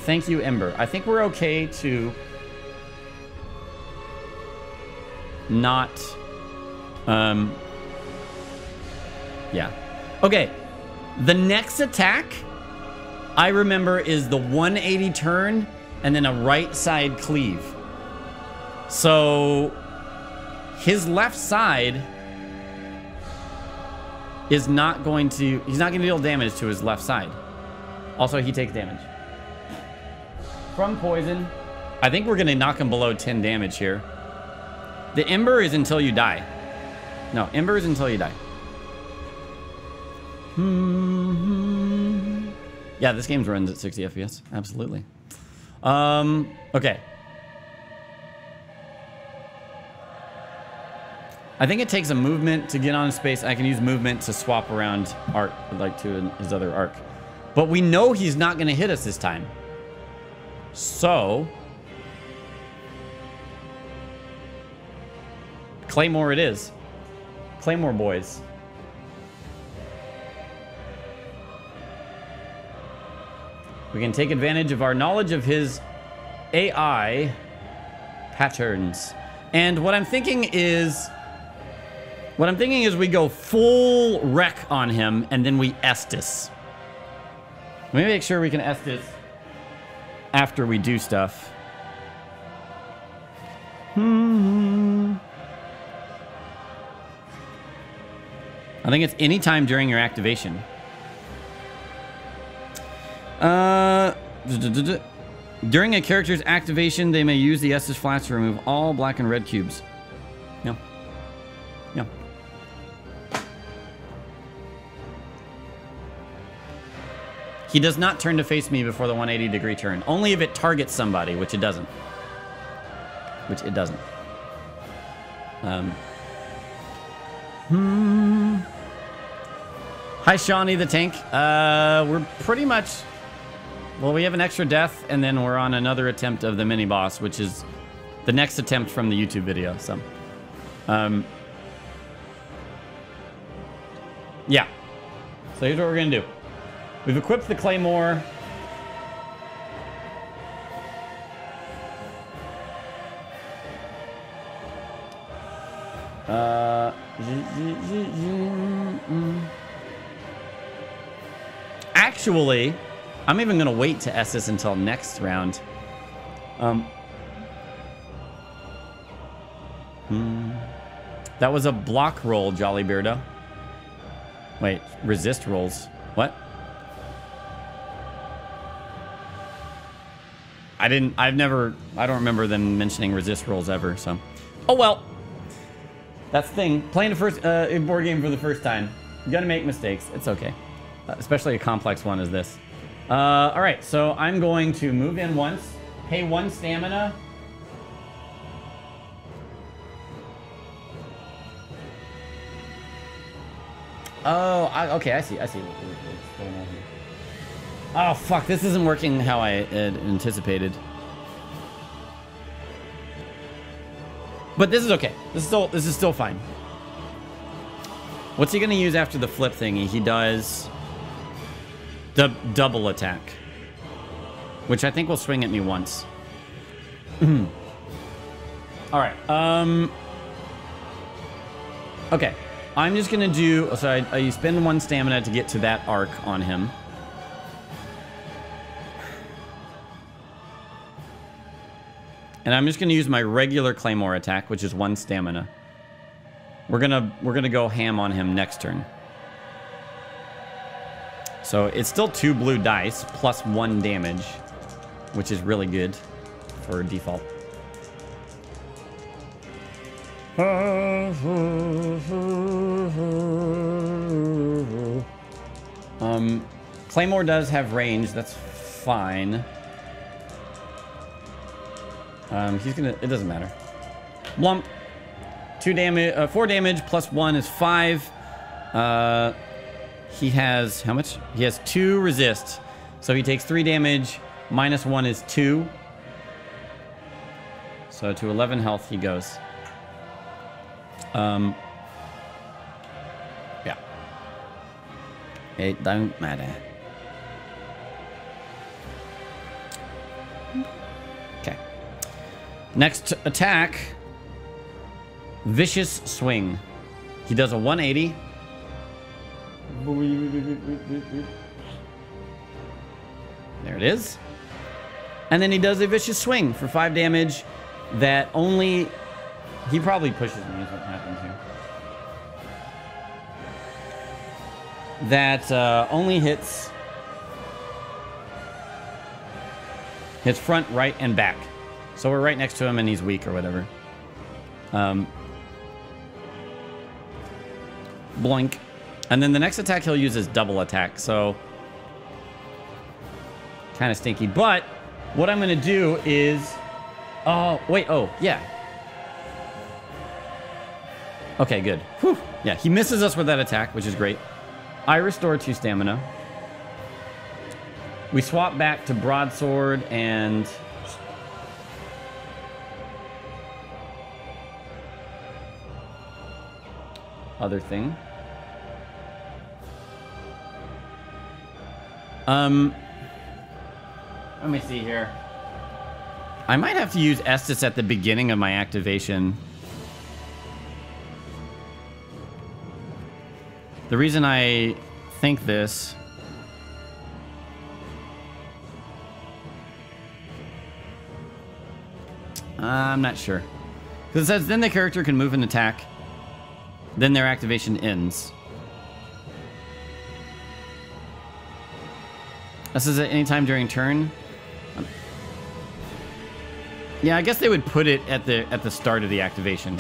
Thank you, Ember. I think we're okay to not... yeah. Okay. The next attack, I remember, is the 180 turn and then a right side cleave. So his left side is not going to... He's not going to deal damage to his left side. Also, he takes damage from poison. I think we're going to knock him below 10 damage here. The Ember is until you die. No, Ember is until you die. Yeah, this game runs at 60 FPS. Absolutely. Okay. I think it takes a movement to get on his space. I can use movement to swap around arc, like to his other arc. But we know he's not going to hit us this time. So... Claymore it is. Claymore boys. We can take advantage of our knowledge of his AI patterns. And what I'm thinking is we go full wreck on him and then we Estus. Let me make sure we can Estus after we do stuff. I think it's any time during your activation. During a character's activation, they may use the Estus flats to remove all black and red cubes. No. No. He does not turn to face me before the 180-degree turn. Only if it targets somebody, which it doesn't. Which it doesn't. Hi, Shawnee the tank. We're pretty much... Well, we have an extra death, and then we're on another attempt of the mini-boss, which is the next attempt from the YouTube video, so... yeah. So here's what we're gonna do. We've equipped the Claymore. Actually, I'm even gonna wait to Estus until next round. That was a block roll, Jolly Beardo. Wait, resist rolls. What? I don't remember them mentioning resist rolls ever, so. Oh well. That's the thing. Playing a board game for the first time. You're gonna make mistakes. It's okay. Especially a complex one as this. Alright, so I'm going to move in once. Pay 1 stamina. Oh, okay, I see what's going on here. Oh, fuck, this isn't working how I had anticipated. But this is okay. This is still fine. What's he gonna use after the flip thingy? He does the double attack, which I think will swing at me once. All right. Okay. I'm just gonna do. So I spend 1 stamina to get to that arc on him. And I'm just gonna use my regular Claymore attack, which is 1 stamina. We're gonna go ham on him next turn. So it's still 2 blue dice plus 1 damage, which is really good for default. Claymore does have range. That's fine. He's gonna. It doesn't matter. Blump. 4 damage plus 1 is 5. He has how much? He has 2 resist, so he takes 3 damage. Minus 1 is 2. So to 11 health he goes. Yeah. It don't matter. Okay. Next attack. Vicious Swing. He does a 180. There it is. And then he does a Vicious Swing for 5 damage that only... He probably pushes me is what happens here. That only hits front, right, and back. So we're right next to him and he's weak or whatever. Blink. And then the next attack he'll use is double attack. So kind of stinky. But what I'm going to do is... Oh, wait. Oh, yeah. Okay, good. Whew. Yeah, he misses us with that attack, which is great. I restore 2 stamina. We swap back to broadsword and... other thing. Let me see here. I might have to use Estus at the beginning of my activation. The reason I think this... I'm not sure. Because it says, then the character can move and attack. Then their activation ends. This is at any time during turn. Yeah, I guess they would put it at the start of the activation.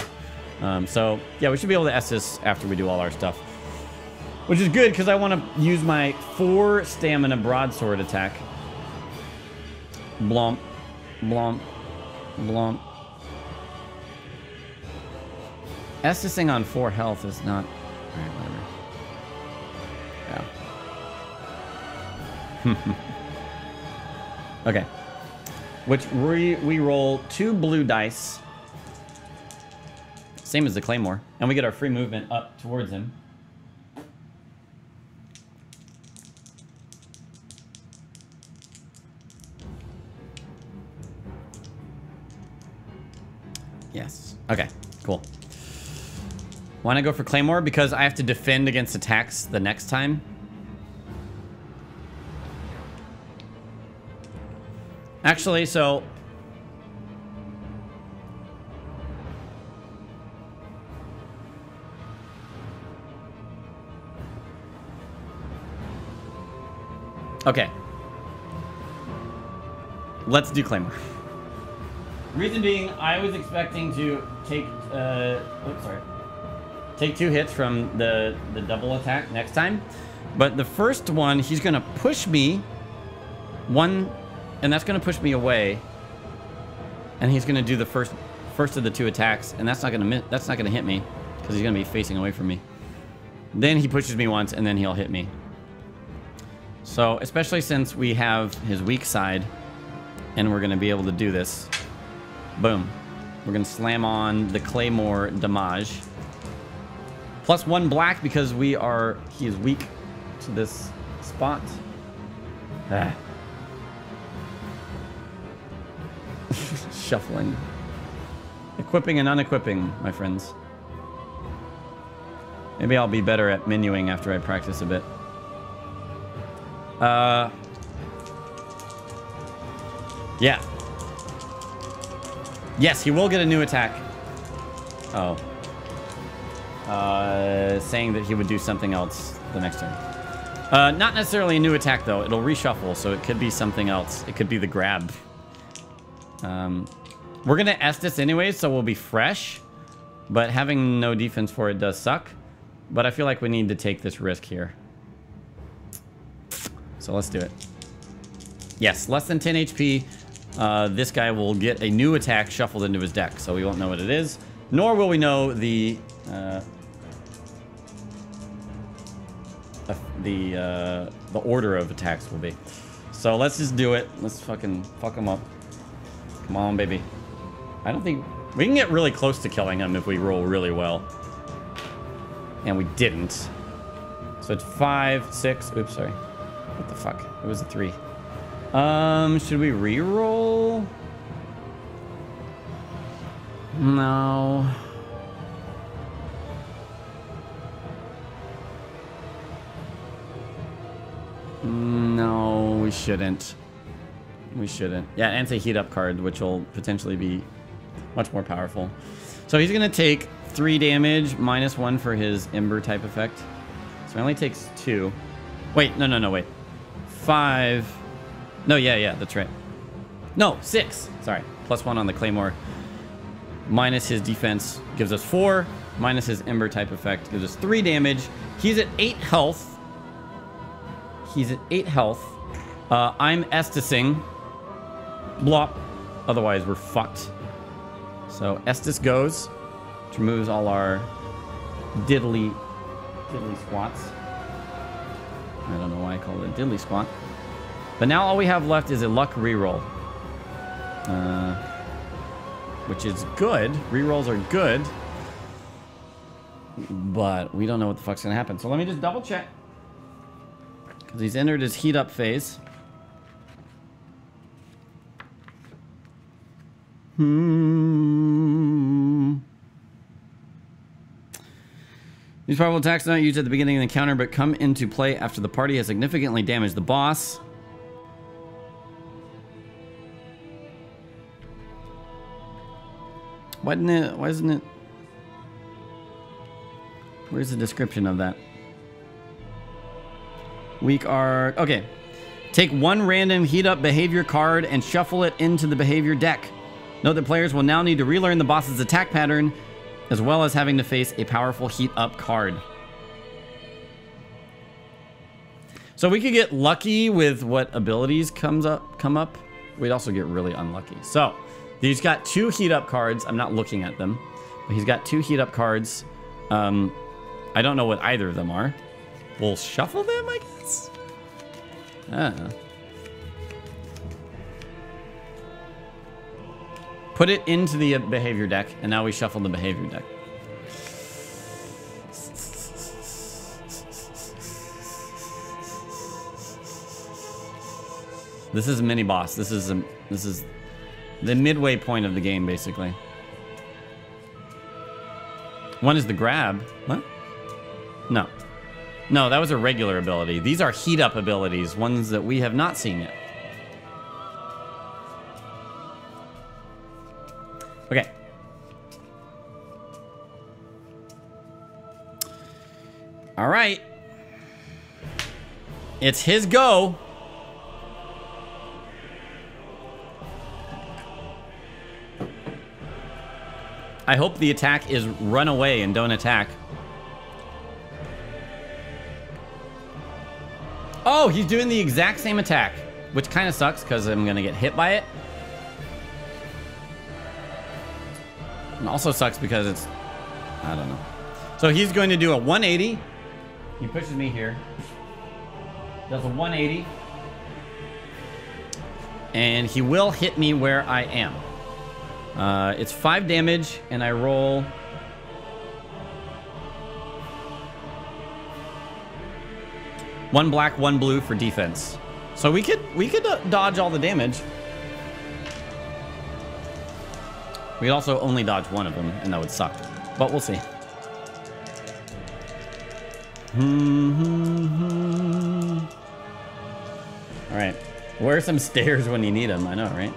So yeah, we should be able to Estus after we do all our stuff, which is good because I want to use my 4 stamina broadsword attack. Blomp, blomp, blomp. Estusing on 4 health is not... Alright, whatever. Yeah. Okay. Which we roll 2 blue dice. Same as the Claymore. And we get our free movement up towards him. Yes. Okay, cool. Want to go for Claymore because I have to defend against attacks the next time. Actually, so... Okay. Let's do Claymore. Reason being, I was expecting to take... oops, sorry. Take 2 hits from the double attack next time. But the first one, he's going to push me. 1... And that's going to push me away. And he's going to do the first of the 2 attacks. And that's not going to hit me. Because he's going to be facing away from me. Then he pushes me once, and then he'll hit me. So, especially since we have his weak side. And we're going to be able to do this. Boom. We're going to slam on the Claymore damage. Plus 1 black because he is weak to this spot. Ah. Shuffling. Equipping and unequipping, my friends. Maybe I'll be better at menuing after I practice a bit. Yeah. Yes, he will get a new attack. Oh. Saying that he would do something else the next turn. Not necessarily a new attack, though. It'll reshuffle, so it could be something else. It could be the grab. We're going to Estus anyways, so we'll be fresh. But having no defense for it does suck. But I feel like we need to take this risk here. So let's do it. Yes, less than 10 HP. This guy will get a new attack shuffled into his deck, so we won't know what it is. Nor will we know the order of attacks will be. So let's just do it. Let's fucking fuck him up. Come on, baby. I don't think... We can get really close to killing him if we roll really well. And we didn't. So it's 5, 6... Oops, sorry. What the fuck? It was a 3. Should we re-roll? No. No, we shouldn't. We shouldn't. Yeah, anti-heat up card, which will potentially be much more powerful. So he's going to take 3 damage, minus 1 for his Ember type effect. So he only takes 2. Wait, no, wait. 5. No, yeah, that's right. No, 6. Sorry. Plus 1 on the Claymore. Minus his defense gives us 4. Minus his Ember type effect gives us 3 damage. He's at 8 health. He's at 8 health. I'm Estusing. Blop. Otherwise, we're fucked. So Estus goes, which removes all our diddly squats. I don't know why I call it a diddly squat. But now all we have left is a luck reroll. Which is good. Rerolls are good. But we don't know what the fuck's gonna happen. So let me just double check. Because he's entered his heat up phase. These powerful attacks are not used at the beginning of the encounter, but come into play after the party has significantly damaged the boss. Why isn't it? Where's the description of that? Weak arc. Okay. Take one random heat up behavior card and shuffle it into the behavior deck. Note that players will now need to relearn the boss's attack pattern, as well as having to face a powerful heat up card. So we could get lucky with what abilities come up. We'd also get really unlucky. So he's got 2 heat up cards. I'm not looking at them, but he's got 2 heat up cards. I don't know what either of them are. We'll shuffle them, I guess. Put it into the behavior deck, and now we shuffle the behavior deck. This is a mini boss. This is the midway point of the game, basically. One is the grab. What? No. No, that was a regular ability. These are heat up abilities, ones that we have not seen yet. Okay. All right. It's his go. I hope the attack is run away and don't attack. Oh, he's doing the exact same attack, which kind of sucks because I'm going to get hit by it. And also sucks because it's... I don't know. So he's going to do a 180. He pushes me here. Does a 180. And he will hit me where I am. It's 5 damage, and I roll... one black, 1 blue for defense. So we could dodge all the damage. We'd also only dodge one of them, and that would suck. But we'll see. All right. Where are some stairs when you need them? I know, right?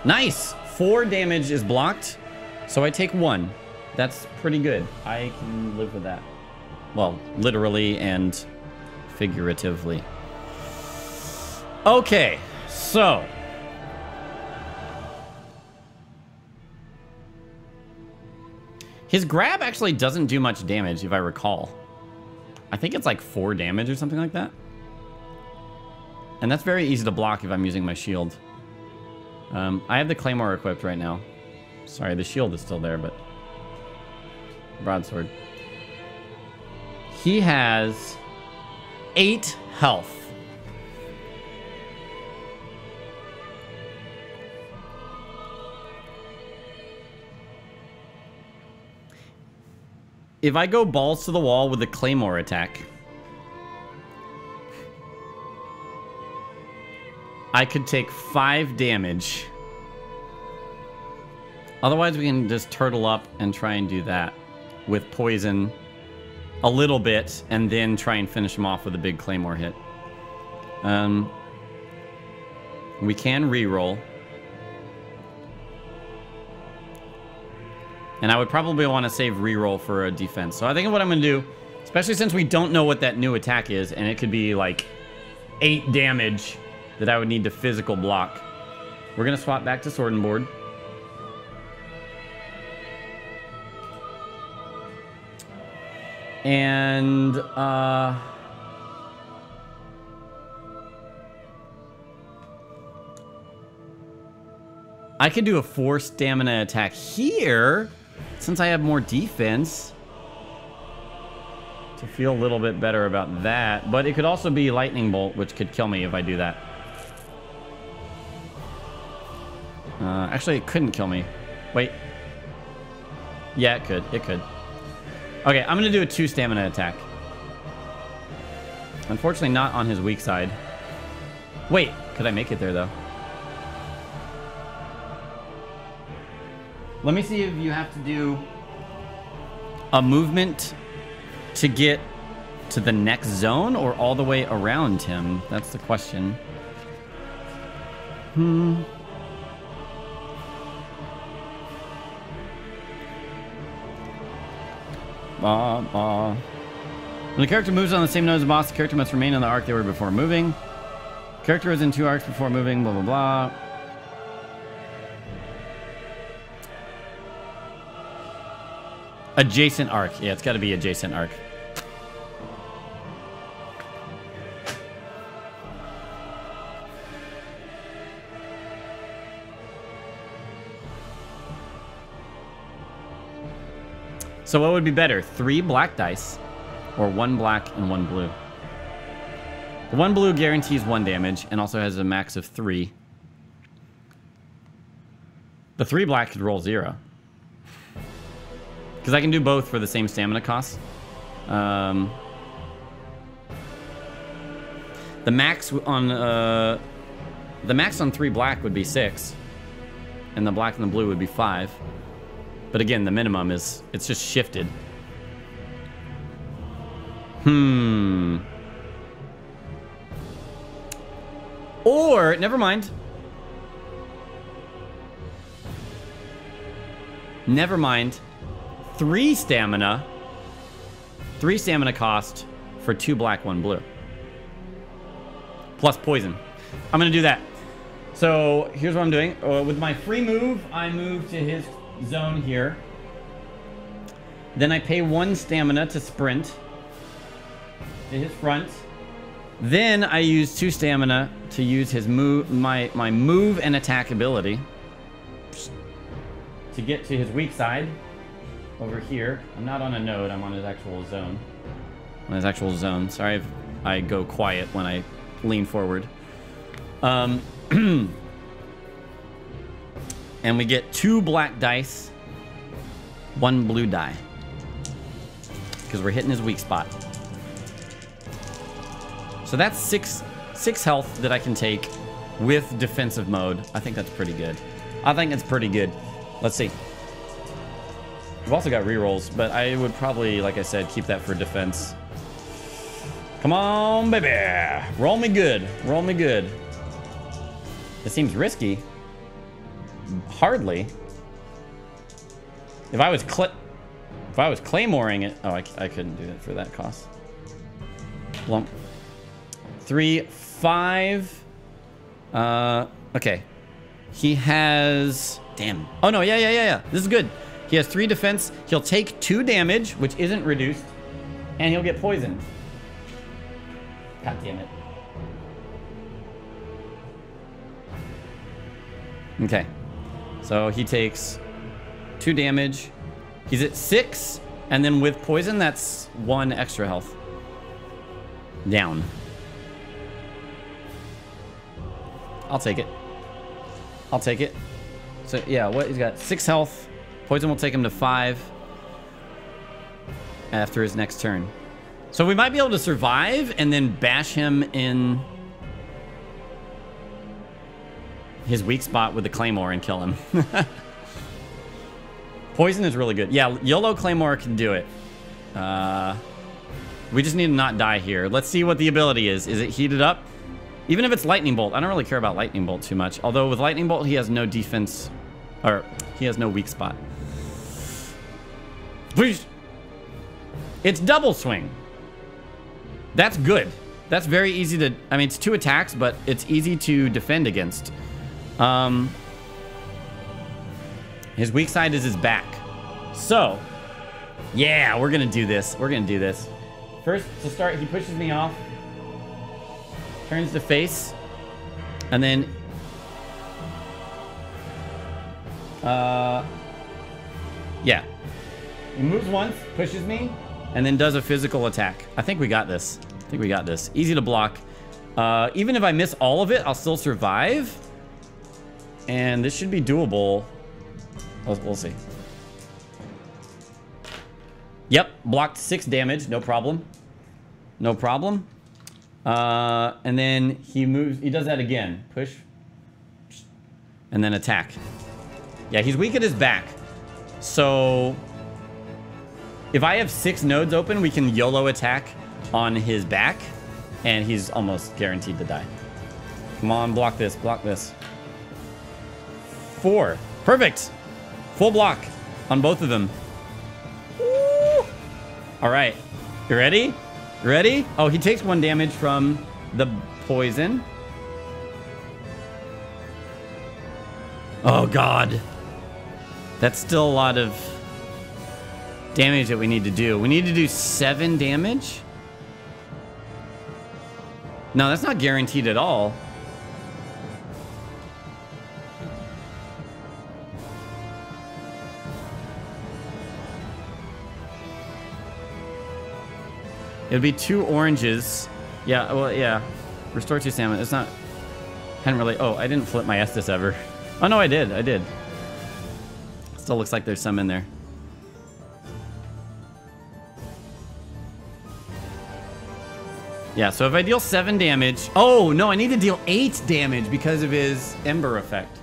Nice! 4 damage is blocked, so I take 1. That's pretty good. I can live with that. Well, literally and figuratively. Okay, so... his grab actually doesn't do much damage, if I recall. I think it's like 4 damage or something like that. And that's very easy to block if I'm using my shield. I have the claymore equipped right now. Sorry, the shield is still there, but... broadsword. He has 8 health. If I go balls to the wall with the claymore attack, I could take 5 damage. Otherwise, we can just turtle up and try and do that with poison a little bit, and then try and finish him off with a big claymore hit. We can re-roll. And I would probably want to save re-roll for a defense. So I think what I'm going to do, especially since we don't know what that new attack is, and it could be like 8 damage that I would need to physical block. We're going to swap back to Sword and Board. And, I could do a 4 stamina attack here, since I have more defense, to feel a little bit better about that. But it could also be Lightning Bolt, which could kill me if I do that. Actually, it couldn't kill me. Wait. Yeah, it could. It could. Okay, I'm going to do a 2 stamina attack. Unfortunately, not on his weak side. Wait, could I make it there, though? Let me see if you have to do a movement to get to the next zone or all the way around him. That's the question. When the character moves on the same node as the boss, the character must remain on the arc they were before moving. Character was in 2 arcs before moving, blah, blah, blah. Adjacent arc. Yeah, it's got to be adjacent arc. So what would be better? 3 black dice or 1 black and 1 blue? The 1 blue guarantees 1 damage and also has a max of 3. The 3 black could roll 0. Because I can do both for the same stamina cost. The max on 3 black would be 6. And the black and the blue would be 5. But again, the minimum is, it's just shifted. Or, never mind. Never mind. 3 stamina. 3 stamina cost for 2 black, 1 blue. Plus poison. I'm going to do that. So, here's what I'm doing. With my free move, I move to his zone here. Then I pay 1 stamina to sprint to his front. Then I use 2 stamina to use his move, my move and attack ability to get to his weak side over here. I'm not on a node, I'm on his actual zone. On his actual zone. Sorry if I go quiet when I lean forward. And we get 2 black dice, 1 blue die. Because we're hitting his weak spot. So that's 6 health that I can take with defensive mode. I think that's pretty good. I think it's pretty good. Let's see. We've also got rerolls, but I would probably, like I said, keep that for defense. Come on, baby. Roll me good. Roll me good. It seems risky. Hardly. If I was claymoring it... Oh, I couldn't do it for that cost. Lump. 3, 5. Okay. He has... Damn. Oh, no. Yeah. This is good. He has 3 defense. He'll take 2 damage, which isn't reduced. And he'll get poisoned. God damn it. Okay. So he takes 2 damage. He's at 6. And then with poison, that's 1 extra health. Down. I'll take it. I'll take it. So, yeah, what? He's got 6 health. Poison will take him to 5 after his next turn. So we might be able to survive and then bash him in his weak spot with the Claymore and kill him. Poison is really good. Yeah, YOLO Claymore can do it. We just need to not die here. Let's see what the ability is. Is it heated up? Even if it's Lightning Bolt. I don't really care about Lightning Bolt too much. Although with Lightning Bolt, he has no defense. Or, he has no weak spot. It's double swing. That's good. That's very easy to... I mean, it's 2 attacks, but it's easy to defend against. His weak side is his back. So, yeah, we're going to do this. We're going to do this. First, to start, he pushes me off. Turns to face. And then... yeah. He moves once, pushes me, and then does a physical attack. I think we got this. I think we got this. Easy to block. Even if I miss all of it, I'll still survive. And this should be doable. We'll see. Yep, blocked 6 damage, no problem. No problem. And then he moves, he does that again. Push. And then attack. Yeah, he's weak at his back. So if I have 6 nodes open, we can YOLO attack on his back. And he's almost guaranteed to die. Come on, block this, block this. 4. Perfect. Full block on both of them. Woo. All right. You ready? You ready? Oh, he takes 1 damage from the poison. Oh, God. That's still a lot of damage that we need to do. We need to do 7 damage? No, that's not guaranteed at all. It'd be 2 oranges. Yeah, well, yeah. Restore 2 stamina. It's not... Hadn't really... Oh, I didn't flip my Estus ever. Oh, no, I did. I did. Still looks like there's some in there. Yeah, so if I deal 7 damage... Oh, no, I need to deal 8 damage because of his Ember effect.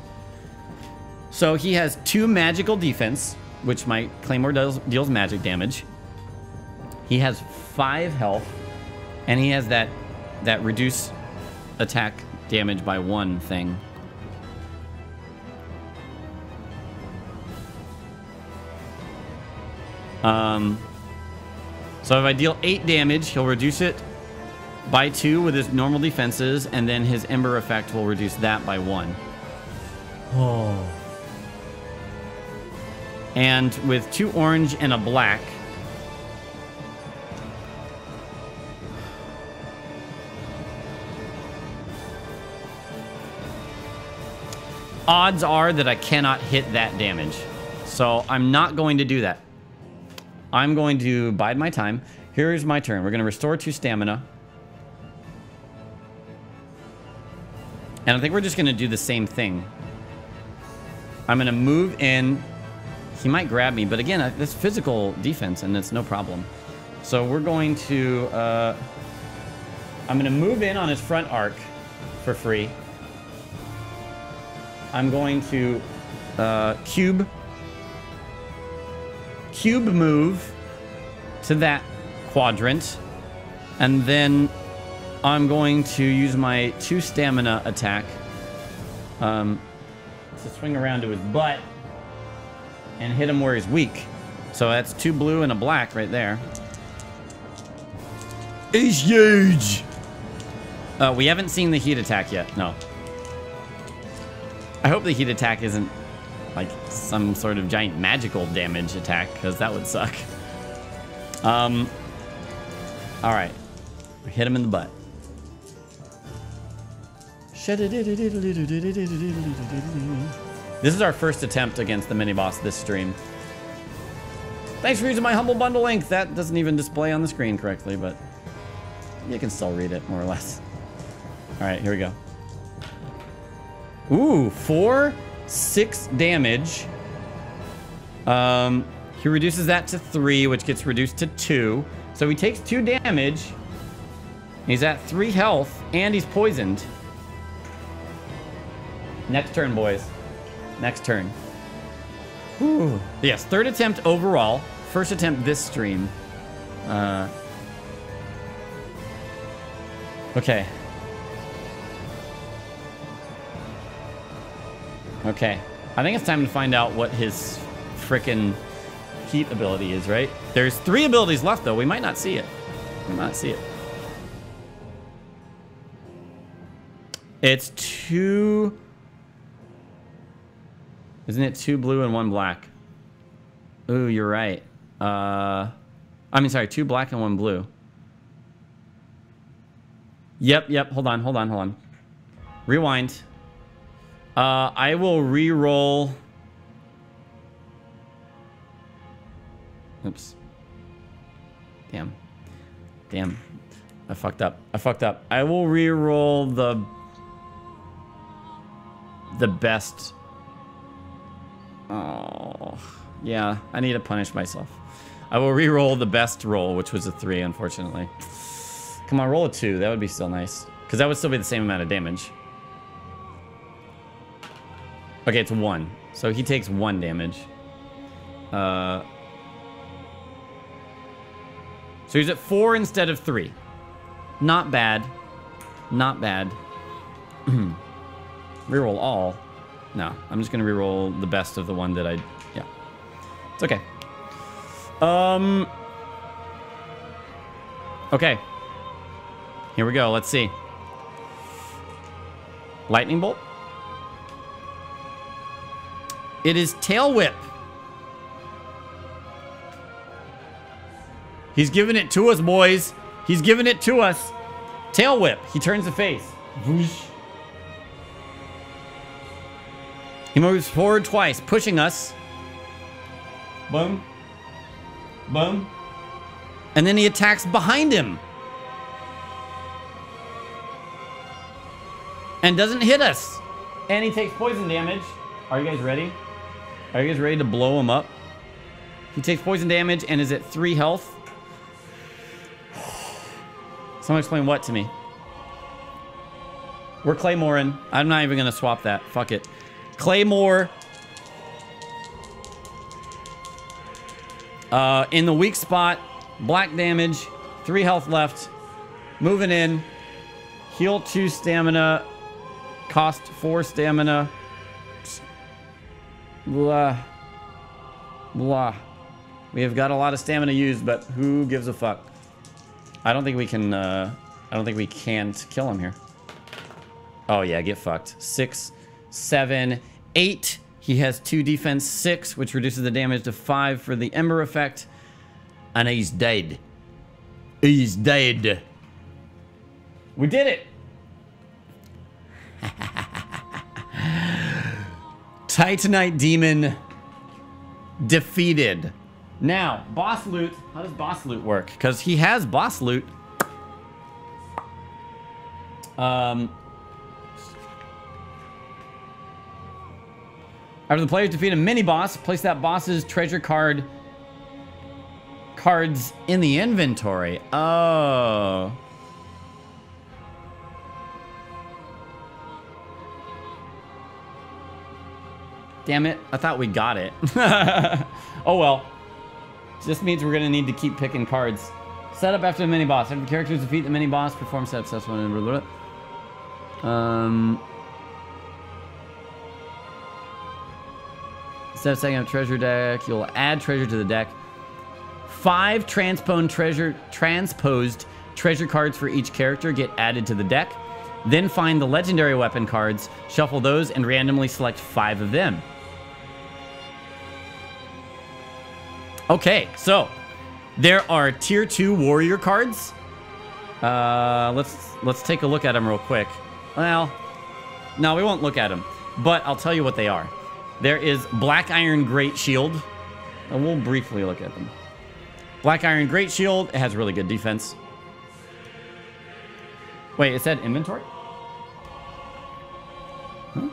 So he has 2 magical defense, which my Claymore deals magic damage. He has 5 health, and he has that reduce attack damage by 1 thing. So if I deal 8 damage, he'll reduce it by 2 with his normal defenses, and then his Ember effect will reduce that by 1. Oh. And with 2 orange and a black... Odds are that I cannot hit that damage. So I'm not going to do that. I'm going to bide my time. Here's my turn. We're going to restore 2 stamina. And I think we're just going to do the same thing. I'm going to move in. He might grab me, but again, that's physical defense, and it's no problem. So we're going to... I'm going to move in on his front arc for free. I'm going to cube move to that quadrant, and then I'm going to use my 2 stamina attack to swing around to his butt and hit him where he's weak. So that's 2 blue and a black right there. He's huge. We haven't seen the heat attack yet. No. I hope the heat attack isn't like some sort of giant magical damage attack, because that would suck. All right. Hit him in the butt. This is our first attempt against the mini-boss this stream. Thanks for using my humble bundle link. That doesn't even display on the screen correctly, but you can still read it, more or less. All right, here we go. Ooh, 4, 6 damage. He reduces that to 3, which gets reduced to 2. So he takes 2 damage. He's at 3 health, and he's poisoned. Next turn, boys. Next turn. Ooh. Yes, 3rd attempt overall. 1st attempt this stream. Okay. Okay. I think it's time to find out what his frickin' heat ability is, right? There's 3 abilities left, though. We might not see it. We might not see it. It's 2... Isn't it 2 blue and 1 black? Ooh, you're right. I mean, sorry, 2 black and 1 blue. Yep. Hold on. Rewind. I will re-roll. Oops. Damn. I fucked up. I will re-roll the best. Oh, yeah. I need to punish myself. I will re-roll the best roll, which was a 3, unfortunately. Come on, roll a 2. That would be still nice. Because that would still be the same amount of damage. Okay, it's 1. So he takes 1 damage. So he's at 4 instead of 3. Not bad. Not bad. Reroll all. No, I'm just gonna reroll the best of the one that I... Yeah. It's okay. Okay. Here we go. Let's see. Lightning bolt. It is tail whip. He's giving it to us, boys. He's giving it to us. Tail whip. He turns the face. Whoosh. He moves forward twice, pushing us. Boom. Boom. And then he attacks behind him. And doesn't hit us. And he takes poison damage. Are you guys ready? Are you guys ready to blow him up? He takes poison damage and is at 3 health. Someone explain what to me? We're Claymoreing. I'm not even going to swap that. Fuck it. Claymore. In the weak spot. Black damage. 3 health left. Moving in. Heal 2 stamina. Cost 4 stamina. Blah. Blah. We have got a lot of stamina used, but who gives a fuck? I don't think we can, I don't think we can't kill him here. Oh yeah, get fucked. 6, 7, 8. He has 2 defense, 6, which reduces the damage to 5 for the Ember effect. And he's dead. He's dead. We did it. Titanite demon defeated. Now, boss loot. How does boss loot work? Because he has boss loot. After the players defeat a mini-boss, place that boss's treasure cards in the inventory. Oh. Damn it. I thought we got it. Oh well. This means we're going to need to keep picking cards. Setup after the mini-boss. After the characters defeat the mini-boss, perform setup steps. Instead of setting up treasure deck, you'll add treasure to the deck. 5 transposed treasure cards for each character get added to the deck. Then find the legendary weapon cards, shuffle those, and randomly select 5 of them. Okay, so there are tier 2 warrior cards. Let's take a look at them real quick. Well, no, we won't look at them, but I'll tell you what they are. There is Black Iron Great Shield, and we'll briefly look at them. Black Iron Great Shield, it has really good defense. Wait, it said inventory? Huh?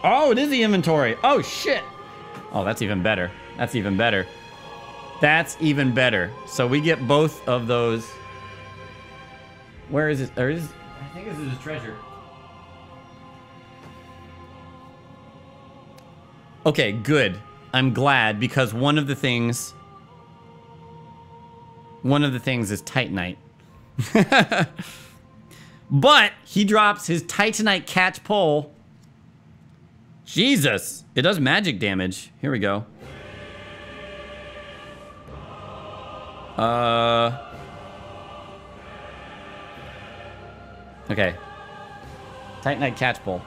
Oh, it is the inventory. Oh, shit. Oh, that's even better. That's even better. That's even better. So we get both of those. Where is it? There is. I think this is his treasure. Okay, good. I'm glad because one of the things is Titanite. But he drops his Titanite catch pole. Jesus, it does magic damage. Here we go. Okay. Titanite catch pole.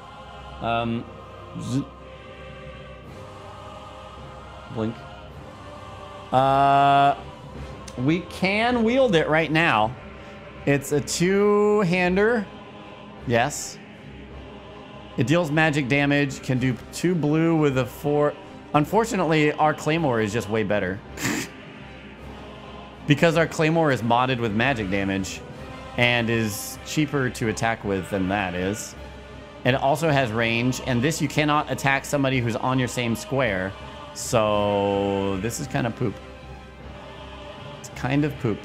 Blink. We can wield it right now. It's a 2-hander. Yes. It deals magic damage, can do 2 blue with a 4. Unfortunately, our Claymore is just way better. Because our Claymore is modded with magic damage and is cheaper to attack with than that is. And it also has range. And this, you cannot attack somebody who's on your same square. So this is kind of poop. It's kind of poop.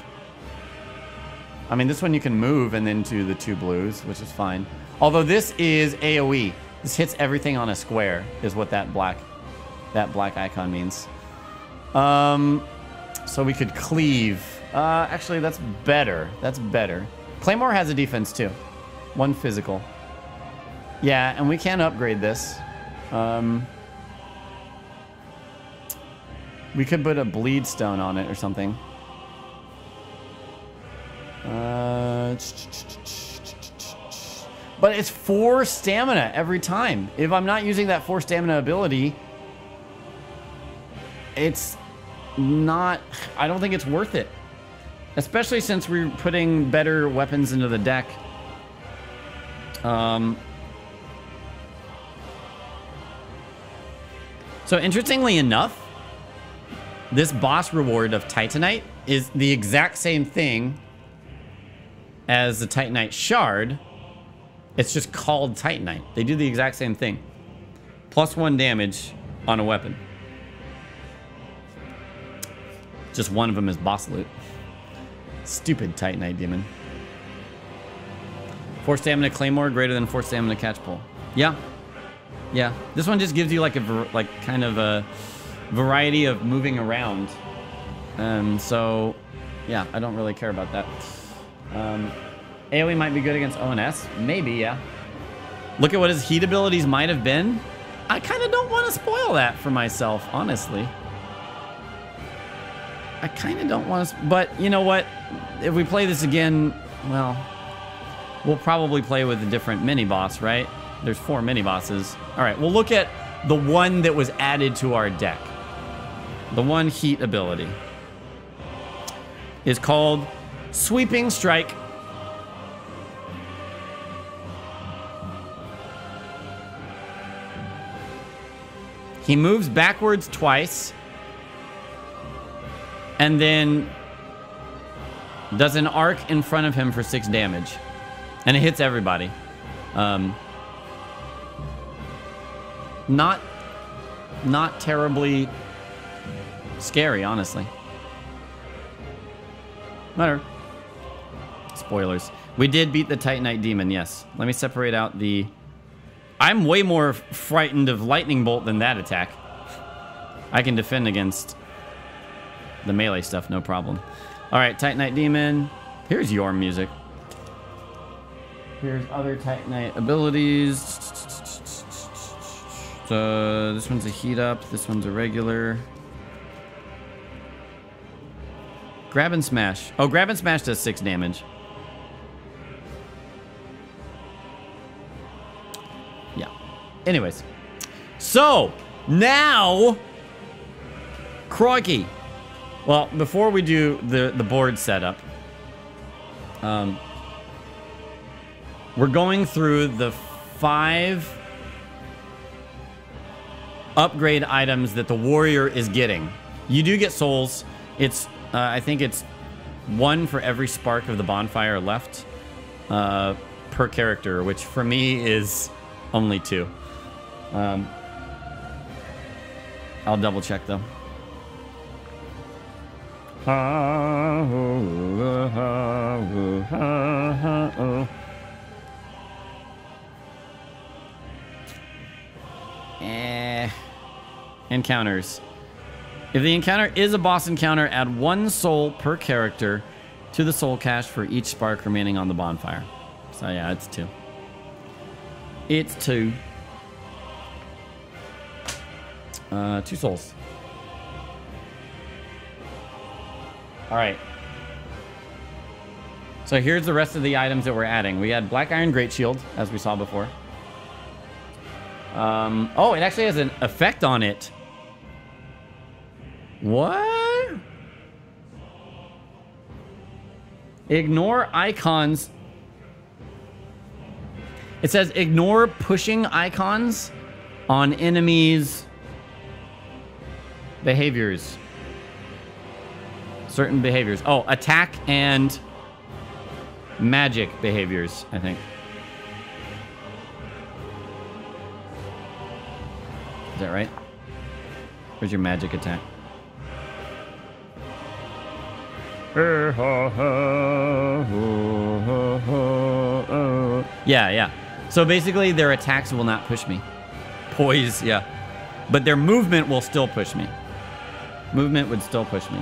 I mean, this one you can move and then do the 2 blues, which is fine. Although this is AoE. This hits everything on a square, is what that black icon means. So we could cleave. Actually, that's better. That's better. Claymore has a defense too. 1 physical. Yeah, and we can upgrade this. We could put a bleed stone on it or something. But it's 4 stamina every time. If I'm not using that 4 stamina ability, it's not... I don't think it's worth it. Especially since we're putting better weapons into the deck. So interestingly enough, this boss reward of Titanite is the exact same thing as the Titanite shard. It's just called Titanite. They do the exact same thing. +1 damage on a weapon. Just one of them is boss loot. Stupid Titanite demon. 4 stamina claymore greater than 4 stamina catch pull. Yeah. Yeah. This one just gives you like a kind of a variety of moving around. So yeah, I don't really care about that. AoE might be good against ONS. Maybe, yeah. Look at what his heat abilities might have been. I kind of don't want to spoil that for myself, honestly. I kind of don't want to... But you know what? If we play this again, well, we'll probably play with a different mini-boss, right? There's 4 mini-bosses. All right, we'll look at the one that was added to our deck. The one heat ability is called Sweeping Strike. He moves backwards twice and then does an arc in front of him for 6 damage. And it hits everybody. Not terribly scary, honestly. Whatever. Spoilers. We did beat the Titanite demon, yes. Let me separate out the... I'm way more frightened of Lightning Bolt than that attack. I can defend against the melee stuff, no problem. Alright, Titanite demon. Here's your music. Here's other Titanite abilities. So this one's a heat up, this one's a regular. Grab and smash. Oh, grab and smash does 6 damage. Yeah. Anyways. So, now... Crikey. Well, before we do the board setup, we're going through the 5 upgrade items that the warrior is getting. You do get souls. It's I think it's 1 for every spark of the bonfire left per character, which for me is only 2. I'll double check though. Encounters. If the encounter is a boss encounter, add 1 soul per character to the soul cache for each spark remaining on the bonfire. So yeah, it's 2. It's 2. 2 souls. Alright. So here's the rest of the items that we're adding. We had Black Iron Great Shield, as we saw before. Oh, it actually has an effect on it. What? Ignore icons. It says ignore pushing icons on enemies' behaviors. Certain behaviors. Oh, attack and magic behaviors, I think. Is that right? Where's your magic attack? Yeah, yeah. So basically their attacks will not push me. Poise, yeah. But their movement will still push me. Movement would still push me.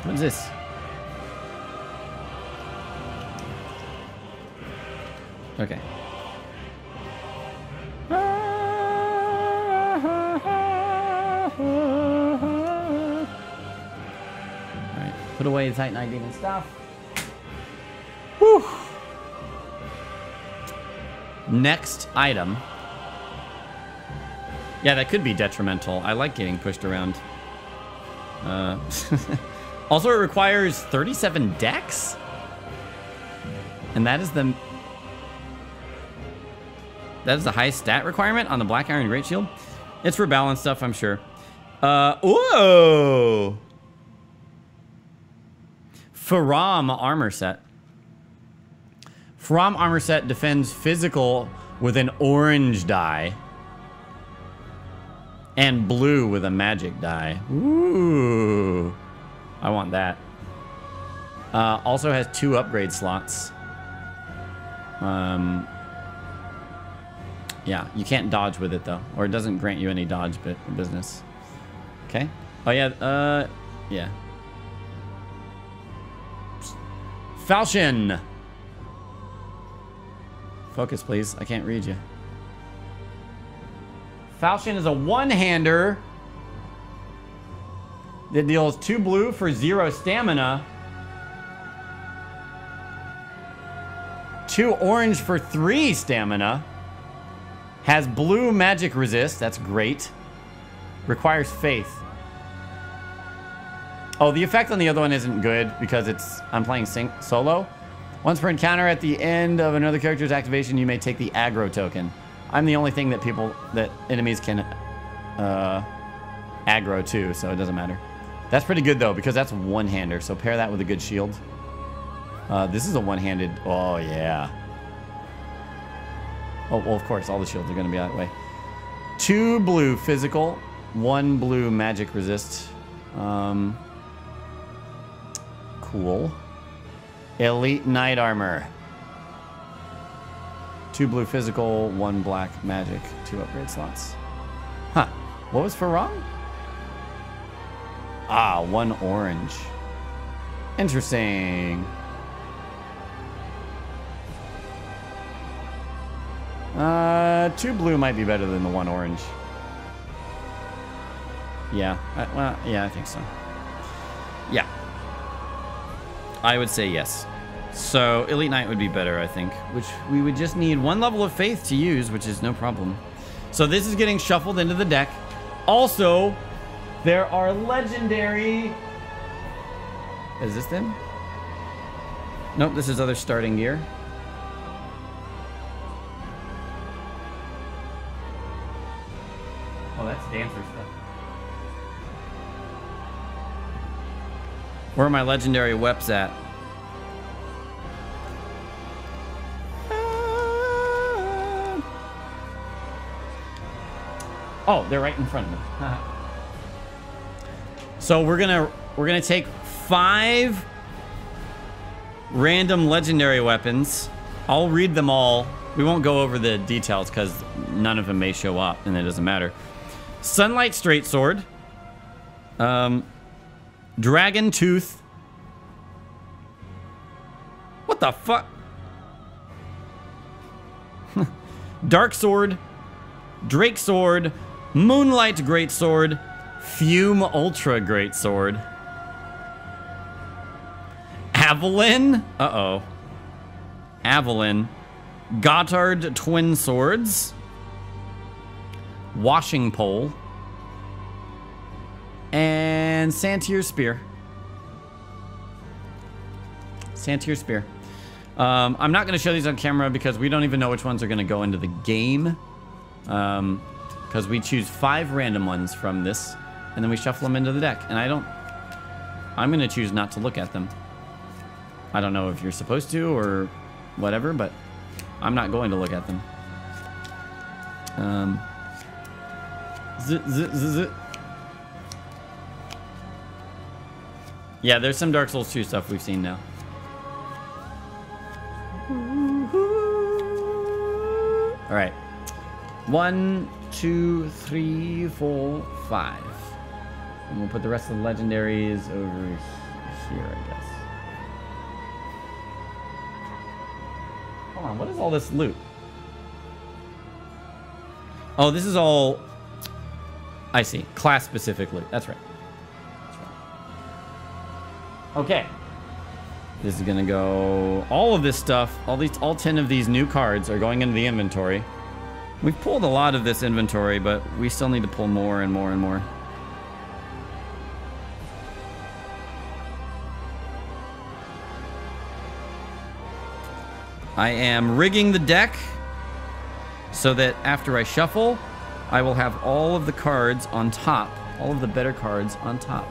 What's this? Okay. Alright, put away the Titanite demon stuff. Whew. Next item. Yeah, that could be detrimental. I like getting pushed around. Also, it requires 37 dex? And that is the highest stat requirement on the Black Iron Great Shield. It's for balance stuff, I'm sure. Whoa! Faram armor set. Faram armor set defends physical with an orange die. And blue with a magic die. Ooh. I want that. Also has 2 upgrade slots. Yeah, you can't dodge with it though, or it doesn't grant you any dodge business. Okay. Oh yeah. Yeah. Falchion. Focus, please. I can't read you. Falchion is a one-hander that deals 2 blue for 0 stamina. 2 orange for 3 stamina. Has blue magic resist. That's great. Requires faith. Oh, the effect on the other one isn't good because I'm playing solo. Once per encounter at the end of another character's activation, you may take the aggro token. I'm the only thing that enemies can aggro too, so it doesn't matter. That's pretty good though, because that's one-hander, so pair that with a good shield. This is a one-handed, oh yeah. Oh, well, of course, all the shields are going to be that way. 2 blue physical, 1 blue magic resist. Cool. Elite Knight Armor. 2 blue physical, 1 black magic, 2 upgrade slots. Huh. What was for wrong? Ah, 1 orange. Interesting. 2 blue might be better than the 1 orange. Yeah. Well, yeah, I think so. Yeah. I would say yes. So, Elite Knight would be better, I think. Which we would just need 1 level of faith to use, which is no problem. So this is getting shuffled into the deck. Also, there are legendary... Is this them? Nope, this is other starting gear. Oh, that's dancer stuff. Where are my legendary weps at? Oh, they're right in front of me. So we're gonna take 5 random legendary weapons. I'll read them all. We won't go over the details because none of them may show up, and it doesn't matter. Sunlight Straight Sword. Dragon Tooth. What the fuck? Dark Sword. Drake Sword. Moonlight Greatsword. Fume Ultra Greatsword. Avalyn. Uh-oh. Avalyn. Gotthard Twin Swords. Washing Pole. And Santir Spear. Santir Spear. I'm not going to show these on camera because we don't even know which ones are going to go into the game. Because we choose 5 random ones from this, and then we shuffle them into the deck. And I'm going to choose not to look at them. I don't know if you're supposed to or whatever, but I'm not going to look at them. Yeah, there's some Dark Souls 2 stuff we've seen now. All right. 1, 2, 3, 4, 5. And we'll put the rest of the legendaries over here, I guess. Hold on, what is all this loot? Oh, this is all... I see. Class-specific loot. That's right. That's right. Okay. This is going to go... All of this stuff, all 10 of these new cards are going into the inventory. We've pulled a lot of this inventory, but we still need to pull more and more and more. I am rigging the deck so that after I shuffle, I will have all of the cards on top. All of the better cards on top.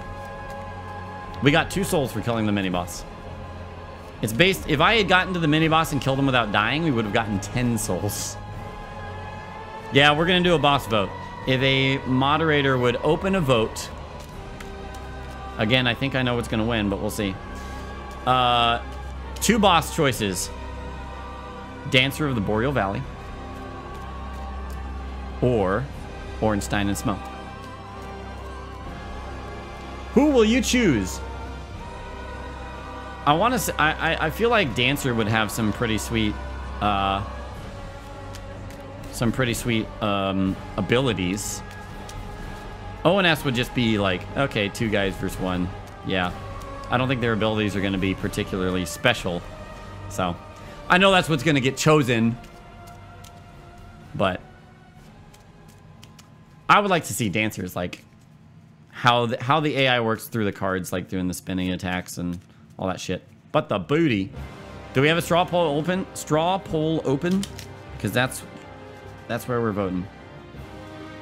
We got 2 souls for killing the mini-boss. It's based... If I had gotten to the mini-boss and killed him without dying, we would have gotten 10 souls. Yeah, we're going to do a boss vote. If a moderator would open a vote... Again, I think I know what's going to win, but we'll see. 2 boss choices. Dancer of the Boreal Valley. Or Ornstein and Smoke. Who will you choose? I want to say... I feel like Dancer would have some pretty sweet... abilities. ONS would just be like, okay, 2 guys versus 1. Yeah. I don't think their abilities are going to be particularly special. So, I know that's what's going to get chosen. But I would like to see Dancers, like, how the AI works through the cards, like doing the spinning attacks and all that shit. But the booty. Do we have a straw poll open? Straw poll open? Because that's where we're voting.